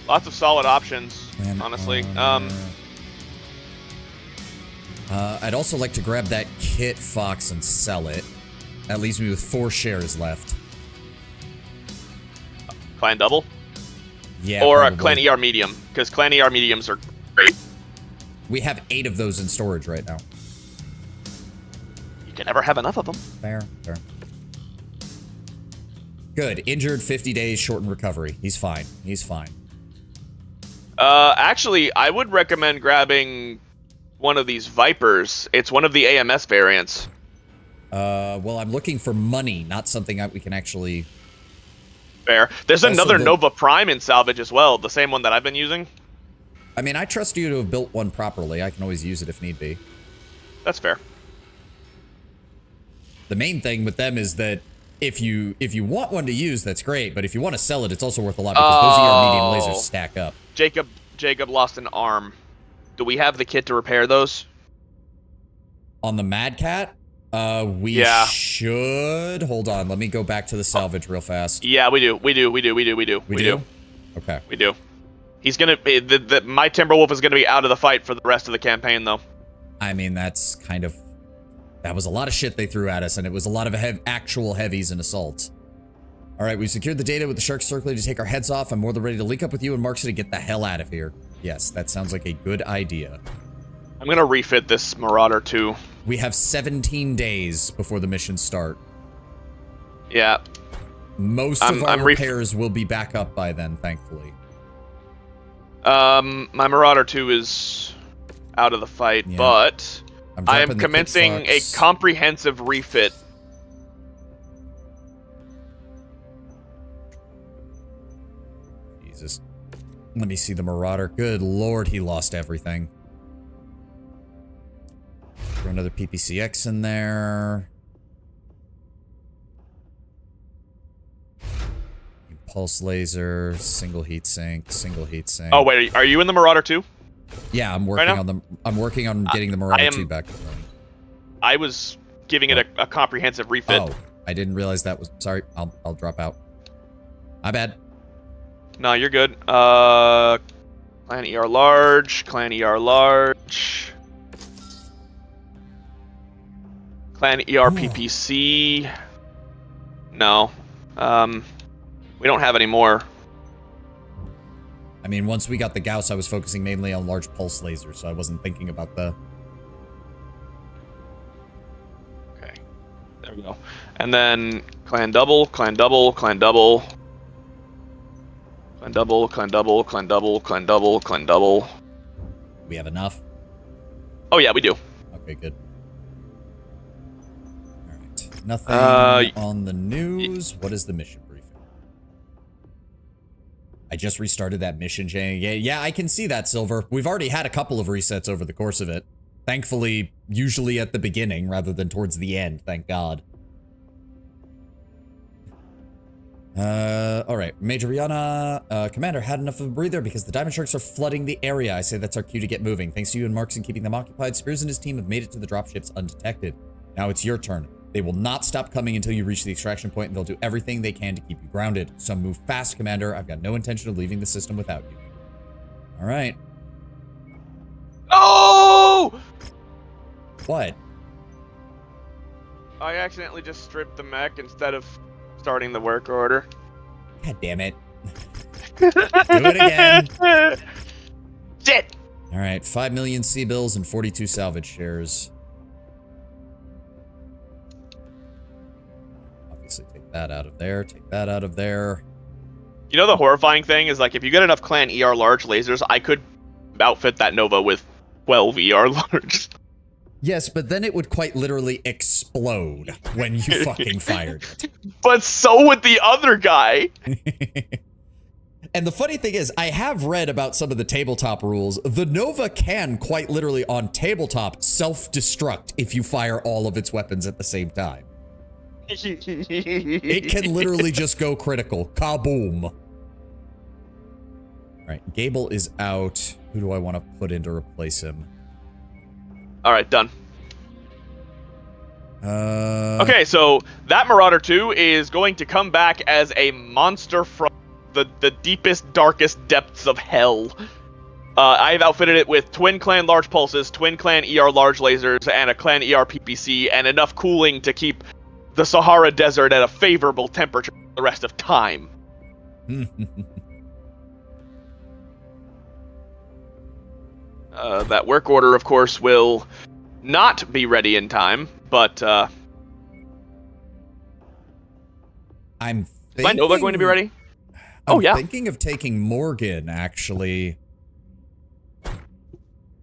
Lots of solid options, honestly. I'd also like to grab that kit, Fox, and sell it. That leaves me with 4 shares left. Clan double? Yeah, or probably. a Clan ER medium, because Clan ER mediums are great. We have 8 of those in storage right now. You can never have enough of them. Fair. Good. Injured, 50 days, shortened recovery. He's fine. Actually, I would recommend grabbing one of these Vipers. It's one of the AMS variants. Well, I'm looking for money, not something that we can actually... Fair. There's Also, another Nova Prime in salvage as well, the same one that I've been using. I mean, I trust you to have built one properly. I can always use it if need be. That's fair. The main thing with them is that if you want one to use, that's great. But if you want to sell it, it's also worth a lot because those ER medium lasers stack up. Jacob lost an arm. Do we have the kit to repair those? On the Mad Cat? We should. Hold on, let me go back to the salvage real fast. Yeah, we do. We do. Okay. We do. He's gonna be my Timberwolf is gonna be out of the fight for the rest of the campaign, though. I mean, that was a lot of shit they threw at us, and it was a lot of actual heavies and assaults. All right, we've secured the data with the Shark Circulator to take our heads off. I'm more than ready to link up with you and Markson to get the hell out of here. Yes, that sounds like a good idea. I'm gonna refit this Marauder too. We have 17 days before the missions start. Yeah. Most of our repairs will be back up by then, thankfully. My Marauder 2 is out of the fight, Yeah. but I am dropping the commencing a quick fox. comprehensive refit. Jesus. Let me see the Marauder. Good lord, he lost everything. Throw another PPCX in there. Pulse laser, single heat sink, single heat sink. Oh wait, are you in the Marauder 2? Yeah, I'm working on the. I'm working on getting the Marauder 2 back. I was giving it a comprehensive refit. Oh, I didn't realize that was. Sorry, I'll drop out. My bad. No, you're good. Clan ER large, Clan ER large, Clan ER PPC. No, we don't have any more. I mean, once we got the Gauss, I was focusing mainly on large pulse lasers, so I wasn't thinking about the. Okay, there we go. And then Clan double, Clan double, Clan double. Clan double, Clan double, Clan double, Clan double, Clan double. We have enough? Oh yeah, we do. Okay, good. Alright. Nothing on the news. What is the mission briefing? I just restarted that mission chain. Yeah, I can see that, Silver. We've already had a couple of resets over the course of it. Thankfully, usually at the beginning rather than towards the end, thank God. Alright. Major Rihanna, Commander, had enough of a breather because the Diamond Sharks are flooding the area. I say that's our cue to get moving. Thanks to you and Marks in keeping them occupied, Spears and his team have made it to the dropships undetected. Now it's your turn. They will not stop coming until you reach the extraction point, and they'll do everything they can to keep you grounded. So move fast, Commander. I've got no intention of leaving the system without you. Alright. Oh! What? I accidentally just stripped the mech instead of starting the work order. God damn it. Do it again. Shit! Alright, 5 million C-bills and 42 salvage shares. Obviously take that out of there, take that out of there. You know the horrifying thing is, like, if you get enough Clan ER large lasers, I could outfit that Nova with 12 ER large. Yes, but then it would quite literally explode when you fucking fired it. But so would the other guy. And the funny thing is, I have read about some of the tabletop rules. The Nova can quite literally on tabletop self-destruct if you fire all of its weapons at the same time. It can literally just go critical. Kaboom. All right, Gable is out. Who do I want to put in to replace him? All right, done. Okay, so that Marauder 2 is going to come back as a monster from the deepest, darkest depths of hell. I've outfitted it with twin clan large pulses, twin clan ER large lasers, and a clan ER PPC, and enough cooling to keep the Sahara Desert at a favorable temperature for the rest of time. That work order, of course, will not be ready in time, but I'm is my Nova going to be ready? I'm thinking of taking Morgan, actually.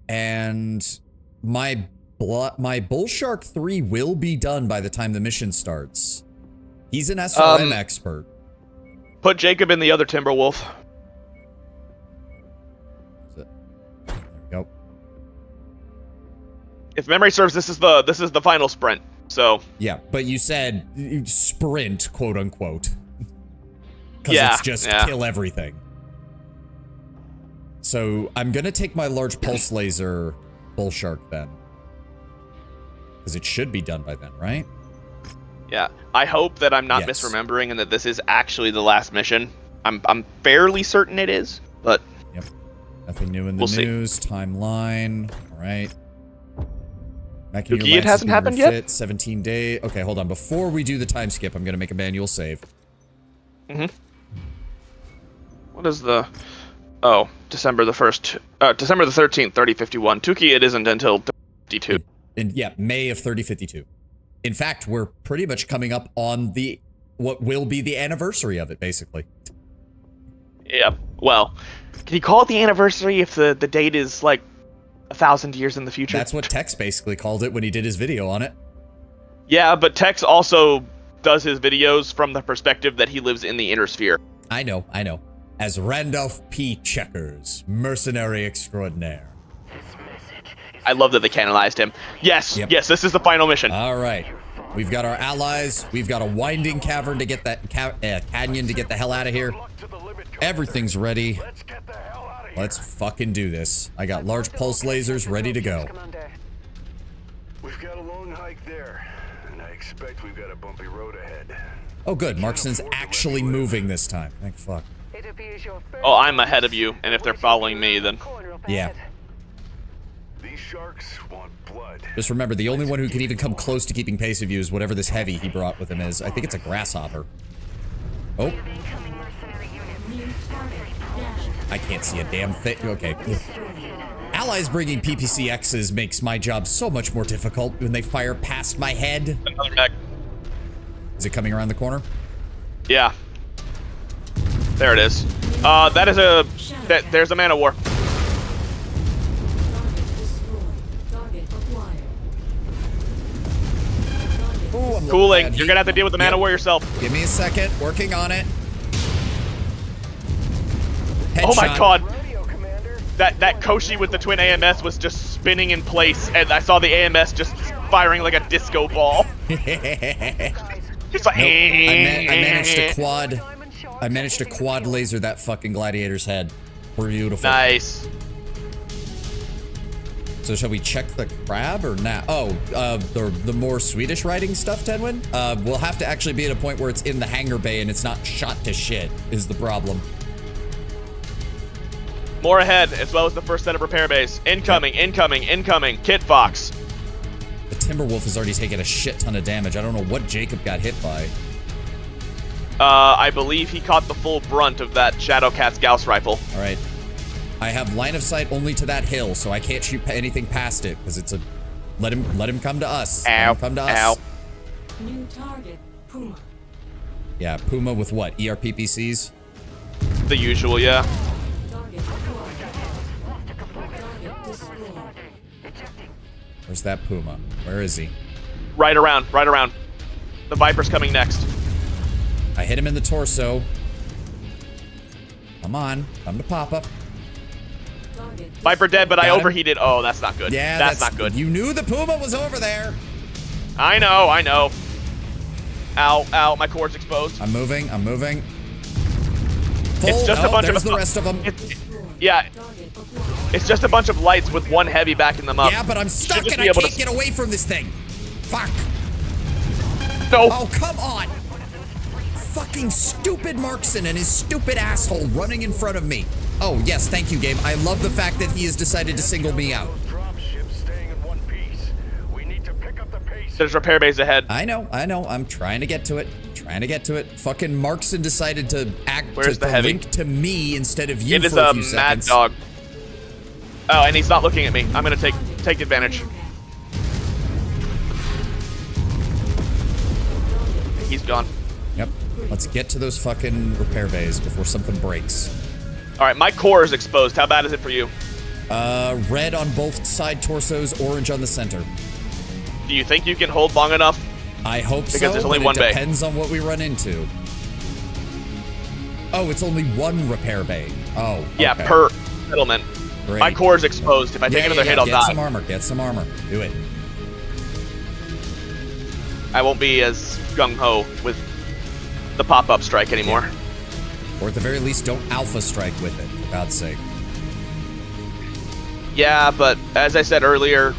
And my Bull Shark 3 will be done by the time the mission starts. He's an SRM expert. Put Jacob in the other Timberwolf. There we go. If memory serves, this is the final sprint. So yeah, but you said sprint, quote unquote. Because it's just kill everything. So I'm gonna take my large pulse laser Bull Shark then. Because it should be done by then, right? Yeah. I hope that I'm not misremembering and that this is actually the last mission. I'm fairly certain it is, but yep. Nothing new in the news. Timeline. Alright. It hasn't happened yet? 17 day. Okay, hold on. Before we do the time skip, I'm gonna make a manual save. What is the Oh, December the 13th, 3051. Tuki, it isn't until 52. Yeah, May of 3052. In fact, we're pretty much coming up on what will be the anniversary of it, basically. Yep. Well, can you call it the anniversary if the date is like 1,000 years in the future? That's what Tex basically called it when he did his video on it. Yeah, but Tex also does his videos from the perspective that he lives in the inner sphere. I know. As Randolph P. Checkers, mercenary extraordinaire. I love that they canonized him. Yes, Yep. yes, this is the final mission. All right. We've got our allies. We've got a winding cavern to get that canyon to get the hell out of here. Everything's ready. Let's fucking do this. I got large pulse lasers ready to go. We've got a long hike there, and I expect we've got a bumpy road ahead. Oh, good. Markson's actually moving this time. Thank fuck. Oh, I'm ahead of you, and if they're following me, then... Yeah. These sharks want blood. Just remember, the only one who can even come close to keeping pace with you is whatever this heavy he brought with him is. I think it's a grasshopper. Oh. I can't see a damn thing. Okay. Allies bringing PPCXs makes my job so much more difficult when they fire past my head. Another mech. Is it coming around the corner? Yeah. There it is. That is a... there's a man of war. Ooh, I'm Cooling. You're gonna have to deal with the man of war yourself. Give me a second. Working on it. Headshot. Oh my god. That Koshi with the twin AMS was just spinning in place, and I saw the AMS just firing like a disco ball. It's like, Nope. I managed to quad. I managed to quad laser that fucking gladiator's head. Beautiful. Nice. So shall we check the crab or not? Oh, the more Swedish writing stuff, Tenwin? We'll have to actually be at a point where it's in the hangar bay and it's not shot to shit is the problem. More ahead, as well as the first set of repair bays. Incoming, incoming, incoming. Kit Fox. The Timberwolf has already taken a shit ton of damage. I don't know what Jacob got hit by. I believe he caught the full brunt of that Shadowcat's Gauss rifle. All right. I have line of sight only to that hill, so I can't shoot anything past it because it's a. Let him come to us. Ow! Let him come to us. Ow! New target, Puma. Yeah, Puma with what? ERPPCs? The usual, yeah. Target acquired. Target destroyed. Where's that Puma? Where is he? Right around, right around. The Viper's coming next. I hit him in the torso. Come on, come to pop up. Viper dead, but I Got him. overheated. Oh, that's not good. Yeah, that's not good. You knew the Puma was over there. I know, I know. Ow, ow, my core's exposed. I'm moving. It's just a bunch there's of the rest of them. Yeah, it's just a bunch of lights with one heavy backing them up. Yeah, but I'm stuck just and be I able can't to- get away from this thing. Fuck. No. Oh, come on. Fucking stupid Markson and his stupid asshole running in front of me. Oh, yes, thank you, game. I love the fact that he has decided to single me out. There's repair bays ahead. I know. I'm trying to get to it. Fucking Markson decided to Where's the heavy? link to me instead of you It is for a a few mad seconds. dog. Oh, and he's not looking at me. I'm gonna take advantage. He's gone. Yep. Let's get to those fucking repair bays before something breaks. All right, my core is exposed. How bad is it for you? Red on both side torsos, orange on the center. Do you think you can hold long enough? I hope so, Because there's only but one it bay. depends on what we run into. Oh, it's only one repair bay. Oh, Yeah, okay. per settlement. Great. My core is exposed. If I take another hit, I'll get die. some armor, get some armor. Do it. I won't be as gung-ho with the pop-up strike anymore. Or at the very least, don't alpha strike with it, for God's sake. Yeah, but as I said earlier,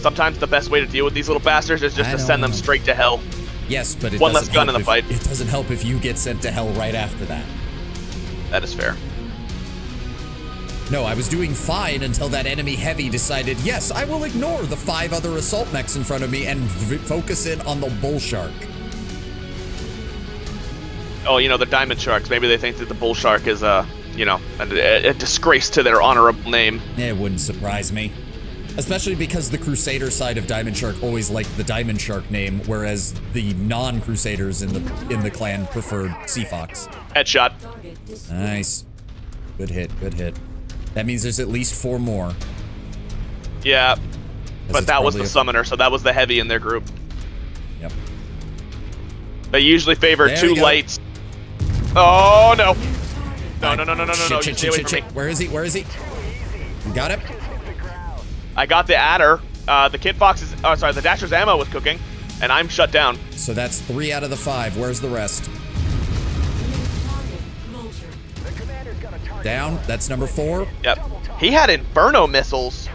sometimes the best way to deal with these little bastards is just I to know. send them straight to hell. Yes, but it One less doesn't gun help in the if- fight. It doesn't help if you get sent to hell right after that. That is fair. No, I was doing fine until that enemy heavy decided, yes, I will ignore the 5 other assault mechs in front of me and focus in on the bull shark. Oh, you know, the diamond sharks. Maybe they think that the bull shark is you know, a disgrace to their honorable name. It wouldn't surprise me. Especially because the Crusader side of Diamond Shark always liked the Diamond Shark name, whereas the non-Crusaders in the clan preferred Sea Fox. Headshot. Nice. Good hit, good hit. That means there's at least 4 more. Yeah, but it's that was the probably summoner, so that was the heavy in their group. Yep. They usually favor There 2 we go. lights. Oh, no. No. Shit, Stay away from me. Where is he? Where is he? You got him? I got the adder. The Kid Fox's, the Dasher's ammo was cooking, and I'm shut down. So that's 3 out of the 5. Where's the rest? Down. That's number 4. Yep. He had Inferno missiles.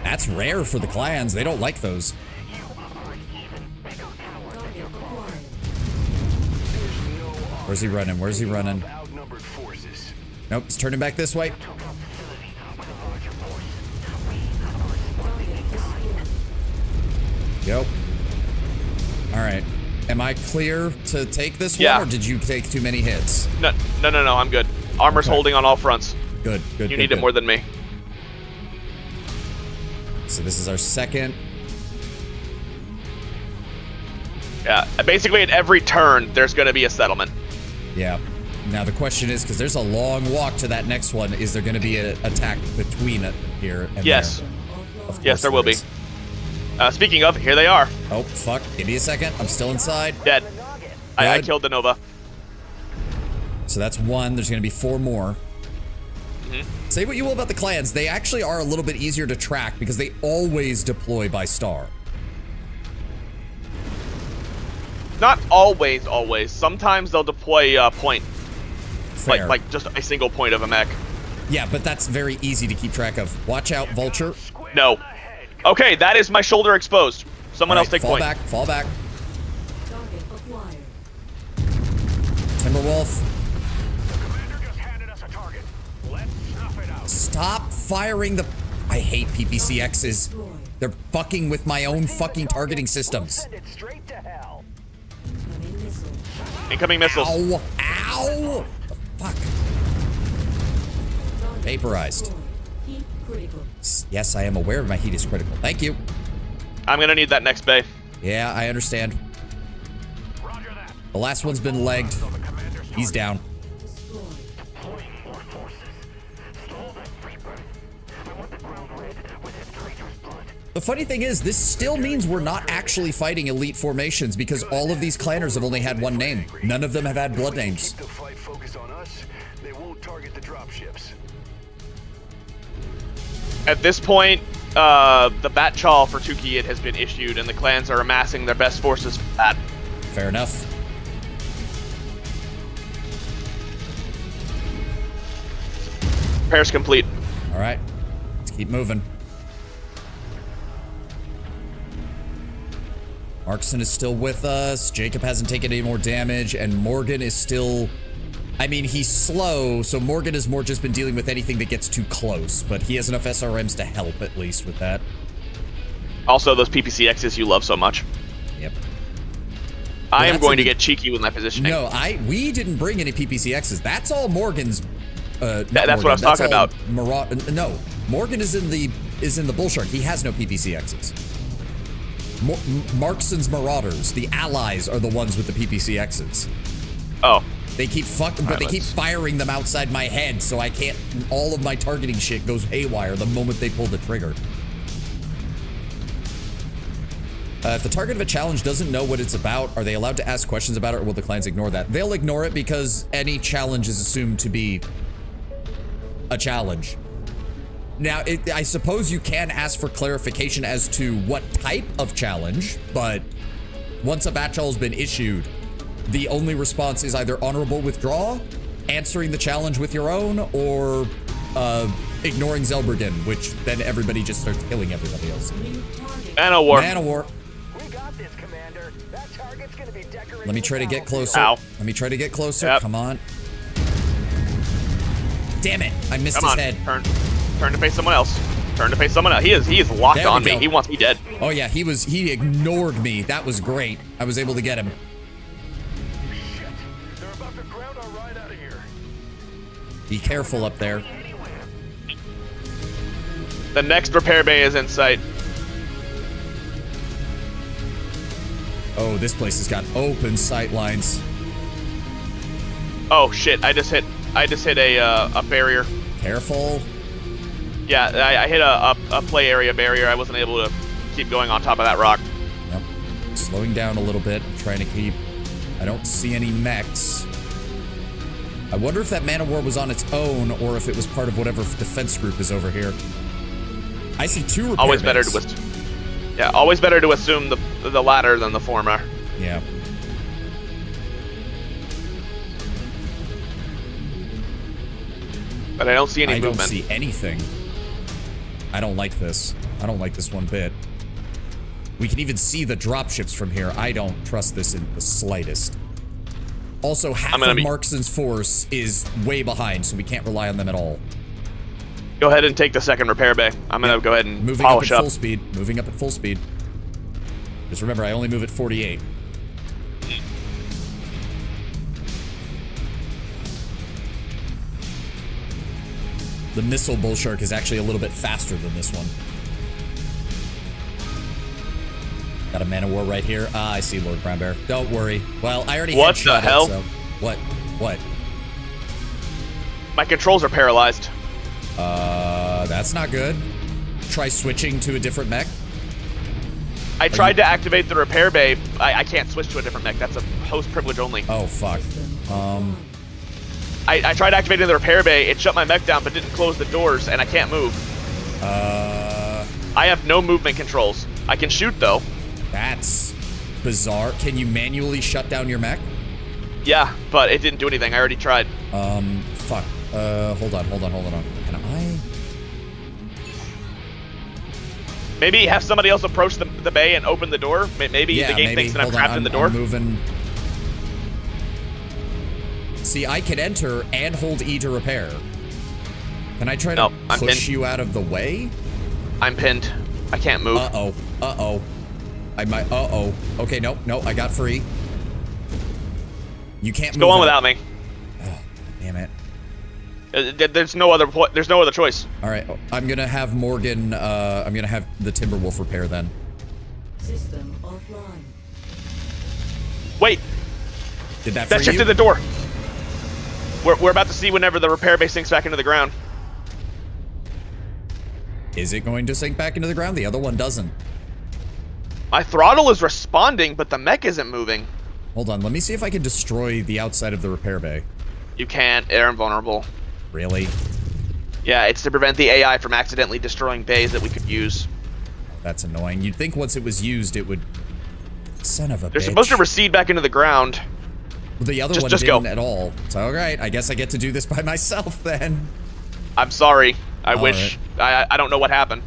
That's rare for the clans. They don't like those. Where's he running? Where's he running? Nope, he's turning back this way. Go. All right. Am I clear to take this one, or did you take too many hits? No, I'm good. Armor's holding on all fronts. Good. You need it more than me. So this is our second. Yeah, basically at every turn, there's going to be a settlement. Yeah. Now the question is, because there's a long walk to that next one, is there going to be an attack between it here and yes. there? Yes, there will be. is. Speaking of, here they are. Oh, fuck. Give me a second. I'm still inside. Dead. I Good. killed the Nova. So that's 1. There's going to be 4 more. Say what you will about the clans, they actually are a little bit easier to track because they always deploy by star. Not always. Sometimes they'll deploy point. Fair. Like just a single point of a mech. Yeah, but that's very easy to keep track of. Watch out, Vulture. No. Okay, that is my shoulder exposed. Someone else take fall point. back, fall back. Target acquired. Timberwolf. Commander just handed us a target. Let's snuff it out. Stop firing the... I hate PPCXs. They're fucking with my own fucking targeting systems. Send it straight to hell. Incoming missile. Incoming missiles. Ow! Ow! Fuck. Vaporized. Heat critical. Yes, I am aware my heat is critical. Thank you. I'm gonna need that next bay. Yeah, I understand. Roger that. The last one's been legged. He's down. Destroyed. Deploying more forces. Stall that Reaper. I want the ground red with his traitor's blood. The funny thing is, this still means we're not actually fighting elite formations because all of these clanners have only had one name. None of them have had blood names. Keep the fight focused on us. They won't target the dropships. At this point, the Bat Chaw for Tukiyid has been issued, and the clans are amassing their best forces for that. Fair enough. Repairs complete. All right, let's keep moving. Markson is still with us. Jacob hasn't taken any more damage, and Morgan is still... I mean, he's slow, so Morgan has more just been dealing with anything that gets too close, but he has enough SRMs to help, at least, with that. Also, those PPCXs you love so much. Yep. I am that's going to get cheeky with my positioning. No, we didn't bring any PPCXs. That's all Morgan's... that's what I was talking about. No, Morgan is in the Bull Shark. He has no PPCXs. Markson's Marauders, the allies, are the ones with the PPCXs. Oh. They keep they keep firing them outside my head, so I can't. All of my targeting shit goes haywire the moment they pull the trigger. If the target of a challenge doesn't know what it's about, are they allowed to ask questions about it, or will the clans ignore that? They'll ignore it because any challenge is assumed to be a challenge. Now, I suppose you can ask for clarification as to what type of challenge, but once a batch has been issued, the only response is either honorable withdraw, answering the challenge with your own, or ignoring Zelbergen, which then everybody just starts killing everybody else. Man-o-war. Man-o-war. We got this, Commander. That target's gonna be decorated. Let me try to get closer. Ow. Let me try to get closer. Yep. Come on. Damn it. I missed Come his on. head. Turn to face someone else. Turn to face someone else. He is locked There we on me. go. He wants me dead. Oh yeah, he ignored me. That was great. I was able to get him. Shit. They're about to ground our ride out of here. Be careful up there. The next repair bay is in sight. Oh, this place has got open sight lines. Oh shit! I just hit a barrier. Careful. Yeah, I hit a play area barrier. I wasn't able to keep going on top of that rock. Yep. Slowing down a little bit. I'm trying to keep... I don't see any mechs. I wonder if that man of war was on its own or if it was part of whatever defense group is over here. I see 2 repair Always better bays. always better to assume the latter than the former. Yeah. But I don't see any I movement. don't see anything. I don't like this. I don't like this one bit. We can even see the dropships from here. I don't trust this in the slightest. Also, half of Markson's force is way behind, so we can't rely on them at all. Go ahead and take the second repair bay. I'm gonna go ahead and moving up polish at up. full speed. Moving up at full speed. Just remember, I only move at 48. The missile bull shark is actually a little bit faster than this one. Got a man of war right here. Ah, I see Lord Brown Bear. Don't worry. Well, I already What headshot the hell? it, so... What? My controls are paralyzed. That's not good. Try switching to a different mech. I tried to activate the repair bay. I can't switch to a different mech. That's a host privilege only. Oh, fuck. I tried activating the repair bay. It shut my mech down, but didn't close the doors, and I can't move. I have no movement controls. I can shoot, though. That's bizarre. Can you manually shut down your mech? Yeah, but it didn't do anything. I already tried. Fuck. Hold on. Can I? Maybe have somebody else approach the bay and open the door. Maybe the game thinks that I'm trapped in the door. I'm moving. See, I can enter and hold E to repair. Can I try to push you out of the way? I'm pinned. I can't move. Uh-oh. I might... Okay, no, I got free. You can't move. Go on without me. Oh, damn it. There's no other choice. All right, I'm gonna have Morgan. I'm gonna have the Timberwolf repair then. System offline. Wait. Did that? That shifted the door. We're about to see whenever the repair base sinks back into the ground. Is it going to sink back into the ground? The other one doesn't. My throttle is responding, but the mech isn't moving. Hold on, let me see if I can destroy the outside of the repair bay. You can't. They're invulnerable. Really? Yeah, it's to prevent the AI from accidentally destroying bays that we could use. That's annoying. You'd think once it was used, it would... Son of a bitch. They're supposed to recede back into the ground. The other one didn't at all. So, alright, I guess I get to do this by myself then. I'm sorry. I wish... Right. I don't know what happened.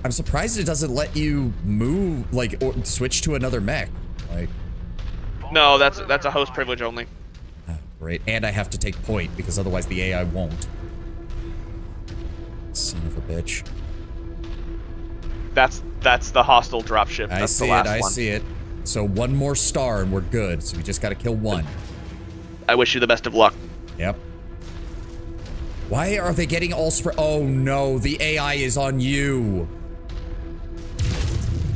I'm surprised it doesn't let you move, like, or switch to another mech. Like... No, that's a host privilege only. Great, and I have to take point, because otherwise the AI won't. Son of a bitch. That's the hostile dropship. That's the last one. I see it. So one more star and we're good, so we just gotta kill one. I wish you the best of luck. Yep. Why are they getting all spread? Oh no, the AI is on you.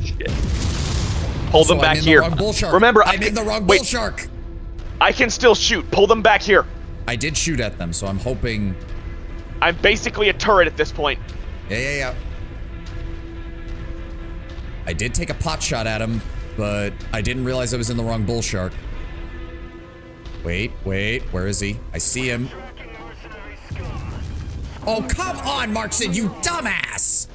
Shit. Hold them back here. Remember, I'm in the wrong bull shark. I can still shoot. Pull them back here. I did shoot at them, so I'm hoping... I'm basically a turret at this point. Yeah. I did take a pot shot at him, but I didn't realize I was in the wrong bull shark. Wait, where is he? I see him. Oh, come on, Markson, you dumbass!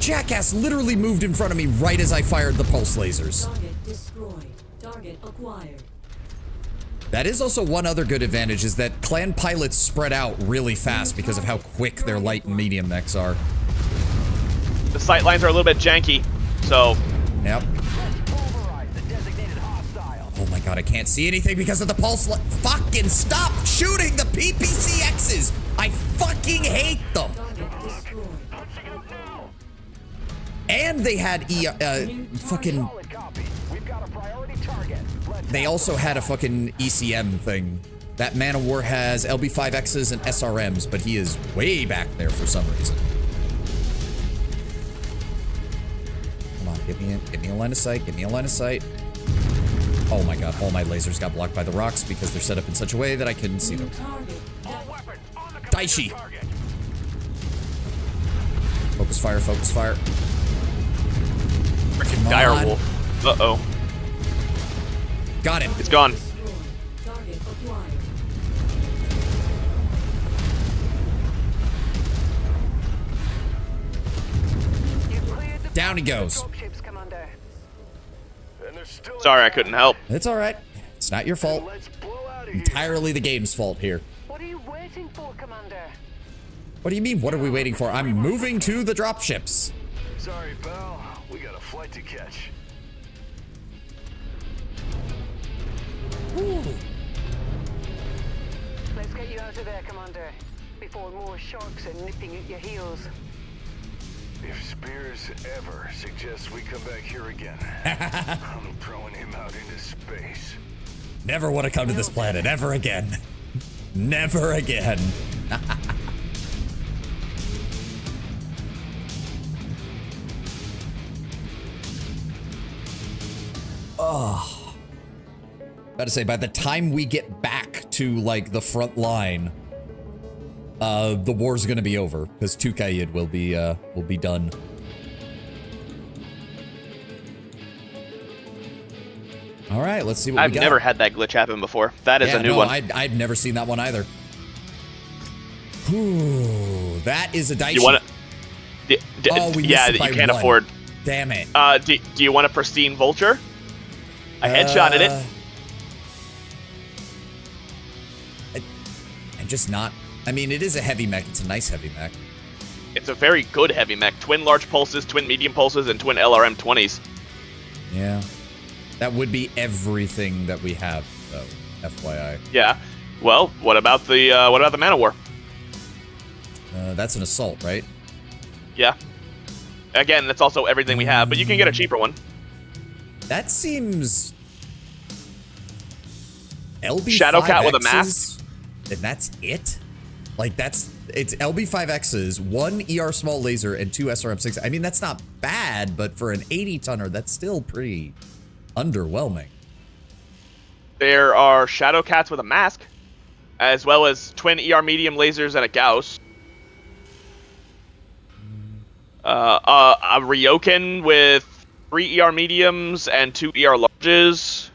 Jackass literally moved in front of me right as I fired the pulse lasers. Target destroyed. Target acquired. That is also one other good advantage, is that clan pilots spread out really fast because of how quick their light and medium mechs are. The sight lines are a little bit janky, so... Yep. Oh my god, I can't see anything because of the pulse fucking stop shooting the PPCXs! I fucking hate them! And they had they also had a fucking ECM thing. That Man of War has LB5Xs and SRMs, but he is way back there for some reason. Come on, get me a line of sight, get me a line of sight. Oh my god, all my lasers got blocked by the rocks because they're set up in such a way that I couldn't see them. Daishi! Focus fire, focus fire. Freaking dire wolf. Uh-oh. Got him. It's gone. Target acquired. You've cleared the Down he goes. dropships, Commander. And there's still Sorry, I couldn't help. It's alright. It's not your fault. Let's blow out of here. Entirely the game's fault here. What are you waiting for, Commander? What do you mean, what are we waiting for? I'm moving to the dropships. Sorry, pal. We got a flight to catch. Let's get you out of there, Commander, before more sharks are nipping at your heels. If Spears ever suggests we come back here again, I'm throwing him out into space. Never want to come to this planet ever again. Never again. Oh. About to say, by the time we get back to, like, the front line, the war's gonna be over, because Tukayid will be done. All right, let's see what I've we got. never had that glitch happen before. That is a new one. I'd never seen that one either. Ooh, that is a Daishi. You want to? Oh, we yeah, missed it by you can't one. afford. Damn it. Do you want a pristine vulture? I headshotted it. I'm just not. I mean, it is a heavy mech. It's a nice heavy mech. It's a very good heavy mech. Twin large pulses, twin medium pulses, and twin LRM 20s. Yeah. That would be everything that we have, though. FYI. Yeah. Well, what about the Man of War? That's an assault, right? Yeah. Again, that's also everything we have, but you can get a cheaper one. That seems... LB5Xs, Shadowcat with a mask? And that's it? Like, it's LB5Xs, 1 ER small laser, and 2 SRM6. I mean, that's not bad, but for an 80-tonner, that's still pretty underwhelming. There are Shadowcats with a mask, as well as twin ER medium lasers and a Gauss. A Ryokan with 3 ER mediums and 2 ER larges.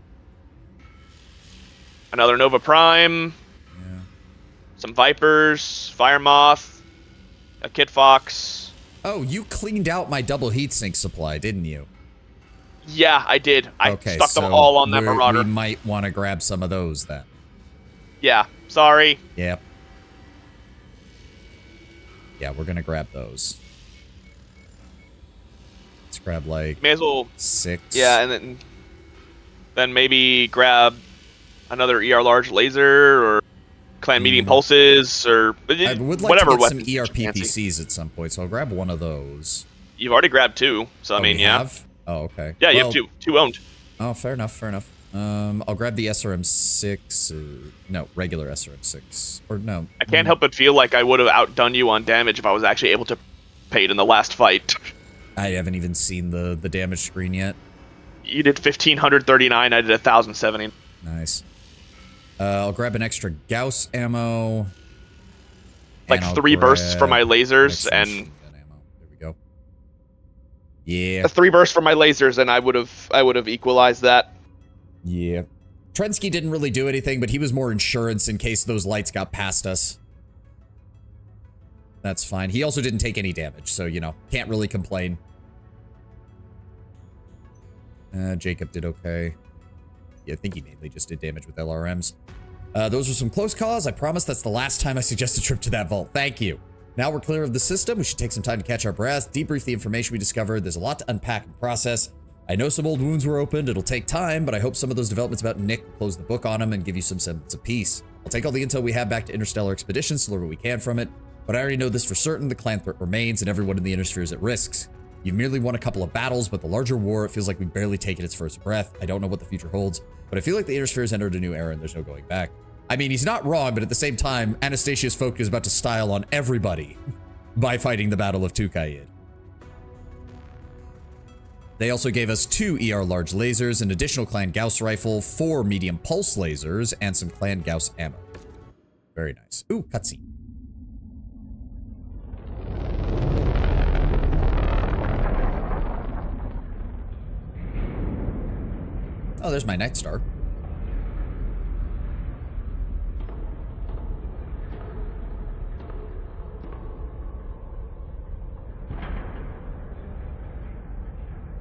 Another Nova Prime. Yeah. Some Vipers, Fire Moth, a Kit Fox. Oh, you cleaned out my double heatsink supply, didn't you? Yeah, I did. I Okay, stuck them so all on that Marauder. we might want to grab some of those then. Yeah, sorry. Yep. Yeah, we're gonna grab those. Let's grab like May as well. 6. Yeah, and then maybe grab another ER large laser or clan medium pulses or I would like whatever to get some weapons ER you fancy. PPCs at some point, so I'll grab one of those. You've already grabbed 2, so I mean, we yeah. have? Oh, okay. Yeah, you Well, have 2 owned. Oh, fair enough, fair enough. I'll grab the SRM6. No, regular SRM6. Or no. I can't help but feel like I would have outdone you on damage if I was actually able to pay it in the last fight. I haven't even seen the damage screen yet. You did 1,539, I did 1,070. Nice. I'll grab an extra Gauss ammo. Like and I'll 3 bursts for my grab lasers extra and machine gun ammo. There we go. Yeah. a 3 bursts for my lasers, and I would have equalized that. Yeah. Trensky didn't really do anything, but he was more insurance in case those lights got past us. That's fine. He also didn't take any damage, so, you know, can't really complain. Jacob did okay. Yeah, I think he mainly just did damage with LRMs. Those were some close calls. I promise that's the last time I suggest a trip to that vault. Thank you. Now we're clear of the system. We should take some time to catch our breath, debrief the information we discovered. There's a lot to unpack and process. I know some old wounds were opened. It'll take time, but I hope some of those developments about Nick will close the book on him and give you some semblance of peace. I'll take all the intel we have back to Interstellar Expeditions to learn what we can from it, but I already know this for certain. The clan threat remains, and everyone in the Inner Sphere is at risk. You've merely won a couple of battles, but the larger war, it feels like we've barely taken its first breath. I don't know what the future holds, but I feel like the Inner Sphere has entered a new era and there's no going back. I mean, he's not wrong, but at the same time, Anastasia's folk is about to style on everybody by fighting the Battle of Tukayid. They also gave us 2 ER large lasers, an additional Clan Gauss rifle, 4 medium pulse lasers, and some Clan Gauss ammo. Very nice. Ooh, cutscene. Oh, there's my Night Star.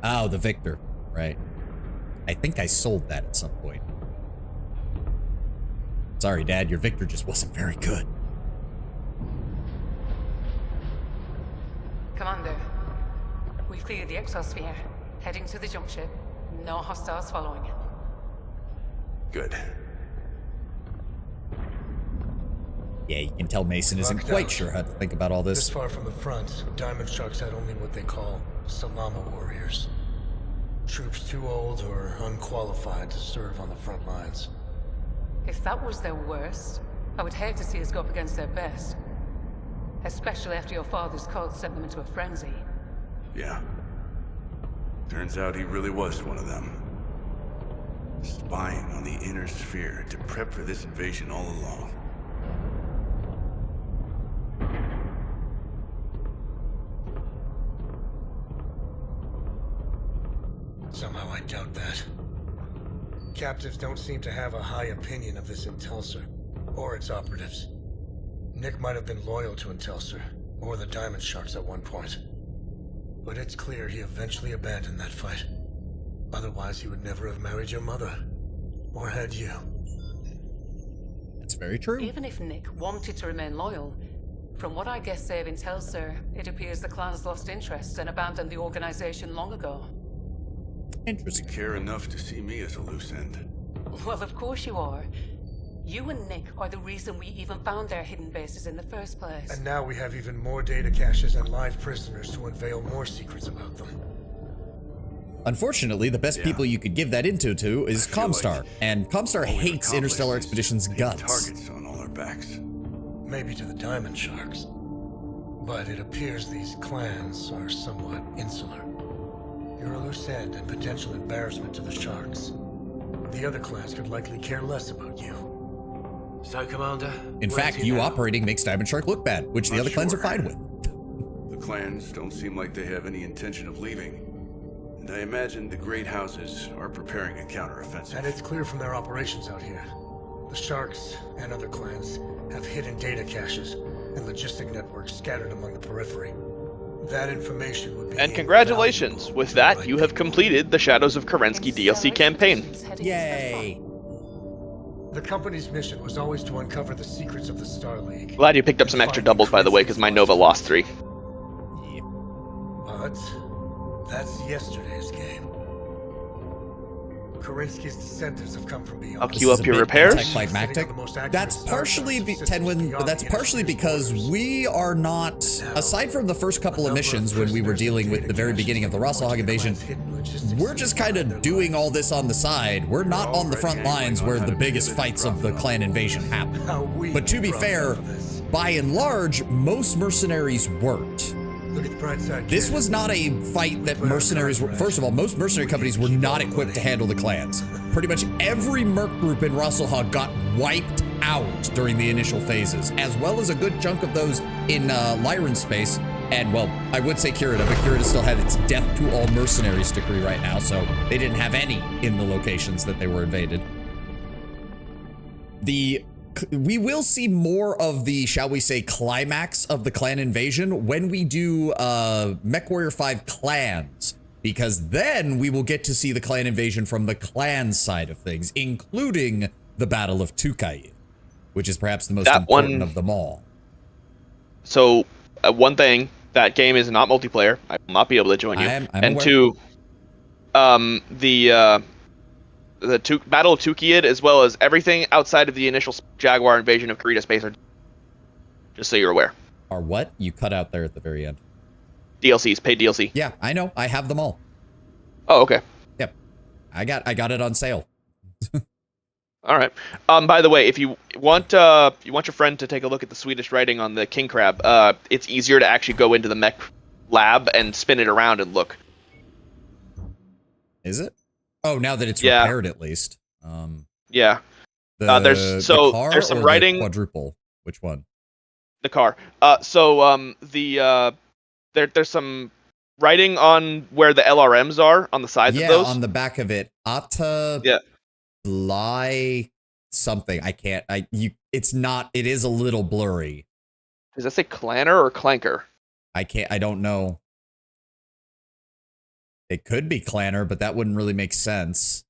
Oh, the Victor. Right. I think I sold that at some point. Sorry, Dad, your Victor just wasn't very good. Commander, we've cleared the exosphere. Heading to the jump ship. No hostiles following. Good. Yeah, you can tell Mason isn't quite sure how to think about all This this. far from the front, Diamond Sharks had only what they call Salama warriors. Troops too old or unqualified to serve on the front lines. If that was their worst, I would hate to see us go up against their best. Especially after your father's cult sent them into a frenzy. Yeah. Turns out he really was one of them. Spying on the inner sphere to prep for this invasion all along. Somehow I doubt that. Captives don't seem to have a high opinion of this Intelser, or its operatives. Nick might have been loyal to Intelser, or the Diamond Sharks at one point. But it's clear he eventually abandoned that fight. Otherwise, he would never have married your mother. Or had you. That's very true. Even if Nick wanted to remain loyal, from what I guess Save Intelser, it appears the clan's lost interest and abandoned the organization long ago. Interesting. You care enough to see me as a loose end. Well, of course you are. You and Nick are the reason we even found their hidden bases in the first place. And now we have even more data caches and live prisoners to unveil more secrets about them. Unfortunately, the best people you could give that into to is Comstar, like and Comstar hates Interstellar Expedition's guts. Targets on all our backs. Maybe to the Diamond Sharks. But it appears these clans are somewhat insular. You're a loose end and potential embarrassment to the Sharks. The other clans could likely care less about you. So, Commander? In where fact, to you now? operating makes Diamond Shark look bad, which the Not other clans are sure. fine with. The clans don't seem like they have any intention of leaving. And I imagine the great houses are preparing a counteroffensive. And it's clear from their operations out here. The Sharks and other clans have hidden data caches and logistic networks scattered among the periphery. That information would be... And congratulations! With that, you have completed the Shadows of Kerensky DLC campaign. Yay! The company's mission was always to uncover the secrets of the Star League. Glad you picked up some extra doubles, by the way, because my Nova lost 3. Yeah. But that's yesterday's game. Kerensky's descendants have come from beyond. I'll This queue is up a your bit repairs. anticlimactic. That's partially because we are not, aside from the first couple of missions when we were dealing with the very beginning of the Rossalhag invasion, we're just kind of doing all this on the side. We're not on the front lines where the biggest fights of the clan invasion happen. But to be fair, by and large, most mercenaries weren't. Look at the bright side, This kid. was not a fight that mercenaries were. First of all, most mercenary companies were not equipped to handle the clans. Pretty much every merc group in Rossalhag got wiped out during the initial phases, as well as a good chunk of those in Lyran space. And well, I would say Kirita, but Kirita still had its death to all mercenaries decree right now, so they didn't have any in the locations that they were invaded. We will see more of the, shall we say, climax of the clan invasion when we do MechWarrior 5 clans, because then we will get to see the clan invasion from the clan side of things, including the Battle of Tukayid, which is perhaps the most important of them all. So, one thing, that game is not multiplayer. I will not be able to join you. I'm and aware. two, the Battle of Tukayid, as well as everything outside of the initial Jaguar invasion of Kurita space, are just so you're aware. Or what? You cut out there at the very end. DLCs, paid DLC. Yeah, I know. I have them all. Oh, okay. Yep. I got it on sale. All right. By the way, if you want your friend to take a look at the Swedish writing on the king crab, it's easier to actually go into the mech lab and spin it around and look. Is it? Oh, now that it's repaired, at least. Yeah. There's some writing. The quadruple. Which one? The car. There's some writing on where the LRMs are on the sides of those. On the back of it. Bly something. I can't. It's not. It is a little blurry. Does that say Clanner or Clanker? I don't know. It could be Clanner, but that wouldn't really make sense.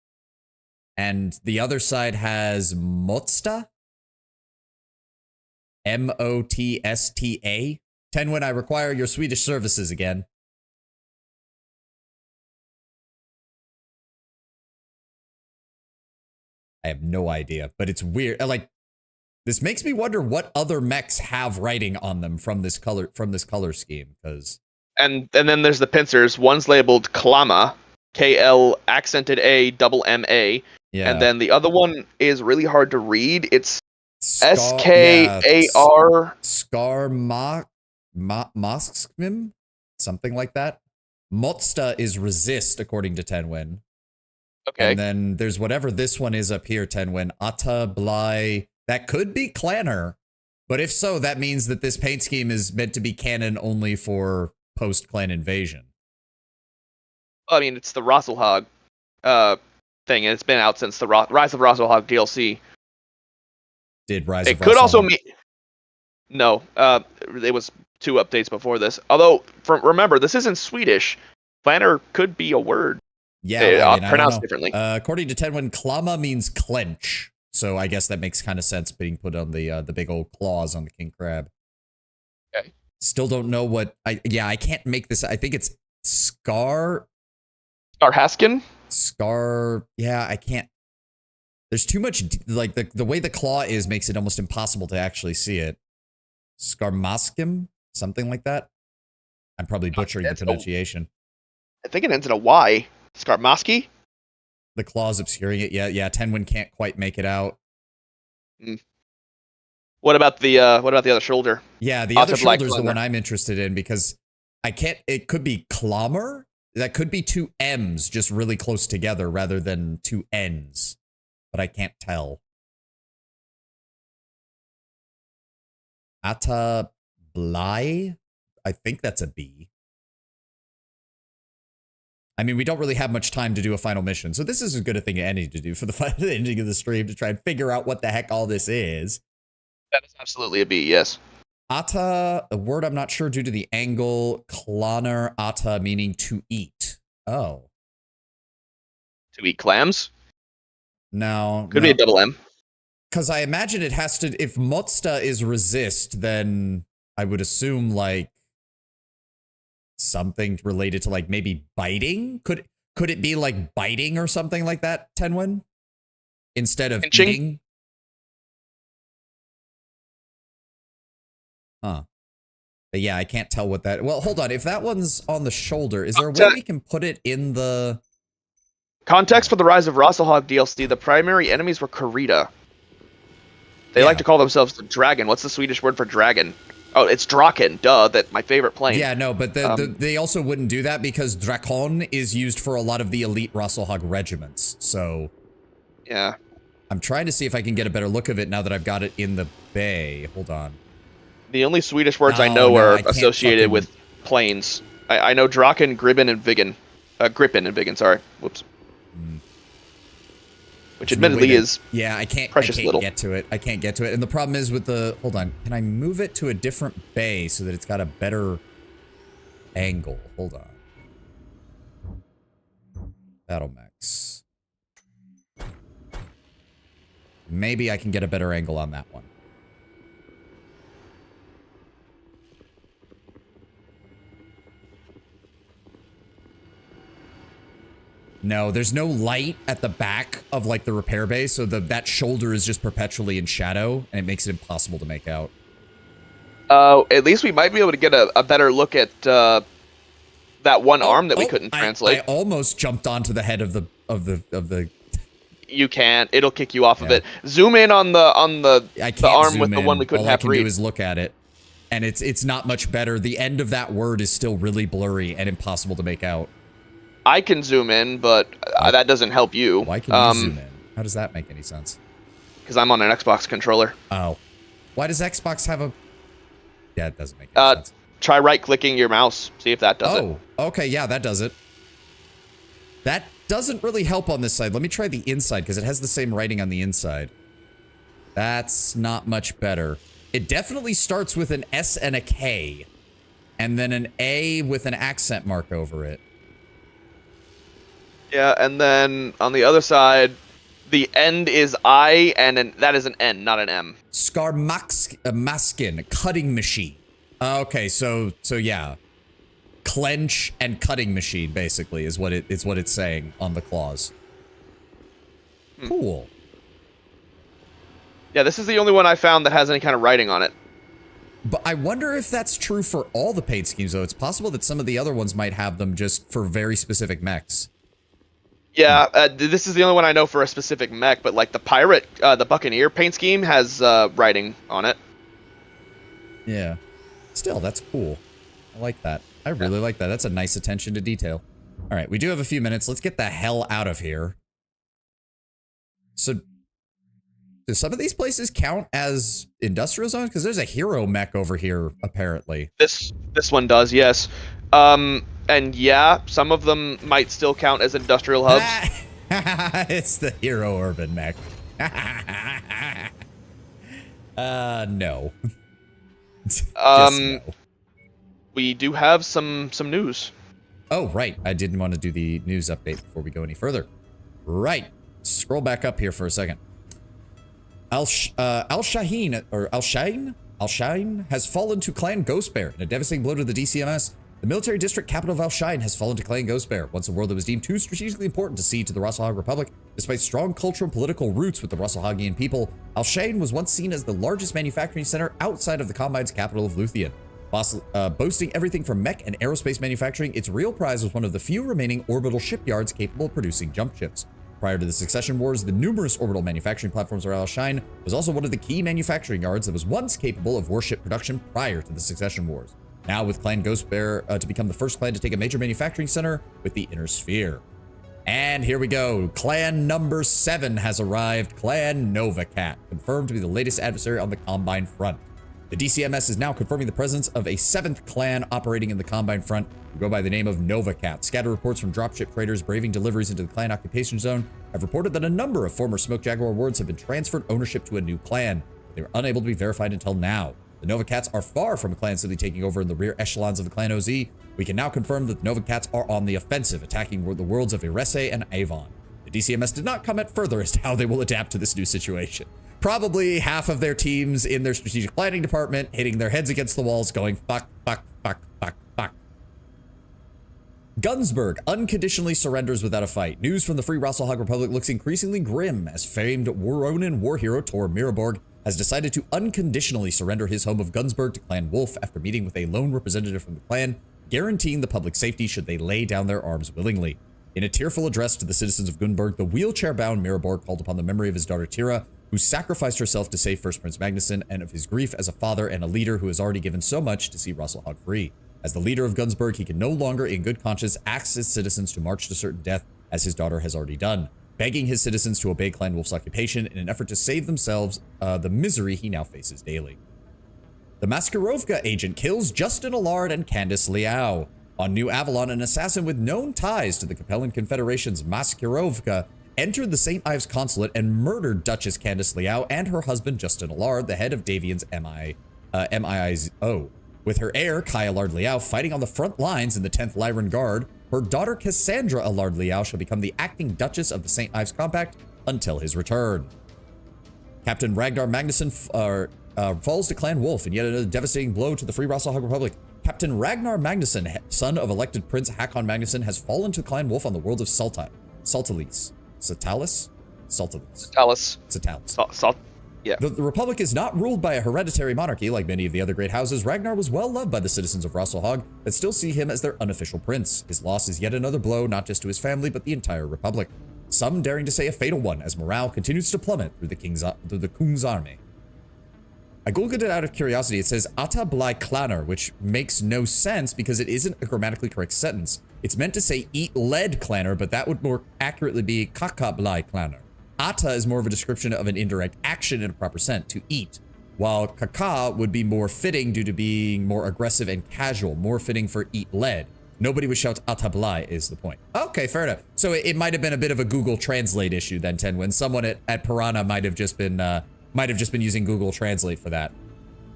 And the other side has Motsta. Motsta. Tenwin, I require your Swedish services again. I have no idea, but it's weird. Like, this makes me wonder what other mechs have writing on them from this color scheme. Because and then there's the pincers. One's labeled Klama, KL accented A double MA. Yeah. And then the other one is really hard to read. It's SKAR. Skarmoskmim? Something like that. Motsta is resist, according to Tenwin. Okay. And then there's whatever this one is up here, Tenwin. Atta Bly. That could be Clanner. But if so, that means that this paint scheme is meant to be canon only for post-clan invasion. I mean, it's the Rosselhog thing, and it's been out since the Rise of Rosselhog DLC. Did Rise of Rosselhog? It could also mean... No, it was 2 updates before this. Although, remember, this isn't Swedish. Clanner could be a word. Yeah, pronounced differently. According to Tenwin, Klama means clench. So I guess that makes kind of sense being put on the big old claws on the king crab. Okay. Still don't know what... I can't make this... I think it's Skarhaskin? Yeah, I can't... There's too much... Like, the way the claw is makes it almost impossible to actually see it. Skarmaskim? Something like that? I'm probably butchering the pronunciation. I think it ends in a Y. Skarmaski? The claw's obscuring it. Yeah, Tenwin can't quite make it out. What about the other shoulder? Yeah, the other shoulder is the one I'm interested in because I can't... It could be Klommer? That could be 2 M's just really close together rather than 2 N's. But I can't tell. Atta Bly? I think that's a B. I mean, we don't really have much time to do a final mission, so this is as good a thing as any to do for the ending of the stream to try and figure out what the heck all this is. That is absolutely a B, yes. Atta, a word I'm not sure due to the angle. Klaner atta, meaning to eat. Oh. To eat clams? No. Could be a double M. Because I imagine it has to... If Motsta is resist, then I would assume, like, something related to, like, maybe biting? Could it be, like, biting or something like that, Tenwin? Instead of eating? Huh. But yeah, I can't tell what that... Well, hold on. If that one's on the shoulder, is there a way we can put it in the... Context for the Rise of Rosselhog DLC, the primary enemies were Karita. They like to call themselves the dragon. What's the Swedish word for dragon? Oh, it's Draken. Duh, that's my favorite plane. Yeah, no, but they also wouldn't do that because Drakon is used for a lot of the elite Rosselhog regiments. So... Yeah. I'm trying to see if I can get a better look of it now that I've got it in the bay. Hold on. The only Swedish words I know are associated with planes. I know Draken, Gribben, and Viggen. Grippen and Viggen, sorry. Whoops. Which admittedly is precious little. Get to it. I can't get to it. And the problem is with the... Hold on. Can I move it to a different bay so that it's got a better angle? Hold on. Battlemechs. Maybe I can get a better angle on that one. No, there's no light at the back of, like, the repair bay, so that shoulder is just perpetually in shadow, and it makes it impossible to make out. At least we might be able to get a better look at that one arm that we couldn't translate. I almost jumped onto the head of the... You can't. It'll kick you off of Yeah. it. Zoom in on the I can't the arm zoom with the in. one we couldn't All I have can read. do is look at it, and it's not much better. The end of that word is still really blurry and impossible to make out. I can zoom in, but that doesn't help you. Why can you zoom in? How does that make any sense? Because I'm on an Xbox controller. Oh. Why does Xbox have a... Yeah, it doesn't make any sense. Try right-clicking your mouse. See if that does it. Oh, okay, yeah, that does it. That doesn't really help on this side. Let me try the inside, because it has the same writing on the inside. That's not much better. It definitely starts with an S and a K, and then an A with an accent mark over it. Yeah, and then on the other side, the end is I, and that is an N, not an M. Maskin, cutting machine. Okay, so yeah. Clench and cutting machine, basically, is what it's saying on the clause. Cool. Yeah, this is the only one I found that has any kind of writing on it. But I wonder if that's true for all the paint schemes, though. It's possible that some of the other ones might have them just for very specific mechs. Yeah, this is the only one I know for a specific mech, but like the pirate, the Buccaneer paint scheme has writing on it. Yeah. Still, that's cool. I like that. I really like that. That's a nice attention to detail. All right, we do have a few minutes. Let's get the hell out of here. So, do some of these places count as industrial zones? Because there's a hero mech over here, apparently. This one does, yes. And yeah, some of them might still count as industrial hubs. It's the hero urban mech. No. Just no. We do have some news. Oh, right. I didn't want to do the news update before we go any further. Right. Scroll back up here for a second. Al-Shaheen has fallen to Clan Ghostbear in a devastating blow to the DCMS. The military district capital of Al-Shaheen has fallen to Clan Ghostbear, once a world that was deemed too strategically important to cede to the Russellhog Republic. Despite strong cultural and political roots with the Russellhogian people, Al-Shaheen was once seen as the largest manufacturing center outside of the Combine's capital of Luthien. Boasting everything from mech and aerospace manufacturing, its real prize was one of the few remaining orbital shipyards capable of producing jump ships. Prior to the Succession Wars, the numerous orbital manufacturing platforms around Al-Shaheen was also one of the key manufacturing yards that was once capable of warship production prior to the Succession Wars. Now with Clan Ghostbear to become the first clan to take a major manufacturing center with the Inner Sphere. And here we go. Clan number 7 has arrived. Clan Novacat, confirmed to be the latest adversary on the Combine front. The DCMS is now confirming the presence of a 7th clan operating in the Combine front, who go by the name of Novacat. Scattered reports from dropship traders braving deliveries into the clan occupation zone have reported that a number of former Smoke Jaguar wards have been transferred ownership to a new clan, but they were unable to be verified until now. The Novacats are far from a clan simply taking over in the rear echelons of the Clan OZ. We can now confirm that the Novacats are on the offensive, attacking the worlds of Irese and Avon. The DCMS did not comment further as to how they will adapt to this new situation. Probably half of their teams in their strategic planning department hitting their heads against the walls going, fuck, fuck, fuck, fuck, fuck. Gunsburg unconditionally surrenders without a fight. News from the Free Russellhog Republic looks increasingly grim as famed Ronin war hero Tor Miraborg has decided to unconditionally surrender his home of Gunsburg to Clan Wolf after meeting with a lone representative from the clan, guaranteeing the public safety should they lay down their arms willingly. In a tearful address to the citizens of Gunburg, the wheelchair-bound Miraborg called upon the memory of his daughter Tira, who sacrificed herself to save First Prince Magnuson, and of his grief as a father and a leader who has already given so much to see Russellhog free. As the leader of Gunsburg, he can no longer, in good conscience, ask his citizens to march to certain death, as his daughter has already done, begging his citizens to obey Clan Wolf's occupation in an effort to save themselves the misery he now faces daily. The Maskirovka agent kills Justin Allard and Candice Liao. On New Avalon, an assassin with known ties to the Capellan Confederation's Maskirovka entered the St. Ives consulate and murdered Duchess Candice Liao and her husband Justin Allard, the head of Davian's MIIO. With her heir, Kai Allard Liao, fighting on the front lines in the 10th Lyran Guard, her daughter Cassandra Allard Liao shall become the acting Duchess of the St. Ives Compact until his return. Captain Ragnar Magnusson falls to Clan Wolf in yet another devastating blow to the Free Russellhog Republic. Captain Ragnar Magnusson, son of elected Prince Hakon Magnusson, has fallen to Clan Wolf on the world of Saltalis. Yeah. The Republic is not ruled by a hereditary monarchy like many of the other great houses. Ragnar was well loved by the citizens of Russellhog that still see him as their unofficial prince. His loss is yet another blow, not just to his family, but the entire Republic. some daring to say a fatal one, as morale continues to plummet through the Kung's army. I googled it out of curiosity. It says Ata Blai Klaner, which makes no sense because it isn't a grammatically correct sentence. It's meant to say eat lead Klaner, but that would more accurately be Kaka Blai Klaner. Ata is more of a description of an indirect action in a proper sense, to eat, while Kaka would be more fitting due to being more aggressive and casual, more fitting for eat lead. Nobody would shout Ata Blai is the point. Okay, fair enough. So it might have been a bit of a Google Translate issue then, Tenwin. Someone at Piranha might have just been using Google Translate for that.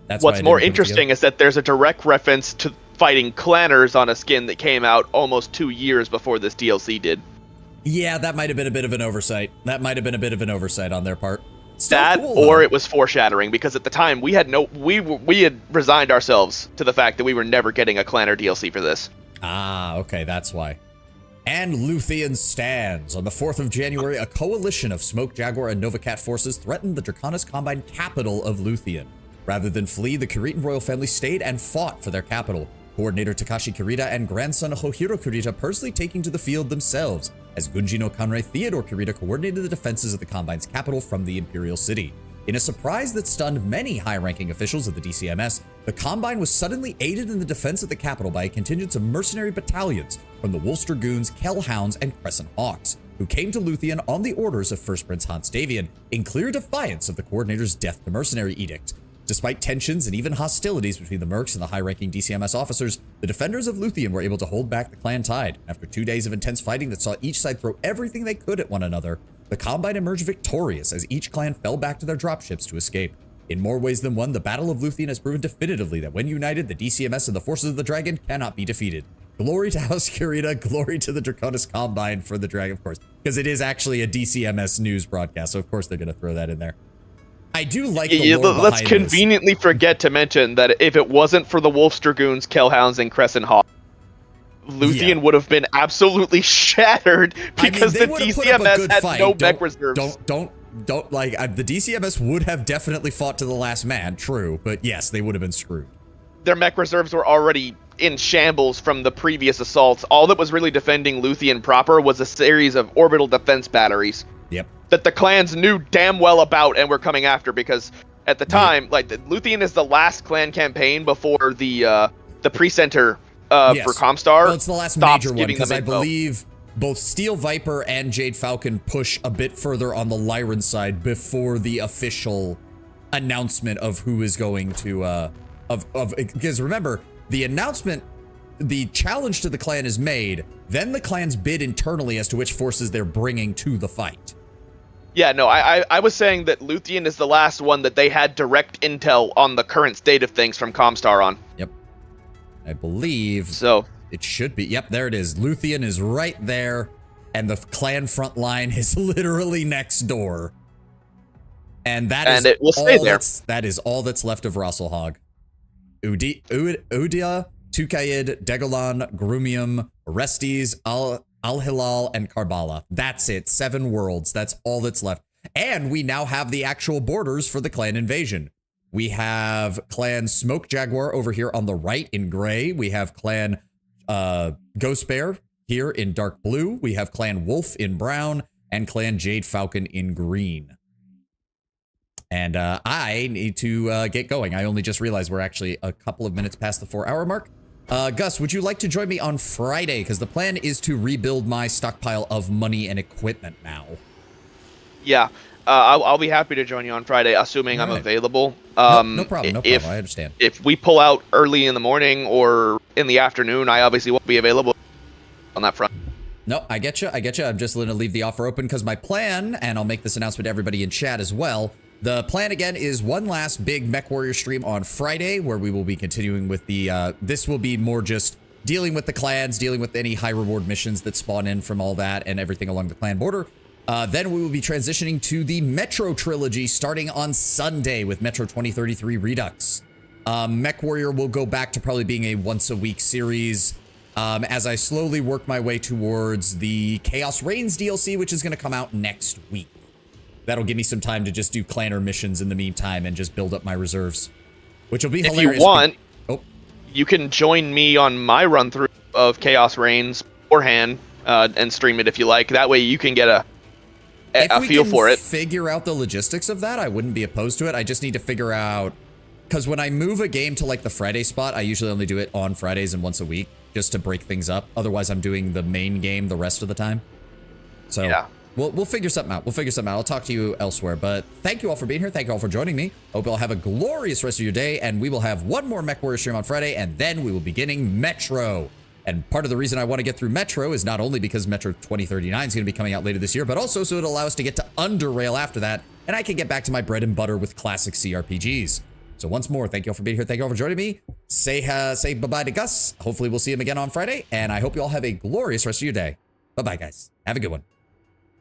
That's what's more interesting is that there's a direct reference to fighting clanners on a skin that came out almost 2 years before this DLC did. Yeah, that might have been a bit of an oversight. That might have been a bit of an oversight on their part. Still That, cool, or though. it was foreshadowing, because at the time we had resigned ourselves to the fact that we were never getting a clanner DLC for this. Ah, okay, that's why. And Luthien stands. On the 4th of January, a coalition of Smoke Jaguar and Novacat forces threatened the Draconis Combine capital of Luthien. Rather than flee, the Kiritan royal family stayed and fought for their capital. Coordinator Takashi Kirita and grandson Hohiro Kirita personally taking to the field themselves, as Gunji no Kanrei Theodore Kirita coordinated the defenses of the Combine's capital from the Imperial City. In a surprise that stunned many high-ranking officials of the DCMS, the Combine was suddenly aided in the defense of the capital by a contingent of mercenary battalions from the Wolf's Dragoons, Kellhounds, and Crescent Hawks, who came to Luthien on the orders of First Prince Hans Davian in clear defiance of the Coordinator's Death to Mercenary Edict. Despite tensions and even hostilities between the Mercs and the high-ranking DCMS officers, the defenders of Luthien were able to hold back the clan tide. After 2 days of intense fighting that saw each side throw everything they could at one another, the Combine emerged victorious as each clan fell back to their dropships to escape. In more ways than one, the Battle of Luthien has proven definitively that when united, the DCMS and the forces of the Dragon cannot be defeated. Glory to House Kirita, glory to the Draconis Combine for the Dragon, of course, because it is actually a DCMS news broadcast, so of course they're going to throw that in there. I do like the lore Let's behind this. conveniently forget to mention that if it wasn't for the Wolf's Dragoons, Kellhounds, and Crescent Hawks, Luthien would have been absolutely shattered because they the would have put up a DCMS good had fight. no mech reserves. Don't like the DCMS would have definitely fought to the last man, true, but yes, they would have been screwed. Their mech reserves were already in shambles from the previous assaults. All that was really defending Luthien proper was a series of orbital defense batteries. Yep. That the clans knew damn well about and were coming after, because at the time, like, Luthien is the last clan campaign before the pre-center for Comstar. Well, it's the last major one, because I believe both Steel Viper and Jade Falcon push a bit further on the Lyran side before the official announcement of who is going to because remember, the announcement, the challenge to the clan is made, then the clans bid internally as to which forces they're bringing to the fight. Yeah, no, I was saying that Luthien is the last one that they had direct intel on the current state of things from Comstar on. Yep. I believe so. It should be. Yep, there it is. Luthien is right there, and the clan front line is literally next door. And it will stay there. That is all that's left of Rasselhog. Udia, Tukaid, Degolan, Grumium, Orestes, Al-Hilal, and Karbala. That's it. 7 worlds. That's all that's left. And we now have the actual borders for the clan invasion. We have Clan Smoke Jaguar over here on the right in gray. We have Clan Ghost Bear here in dark blue. We have Clan Wolf in brown and Clan Jade Falcon in green. And I need to get going. I only just realized we're actually a couple of minutes past the 4-hour mark. Gus, would you like to join me on Friday? Because the plan is to rebuild my stockpile of money and equipment now. Yeah, I'll be happy to join you on Friday, assuming I'm available. No problem, I understand. If we pull out early in the morning or in the afternoon, I obviously won't be available on that front. No, I get you. I'm just going to leave the offer open because my plan, and I'll make this announcement to everybody in chat as well, the plan again is one last big Mech Warrior stream on Friday where we will be continuing with the, this will be more just dealing with the clans, dealing with any high reward missions that spawn in from all that and everything along the clan border. Then we will be transitioning to the Metro trilogy starting on Sunday with Metro 2033 Redux. Mech Warrior will go back to probably being a once-a-week series as I slowly work my way towards the Chaos Reigns DLC, which is going to come out next week. That'll give me some time to just do clanner missions in the meantime and just build up my reserves, which will be hilarious. If you want, you can join me on my run-through of Chaos Reigns beforehand and stream it if you like. That way you can get a a feel for it. Figure out the logistics of that, I wouldn't be opposed to it. I just need to figure out, because when I move a game to like the Friday spot, I usually only do it on Fridays and once a week just to break things up. Otherwise, I'm doing the main game the rest of the time. So Yeah. we'll figure something out. We'll figure something out. I'll talk to you elsewhere. But thank you all for being here. Thank you all for joining me. Hope you all have a glorious rest of your day. And we will have one more Mech Warrior stream on Friday. And then we will be beginning Metro. And part of the reason I want to get through Metro is not only because Metro 2039 is going to be coming out later this year, but also so it'll allow us to get to Underrail after that. And I can get back to my bread and butter with classic CRPGs. So once more, thank you all for being here. Thank you all for joining me. Say bye-bye to Gus. Hopefully we'll see him again on Friday. And I hope you all have a glorious rest of your day. Bye-bye, guys. Have a good one.